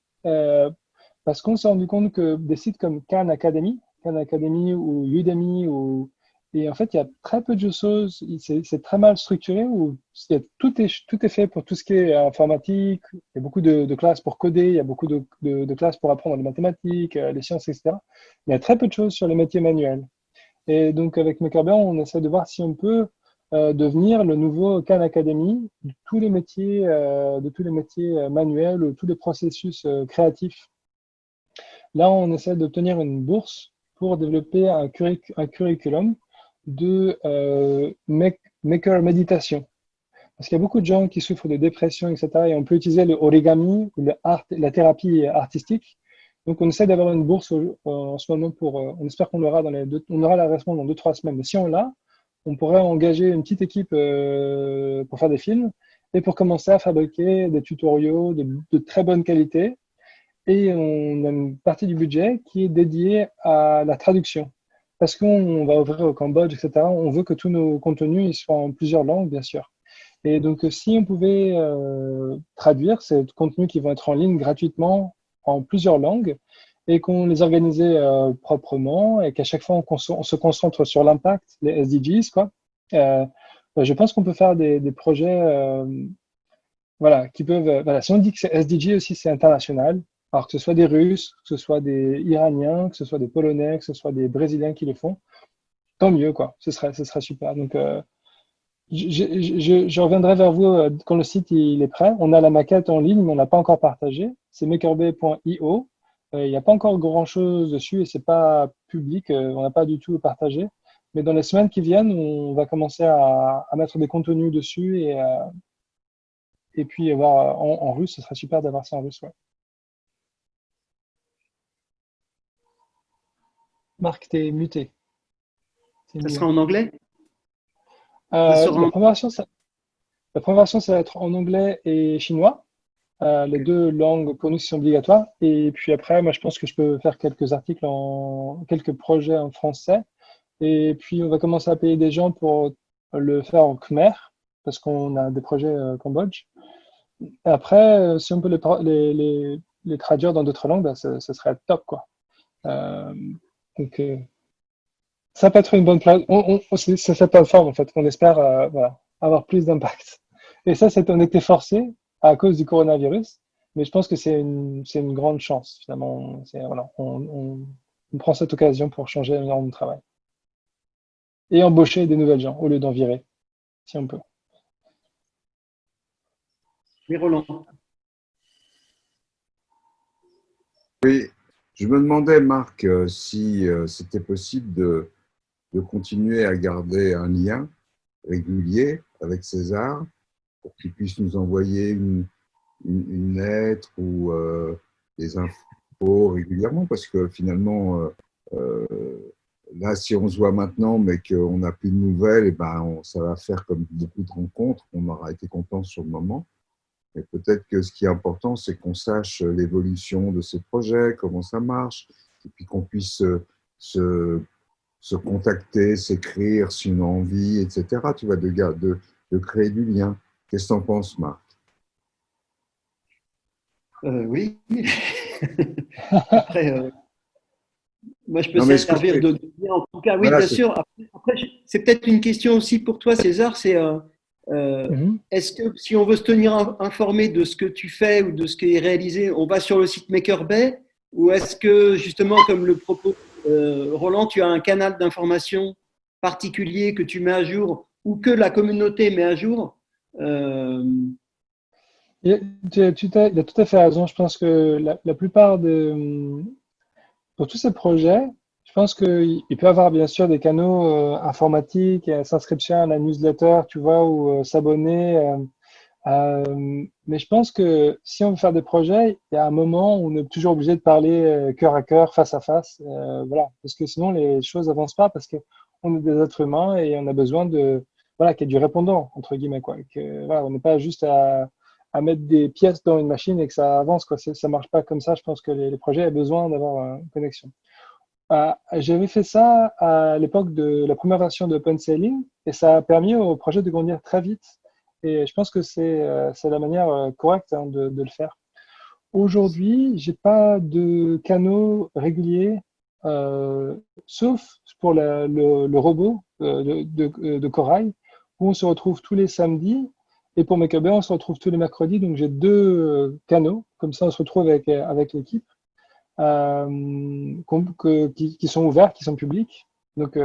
parce qu'on s'est rendu compte que des sites comme Khan Academy ou Udemy, et en fait, il y a très peu de choses, c'est très mal structuré, où tout est fait pour tout ce qui est informatique, il y a beaucoup de classes pour coder, il y a beaucoup de classes pour apprendre les mathématiques, les sciences, etc. Mais il y a très peu de choses sur les métiers manuels. Et donc, avec Makerbert, on essaie de voir si on peut devenir le nouveau Khan Academy de tous les métiers, manuels, ou tous les processus créatifs. Là, on essaie d'obtenir une bourse pour développer un curriculum de maker méditation. Parce qu'il y a beaucoup de gens qui souffrent de dépression, etc. Et on peut utiliser le origami ou la thérapie artistique. Donc, on essaie d'avoir une bourse en ce moment on espère qu'on l'aura on aura la réponse dans 2-3 semaines. Mais si on l'a, on pourrait engager une petite équipe pour faire des films et pour commencer à fabriquer des tutoriaux de très bonne qualité. Et on a une partie du budget qui est dédiée à la traduction. Parce qu'on va ouvrir au Cambodge, etc. On veut que tous nos contenus ils soient en plusieurs langues, bien sûr. Et donc, si on pouvait traduire ces contenus qui vont être en ligne gratuitement en plusieurs langues et qu'on les organisait proprement et qu'à chaque fois on se concentre sur l'impact, les SDGs, quoi, je pense qu'on peut faire des projets voilà, qui peuvent. Voilà, si on dit que c'est SDG aussi, c'est international. Alors que ce soit des Russes, que ce soit des Iraniens, que ce soit des Polonais, que ce soit des Brésiliens qui le font, tant mieux, quoi. Ce serait super. Donc, je reviendrai vers vous quand le site il est prêt. On a la maquette en ligne, mais on n'a pas encore partagé. C'est makerbay.io. Il n'y a pas encore grand-chose dessus et c'est pas public. On n'a pas du tout partagé. Mais dans les semaines qui viennent, on va commencer à mettre des contenus dessus et puis voir en russe. Ce serait super d'avoir ça en russe, ouais. Marc, t'es muté.
Ça sera en anglais?
La première version, ça va être en anglais et chinois, les deux langues pour nous qui sont obligatoires. Et puis après, moi, je pense que je peux faire quelques articles quelques projets en français. Et puis, on va commencer à payer des gens pour le faire en khmer, parce qu'on a des projets Cambodge. Et après, si on peut les traduire dans d'autres langues, ce serait top, quoi. Donc, ça peut être une bonne place. C'est cette plateforme, en fait, qu'on espère voilà, avoir plus d'impact. Et ça, on était forcé à cause du coronavirus, mais je pense que c'est une grande chance, finalement. Voilà, on prend cette occasion pour changer l'énorme de travail. Et embaucher des nouvelles gens, au lieu d'en virer, si on peut.
Oui, Roland.
Oui, je me demandais, Marc, si c'était possible de continuer à garder un lien régulier avec César pour qu'il puisse nous envoyer une lettre ou des infos régulièrement, parce que finalement, euh, là, si on se voit maintenant, mais qu'on n'a plus de nouvelles, et ben, ça va faire comme beaucoup de rencontres, on aura été content sur le moment. Mais peut-être que ce qui est important, c'est qu'on sache l'évolution de ces projets, comment ça marche, et puis qu'on puisse se, se contacter, s'écrire si on a envie, etc. Tu vois, de créer du lien. Qu'est-ce que tu en penses, Marc?
Oui. Après, moi, je peux
Non, mais
servir de lien. En tout cas, oui,
voilà,
bien sûr. Après, c'est peut-être une question aussi pour toi, César. C'est
Mhm.
est-ce que si on veut se tenir informé de ce que tu fais ou de ce qui est réalisé, on va sur le site Maker Bay, ou est-ce que justement, comme le propose Roland, tu as un canal d'information particulier que tu mets à jour ou que la communauté met à jour?
Il a tout à fait raison. Je pense que la plupart pour tous ces projets, je pense qu'il peut y avoir bien sûr des canaux informatiques, s'inscription à la newsletter, tu vois, ou s'abonner. Mais je pense que si on veut faire des projets, il y a un moment où on est toujours obligé de parler cœur à cœur, face à face, voilà, parce que sinon les choses avancent pas, parce que on est des êtres humains et on a besoin de, voilà, qu'il y ait du répondant entre guillemets, quoi, que voilà, on n'est pas juste à mettre des pièces dans une machine et que ça avance, quoi. Ça marche pas comme ça. Je pense que les projets ont besoin d'avoir une connexion. J'avais fait ça à l'époque de la première version de OpenSailing et ça a permis au projet de grandir très vite. Et je pense que c'est la manière correcte, hein, de le faire. Aujourd'hui, j'ai pas de canaux réguliers, sauf pour le robot de Corail, où on se retrouve tous les samedis. Et pour Makerbay, on se retrouve tous les mercredis. Donc j'ai deux canaux, comme ça on se retrouve avec l'équipe, qui sont ouverts, qui sont publics. Donc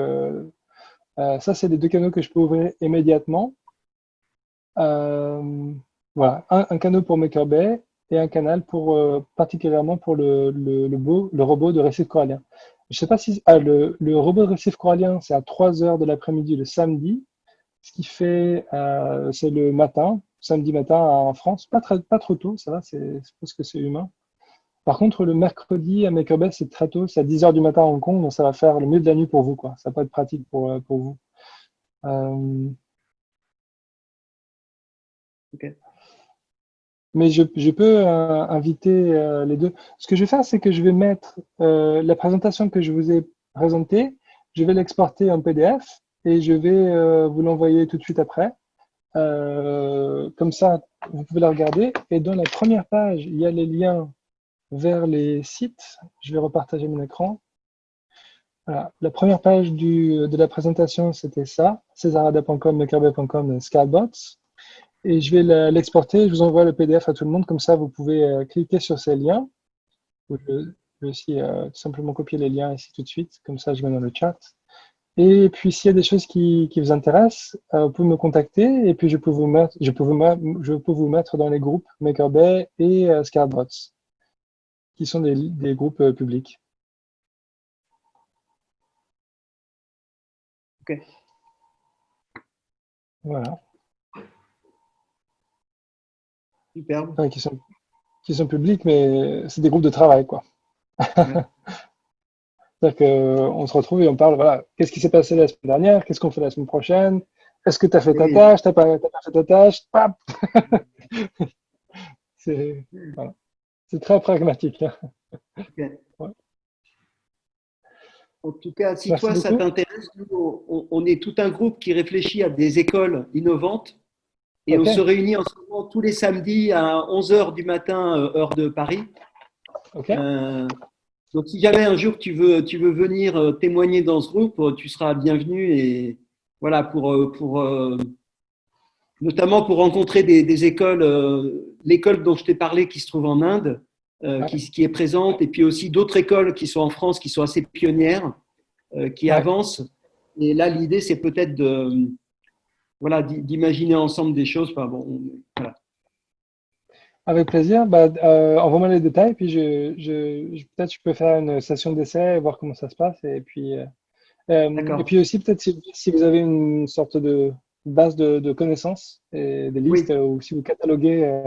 ça, c'est les deux canaux que je peux ouvrir immédiatement. Voilà, un canal pour Makerbay et un canal particulièrement pour le robot de récif corallien. Je sais pas si le robot de récif corallien, c'est à 3 heures de l'après-midi le samedi, ce qui fait c'est le matin, samedi matin en France, pas trop tôt, ça va, je pense que c'est humain. Par contre, le mercredi à Makerbay, c'est très tôt, c'est à 10 heures du matin à Hong Kong, donc ça va faire le milieu de la nuit pour vous, quoi. Ça peut être pratique pour vous.
Okay.
Mais je peux inviter les deux. Ce que je vais faire, c'est que je vais mettre la présentation que je vous ai présentée, je vais l'exporter en PDF et je vais vous l'envoyer tout de suite après. Comme ça, vous pouvez la regarder. Et dans la première page, il y a les liens vers les sites. Je vais repartager mon écran. Voilà. La première page de la présentation, c'était ça, cesarada.com, makerbay.com, Scalbots. Et je vais l'exporter, je vous envoie le PDF à tout le monde, comme ça vous pouvez cliquer sur ces liens. Je vais aussi tout simplement copier les liens ici tout de suite, comme ça je mets dans le chat. Et puis s'il y a des choses qui vous intéressent, vous pouvez me contacter et puis je peux vous mettre dans les groupes Makerbay et Scalbots, qui sont des groupes publics.
Ok.
Voilà.
Superbe.
Enfin, qui sont publics, mais c'est des groupes de travail, quoi.
Ouais.
C'est-à-dire qu'on se retrouve et on parle, voilà, qu'est-ce qui s'est passé la semaine dernière, qu'est-ce qu'on fait la semaine prochaine, est-ce que tu as fait ta tâche, t'as pas fait ta tâche, pap. Voilà. C'est très pragmatique. Hein.
Okay.
Ouais.
En tout cas, si
Merci
toi, ça
beaucoup.
t'intéresse, on est tout un groupe qui réfléchit à des écoles innovantes et on
Okay.
se réunit en ce moment tous les samedis à 11 h du matin, heure de Paris.
Okay.
Donc, si jamais un jour tu veux venir témoigner dans ce groupe, tu seras bienvenu et voilà, notamment pour rencontrer des écoles, l'école dont je t'ai parlé qui se trouve en Inde, qui est présente, et puis aussi d'autres écoles qui sont en France, qui sont assez pionnières, qui avancent. Et là, l'idée, c'est peut-être d'imaginer ensemble des choses. Enfin, bon, voilà.
Avec plaisir. Envoie-moi les détails, puis peut-être je peux faire une session d'essai, voir comment ça se passe. Et puis aussi, peut-être si vous avez une sorte de base de connaissances et des listes, ou si vous cataloguez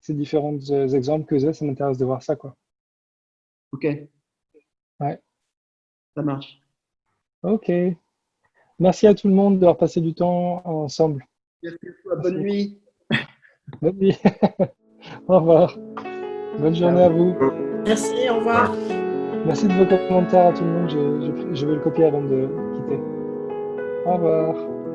ces différents exemples que vous avez, ça m'intéresse de voir ça, quoi.
Ok.
Ouais.
Ça marche.
Ok. Merci à tout le monde d'avoir passé du temps ensemble.
Merci à toi. Bonne nuit.
Bonne nuit. Au revoir. Bonne journée à vous.
Merci, au revoir.
Merci de vos commentaires à tout le monde. Je vais le copier avant de quitter. Au revoir.